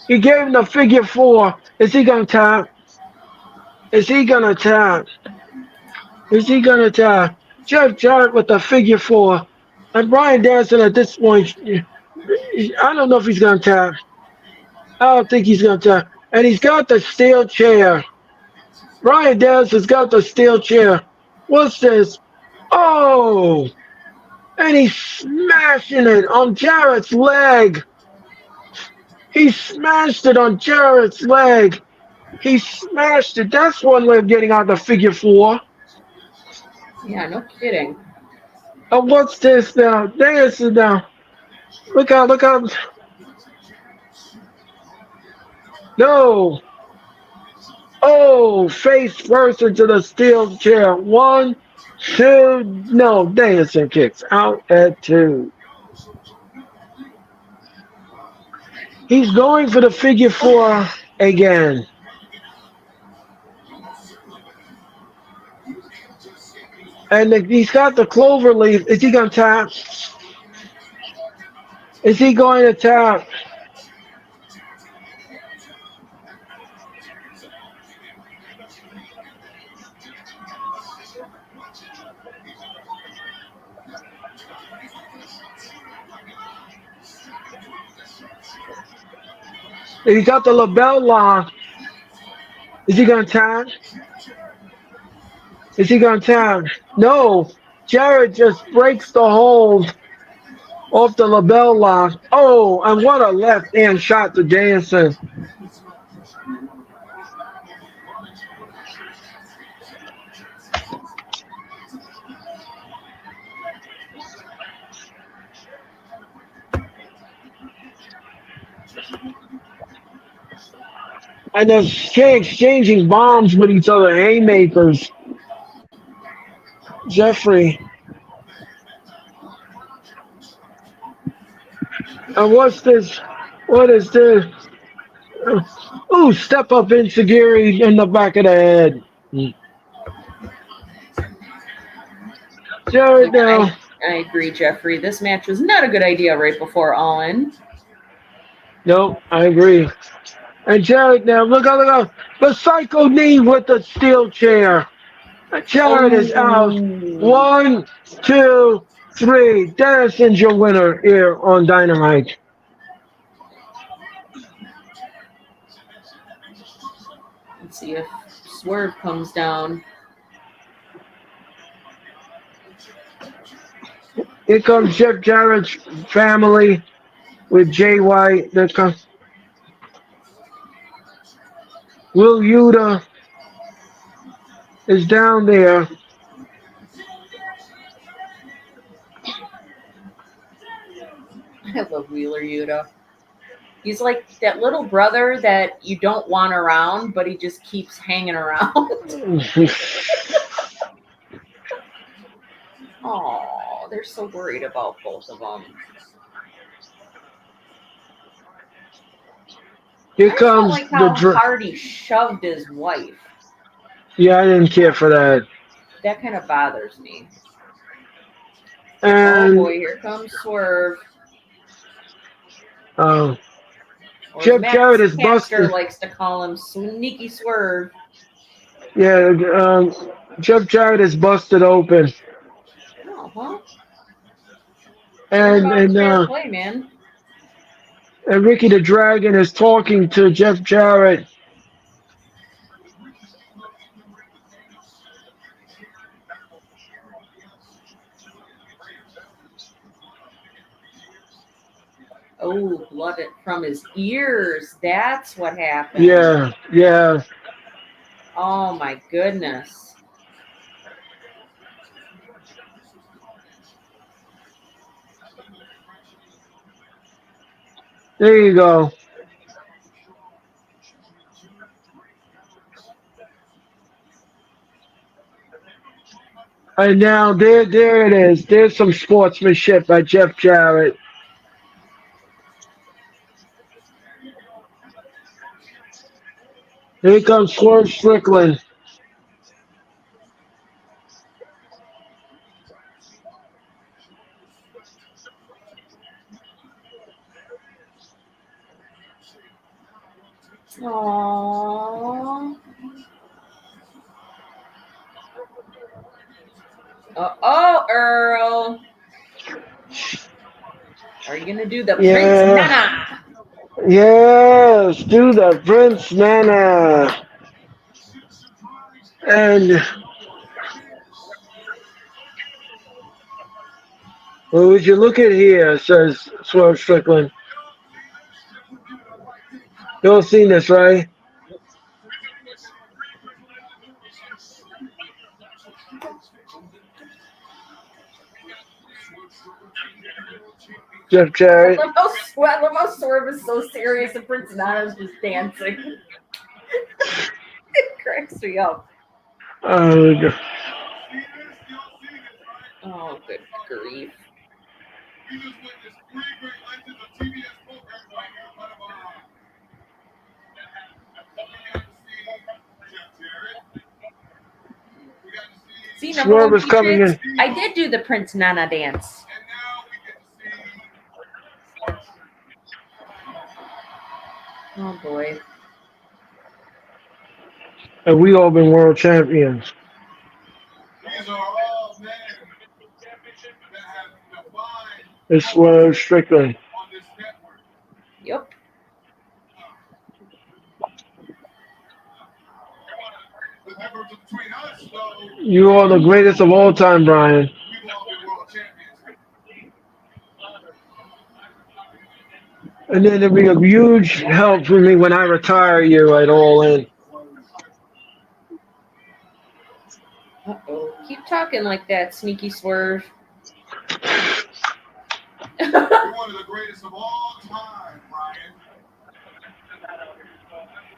He gave him the figure four. Is he going to tap? Jeff Jarrett with the figure four. And Brian Danielson at this point, I don't know if he's going to tap. I don't think he's going to tap. And he's got the steel chair. Brian Danielson's got the steel chair. What's this? Oh! And he's smashing it on Jarrett's leg. He smashed it on Jarrett's leg. He smashed it. That's one way of getting out the figure four. Yeah, no kidding. Oh, what's this now? Danielson now. Look out. No. Oh, face first into the steel chair. 1, 2. No, Danielson kicks out at 2. He's going for the figure four again. And he's got the clover leaf. Is he going to tap? Is he going to tap? He got the label lock. Is he gonna tap? Is he gonna tap? No. Jarrett just breaks the hold off the label lock. Oh, and what a left hand shot to Danielson. And they're exchanging bombs with each other, haymakers. Jeffrey. And what's this? What is this? Ooh, step up insecurity in the back of the head. Jared now. I agree, Jeffrey. This match was not a good idea right before All In. Nope, I agree. And Jared now, look out. The psycho knee with the steel chair. Jared is out. 1, 2, 3. Dennison's your winner here on Dynamite. Let's see if Swerve comes down. Here comes Jeff Jarrett's family with Jay White. There comes Will Yuta is down there. I love Wheeler Yuta. He's like that little brother that you don't want around, but he just keeps hanging around. Oh, they're so worried about both of them. Here comes like how hard he shoved his wife. Yeah, I didn't care for that. That kind of bothers me. And oh boy, here comes Swerve. Oh. Jeff Jarrett is busted. Likes to call him Sneaky Swerve. Yeah, Jeff Jarrett is busted open. Oh, well. And fair play, man. And Ricky the Dragon is talking to Jeff Jarrett. Oh, blood from his ears. That's what happened. Yeah. Oh, my goodness. There you go. And now there it is. There's some sportsmanship by Jeff Jarrett. Here comes Swerve Strickland. Aww. Oh, Earl. Are you going to do the Prince Nana? Yes, do the Prince Nana. And what would you look at here, says Swerve Strickland. You all seen this, right? Jeff Jarrett. I love how Swerve is so serious and Prince Nana's just dancing. It cracks me up. Oh, good grief. See, Swerve is coming in. I did do the Prince Nana dance. Oh boy. And we all been world champions. These are all men that have combined It's Swerve Strickland. on this network. Yep. You are the greatest of all time, Brian. We've all been world champions. And then it'll be a huge help for me when I retire you at All In. Uh-oh. Keep talking like that, sneaky swerve. You're one of the greatest of all time, Brian.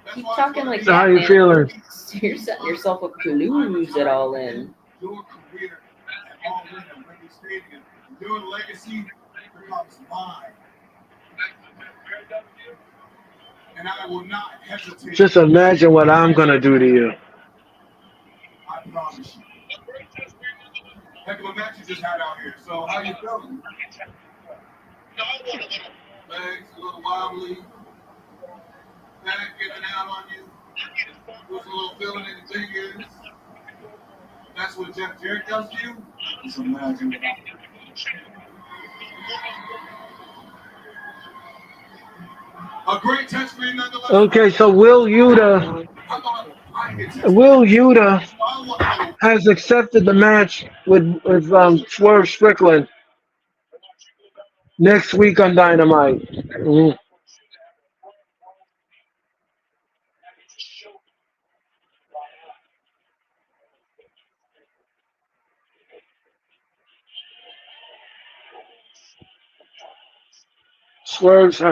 That's Keep why it's talking gonna like be So how that, you man. feeling? You're setting yourself up to lose it all in. your career at All In at Wembley Stadium. Your legacy becomes mine. And I will not hesitate. Just imagine what I'm gonna do to you. I promise you. Heck of a match you just had out here. So how you feeling? Legs a little wobbly. Back giving out on you. Was a little feeling in the fingers. That's what Jeff Jarrett does to you? Just imagine. A great touch for you nonetheless. Okay, so Will Yuta has accepted the match with Swerve Strickland next week on Dynamite. Mhm. Swerve's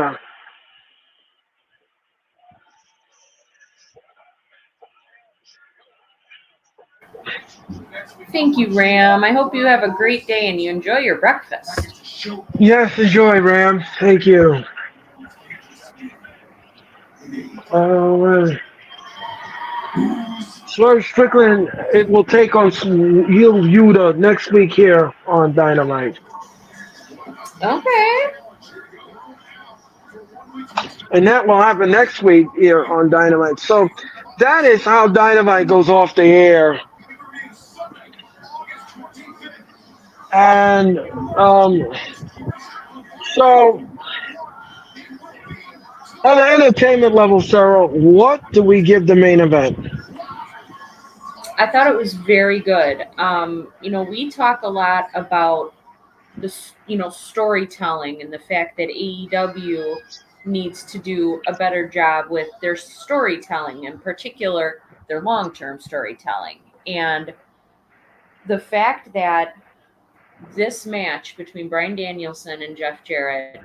Thank you, Ram. I hope you have a great day and you enjoy your breakfast. Yes, enjoy, Ram. Thank you. Swerve Strickland, it will take on Yuta next week here on Dynamite. Okay. And that will happen next week here on Dynamite. So that is how Dynamite goes off the air. And so on the entertainment level, Sarah, what do we give the main event? I thought it was very good. We talk a lot about this, storytelling and the fact that AEW needs to do a better job with their storytelling, in particular their long-term storytelling. And the fact that this match between Bryan Danielson and Jeff Jarrett,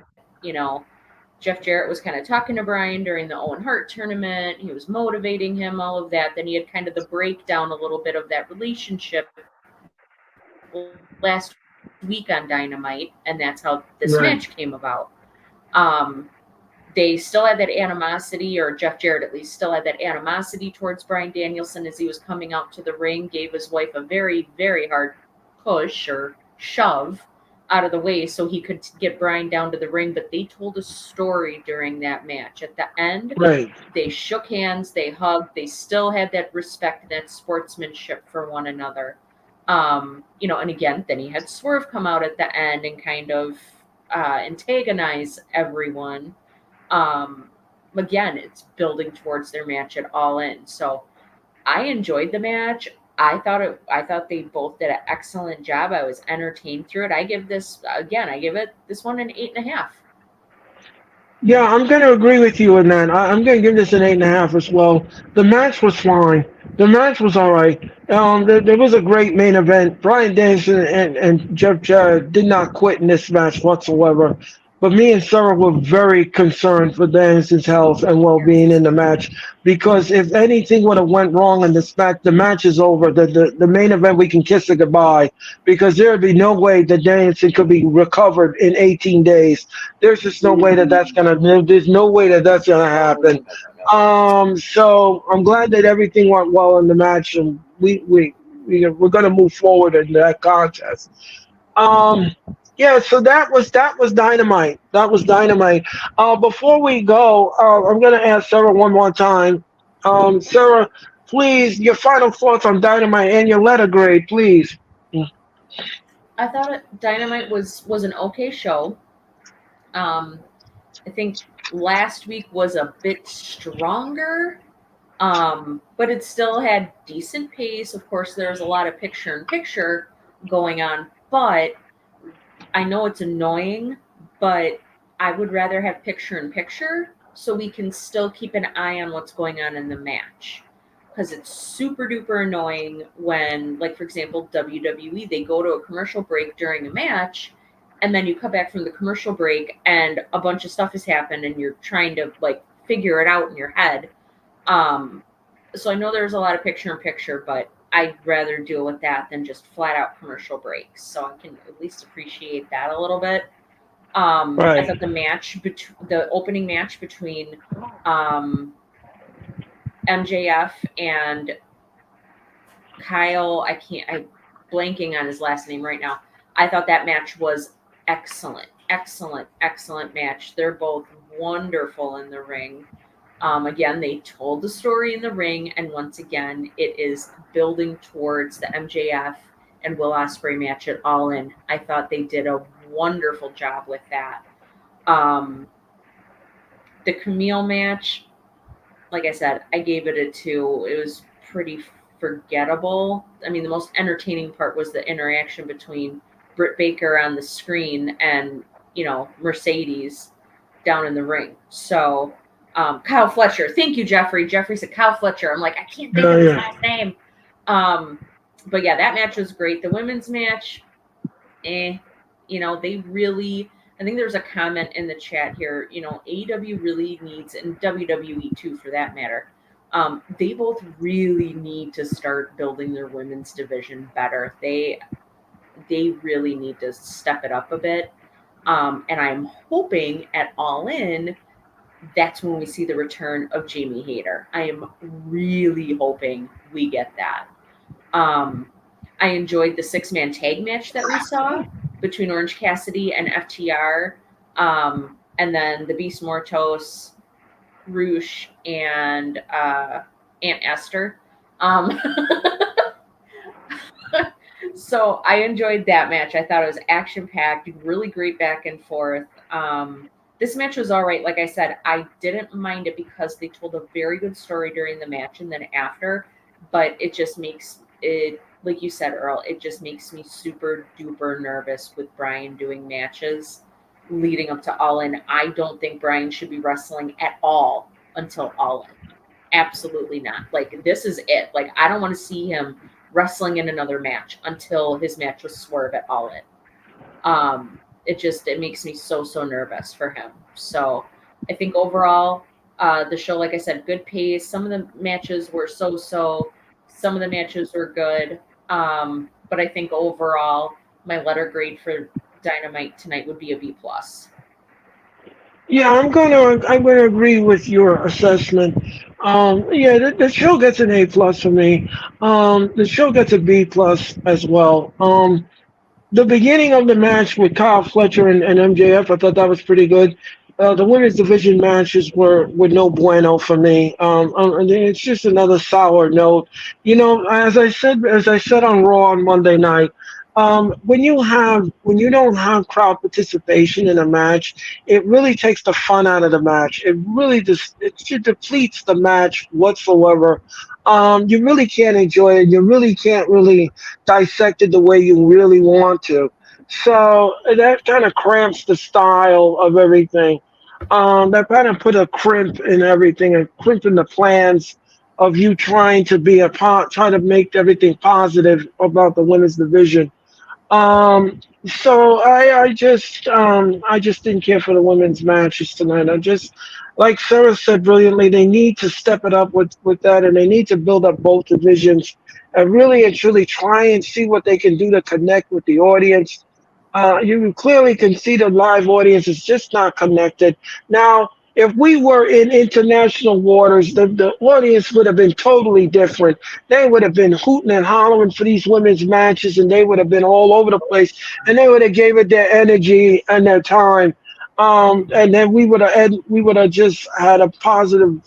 Jeff Jarrett was kind of talking to Bryan during the Owen Hart tournament. He was motivating him, all of that. Then he had kind of the breakdown a little bit of that relationship last week on Dynamite, and that's how this Right. match came about. They still had that animosity, or Jeff Jarrett at least still had that animosity towards Bryan Danielson as he was coming out to the ring, gave his wife a very, very hard push or shove out of the way so he could get Bryan down to the ring. But they told a story during that match. At the end, Right. they shook hands, they hugged, they still had that respect, that sportsmanship for one another. And again, then he had Swerve come out at the end and kind of antagonize everyone. Again, it's building towards their match at All In. So I enjoyed the match. I thought they both did an excellent job. I was entertained through it. I give this this one an 8.5. Yeah, I'm going to agree with you on that. I'm going to give this an 8.5 as well. The match was fine. The match was all right. There was a great main event. Bryan Danielson and Jeff Jarrett did not quit in this match whatsoever. But me and Sarah were very concerned for Danielson's health and well-being in the match because if anything would have went wrong in this match, the match is over. The main event, we can kiss it goodbye because there would be no way that Danielson could be recovered in 18 days. There's just no way that that's gonna. There's no way that that's gonna happen. So I'm glad that everything went well in the match, and we're gonna move forward in that contest. Um, yeah. So that was Dynamite. That was Dynamite. Before we go, I'm gonna ask Sarah one more time. Sarah, please, your final thoughts on Dynamite and your letter grade, please. I thought Dynamite was an okay show. I think last week was a bit stronger. But it still had decent pace. Of course, there was a lot of picture in picture going on, but I know it's annoying, but I would rather have picture in picture so we can still keep an eye on what's going on in the match. Because it's super duper annoying when, like, for example, WWE, they go to a commercial break during a match, and then you come back from the commercial break and a bunch of stuff has happened and you're trying to, like, figure it out in your head. Um, so I know there's a lot of picture in picture, but I'd rather deal with that than just flat out commercial breaks. So I can at least appreciate that a little bit. I Right. thought the opening match between um, MJF and Kyle, I'm blanking on his last name right now. I thought that match was excellent, excellent, excellent match. They're both wonderful in the ring. Again, they told the story in the ring, and once again, it is building towards the MJF and Will Ospreay match at All In. I thought they did a wonderful job with that. Um, the Camille match, like I said, I gave it a 2. It was pretty forgettable. I mean, the most entertaining part was the interaction between Britt Baker on the screen and, Mercedes down in the ring. So, Kyle Fletcher. Thank you, Jeffrey. Jeffrey said Kyle Fletcher. I'm like, I can't think Yeah, of his yeah. last name. But yeah, that match was great. The women's match, they really. I think there's a comment in the chat here. AEW really needs, and WWE too, for that matter. They both really need to start building their women's division better. They really need to step it up a bit. And I'm hoping at All In, that's when we see the return of Jamie Hayter. I am really hoping we get that. Um, I enjoyed the 6-man tag match that we saw between Orange Cassidy and FTR, and then the Beast Mortos, Roosh, and Aunt Esther. Um, so I enjoyed that match. I thought it was action packed, really great back and forth. This match was all right. Like I said, I didn't mind it because they told a very good story during the match and then after, but it just makes it, like you said, Earl, it just makes me super duper nervous with Brian doing matches leading up to All In. I don't think Brian should be wrestling at all until All In. Absolutely not. Like, this is it. Like, I don't want to see him wrestling in another match until his match with Swerve at All In. It makes me so nervous for him. So I think overall, the show, like I said, good pace. Some of the matches were so. Some of the matches were good. But I think overall, my letter grade for Dynamite tonight would be a B+. Yeah, I'm gonna agree with your assessment. Yeah, the show gets an A+ for me. The show gets a B+ as well. The beginning of the match with Kyle Fletcher and MJF, I thought that was pretty good. The women's division matches were no bueno for me. And it's just another sour note. As I said on Raw on Monday night, when you don't have crowd participation in a match, it really takes the fun out of the match. It depletes the match whatsoever. You really can't enjoy it. You really can't really dissect it the way you really want to. So that kind of cramps the style of everything. That kind of put a crimp in everything, a crimp in the plans of you trying to try to make everything positive about the women's division. So I just didn't care for the women's matches tonight. I just, like Sarah said brilliantly, they need to step it up with that, and they need to build up both divisions and really and truly try and see what they can do to connect with the audience. You clearly can see the live audience is just not connected. Now, if we were in international waters, the audience would have been totally different. They would have been hooting and hollering for these women's matches, and they would have been all over the place, and they would have gave it their energy and their time. And then we would have just had a positive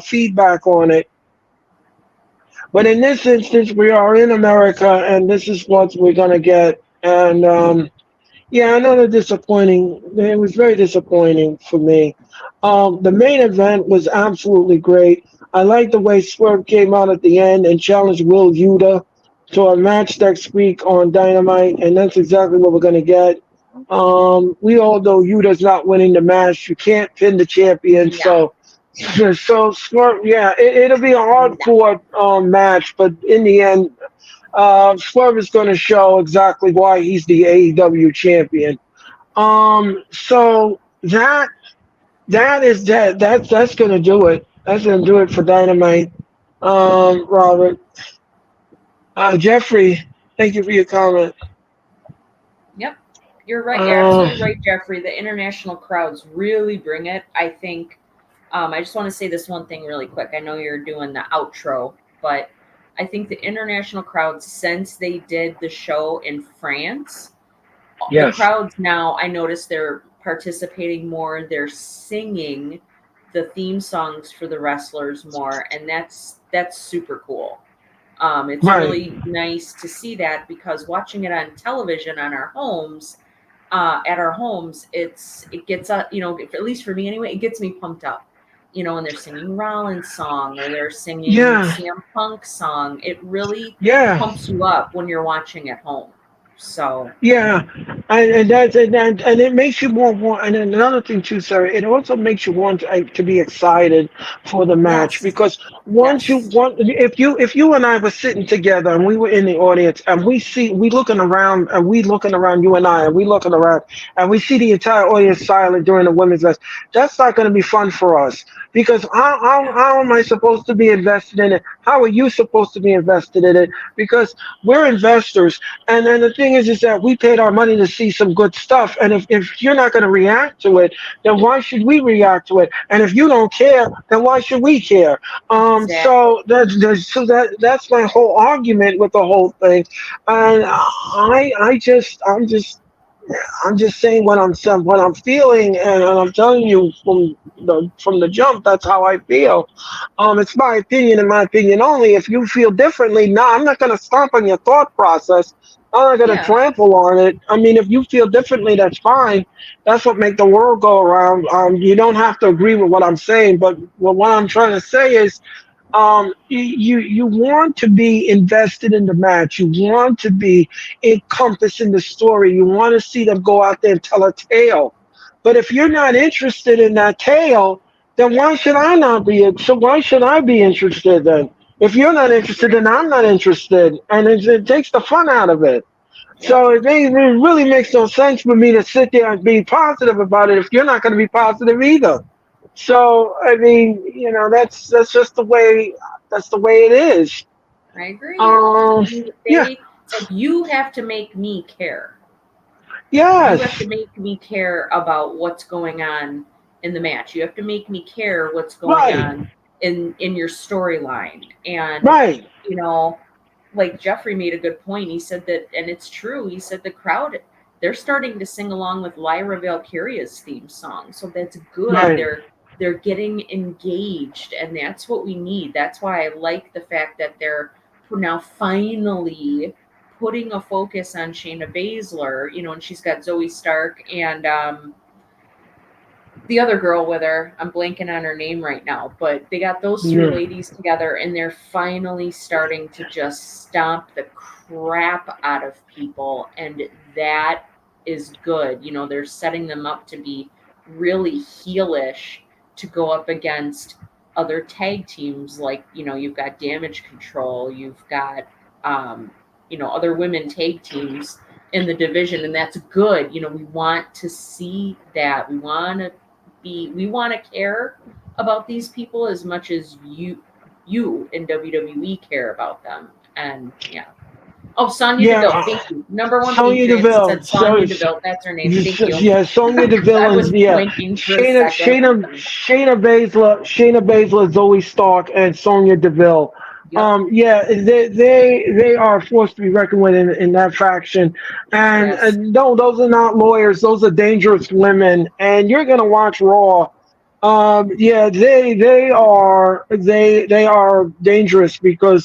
feedback on it. But in this instance, we are in America, and this is what we're gonna get. And yeah, I know they're disappointing. It was very disappointing for me. The main event was absolutely great. I like the way Swerve came out at the end and challenged Will Yuta to a match next week on Dynamite, and that's exactly what we're going to get. We all know Yuta's not winning the match. You can't pin the champion, No, so Swerve, yeah, it'll be a hard no. fought match, but in the end, Swerve is going to show exactly why he's the AEW champion. So that's going to do it. That's going to do it for Dynamite. Robert, Jeffrey, thank you for your comment. Yep. You're right. You're Uh, absolutely right, Jeffrey. The international crowds really bring it. I think. I just want to say this one thing really quick. I know you're doing the outro, but I think the international crowds, since they did the show in France, the yes, crowds now, I notice they're participating more. They're singing the theme songs for the wrestlers more, and that's super cool. It's right. really nice to see that because watching it on television on our homes, at our homes, it gets at least for me anyway, it gets me pumped up. When they're singing Rollins song or they're singing Yeah, CM Punk song, it really yeah. pumps you up when you're watching at home. So Yeah, and it makes you more want. And then another thing too, sir, it also makes you want to be excited for the match yes, because once you yes, want, if you and I were sitting together and we were in the audience and we looking around and we looking around you and I and we looking around and we see the entire audience silent during the women's match, that's not going to be fun for us because how am I supposed to be invested in it? How are you supposed to be invested in it? Because we're investors and then the thing is that we paid our money to see some good stuff. And if you're not going to react to it, then why should we react to it? And if you don't care, then why should we care? exactly. So that's my whole argument with the whole thing. And I'm just saying what I'm feeling, and I'm telling you from the jump. That's how I feel. It's my opinion, and my opinion only. If you feel differently, no, I'm not going to stomp on your thought process. I'm not going to Yeah, trample on it. I mean, if you feel differently, that's fine. That's what makes the world go around. You don't have to agree with what I'm saying, but what I'm trying to say is you want to be invested in the match. You want to be encompassed in the story. You want to see them go out there and tell a tale. But if you're not interested in that tale, then why should I not be? So why should I be interested then? If you're not interested, then I'm not interested, and it takes the fun out of it. yep, So it really makes no sense for me to sit there and be positive about it if you're not going to be positive either. So I mean, that's just the way it is. I agree. Um, yeah, It's like you have to make me care. You have yes, to make me care about what's going on in the match. You have to make me care what's going right, on in your storyline. And right, you know, like Jeffrey made a good point. He said that, and it's true. He said the crowd, they're starting to sing along with Lyra Valkyria's theme song, so that's good. right. They're getting engaged, and that's what we need. That's why I like the fact that they're now finally putting a focus on Shayna Baszler. And she's got Zoe Stark and the other girl with her. I'm blanking on her name right now, but they got those three Yeah, ladies together and they're finally starting to just stomp the crap out of people. And that is good. They're setting them up to be really heelish to go up against other tag teams. Like, you've got Damage Control, you've got, other women tag teams in the division. And that's good. We want to see that. We want to care about these people as much as you in WWE care about them. And yeah. Oh, Sonya Deville. yeah. Thank you. Number one Sonya Patriots Deville. said Sonya Deville. That's her name. Thank you. Yeah, Sonya I Deville was and yeah, blanking for a Shayna, second. Shayna, Shayna Baszler, Zoe Stark, and Sonya Deville. Yep. Yeah, they are a force to be reckoned with in that faction, Yes. and no, those are not lawyers. Those are dangerous women, and you're gonna watch Raw. Yeah, they are dangerous because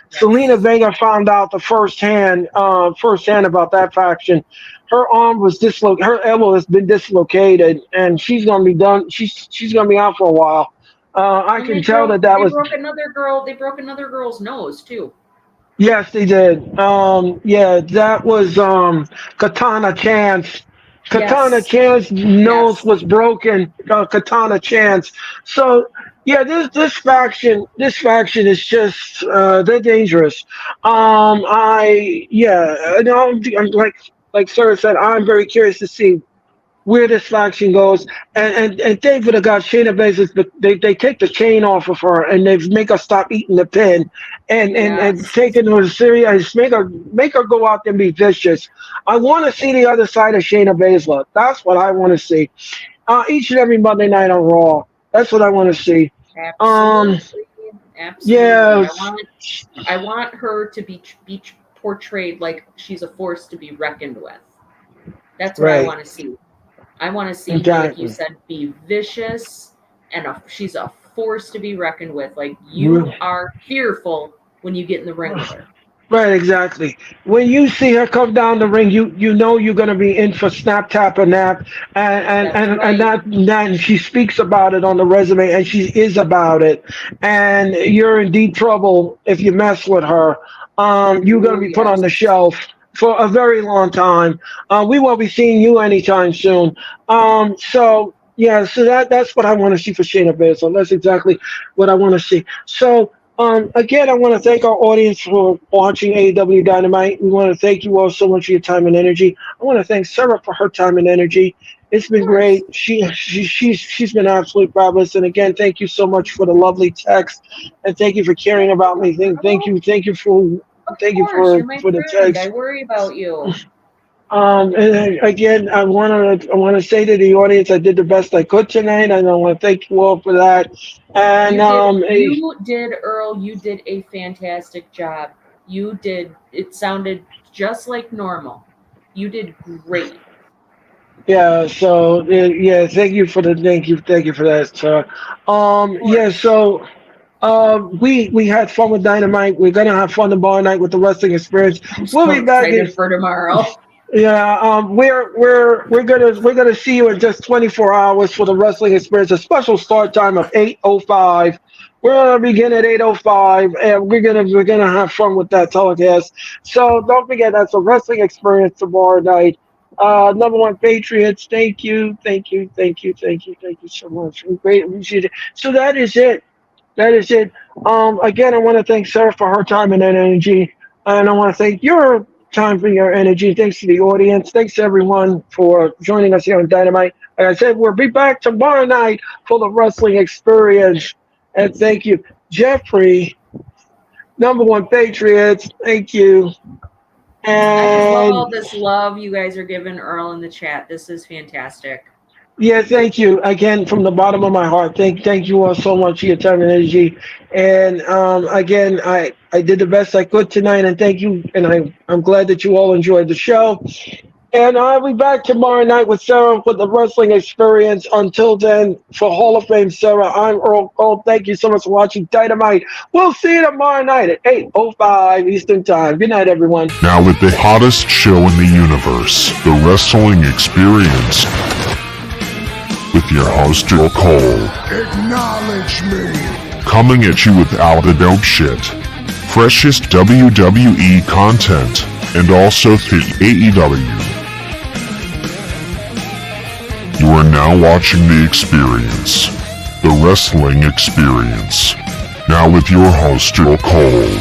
Selena Yes. Vega found out the firsthand about that faction. Her arm was dislocated. Her elbow has been dislocated, and she's gonna be done. She's gonna be out for a while. I And can tell that was. They broke another girl's nose too. Yes, they did. Yeah, that was Katana Chance. Katana Yes. Chance nose Yes. was broken. Katana Chance. So yeah, this faction is just they're dangerous. I'm like Sarah said, I'm very curious to see where this faction goes. And thankful to God, Shayna Baszler, but they take the chain off of her and they make her stop eating the pin, and Yes. taking her serious, make her go out there and be vicious. I want to see the other side of Shayna Baszler. That's what I want to see. Each and every Monday night on Raw. That's what I want to see. Um, Absolutely. Absolutely. yeah, I want her to be portrayed like she's a force to be reckoned with. That's what I right, want to see. I want to see her, like you exactly. said, be vicious and she's a force to be reckoned with. Like you are fearful when you get in the ring with her. Right, exactly. When you see her come down the ring, you know you're gonna be in for snap, tap, or nap, That's and right. that she speaks about it on the resume, and she is about it, and you're in deep trouble if you mess with her. You're gonna Oh be put on the yes. shelf for a very long time. We won't be seeing you anytime soon. So yeah, so that's what I want to see for Shayna Baszler. That's exactly what I want to see. So. Again, I want to thank our audience for watching AEW Dynamite. We want to thank you all so much for your time and energy. I want to thank Sarah for her time and energy. It's Of been course. great. She's been absolutely fabulous. And again, thank you so much for the lovely text, and thank you for caring about me. Of Thank you course. You're my for the friend. I text. worry about you. Again, I want to say to the audience, I did the best I could tonight, and I want to thank you all for that. And Earl, you did a fantastic job. You did, it sounded just like normal. You did great. yeah, so yeah, thank you for that, sir. Of Yeah, course. so we had fun with Dynamite. We're gonna have fun tomorrow night with the wrestling experience. I'm We'll so be back. excited for tomorrow. Yeah, we're gonna see you in just 24 hours for the wrestling experience. A special start time of 8:05. We're gonna begin at 8:05, and we're gonna have fun with that telecast. So don't forget that's a wrestling experience tomorrow night. Number one Patriots, thank you so much. We great appreciate it. So that is it. That is it. Again, I want to thank Sarah for her time and energy, and I want to thank your time for your energy. Thanks to the audience. Thanks to everyone for joining us here on Dynamite. Like I said, we'll be back tomorrow night for the wrestling experience. And thank you, Jeffrey, number one Patriots. Thank you. I just love all And this love you guys are giving Earl in the chat. This is fantastic. yeah, thank you again from the bottom of my heart. Thank you all so much for your time and energy. And again, I did the best I could tonight, and thank you. And I'm glad that you all enjoyed the show. And I'll be back tomorrow night with Sarah for the wrestling experience. Until then, for Hall of Fame Sarah, I'm Earl Cole. Thank you so much for watching Dynamite. We'll see you tomorrow night at 8:05 Eastern Time. Good night, everyone. Now with the hottest show in the universe, the wrestling experience, with your host Joe Cole. Acknowledge me. Coming at you with all the dope shit, freshest WWE content, and also the AEW. You are now watching The Experience, the wrestling experience. Now with your host Joe Cole.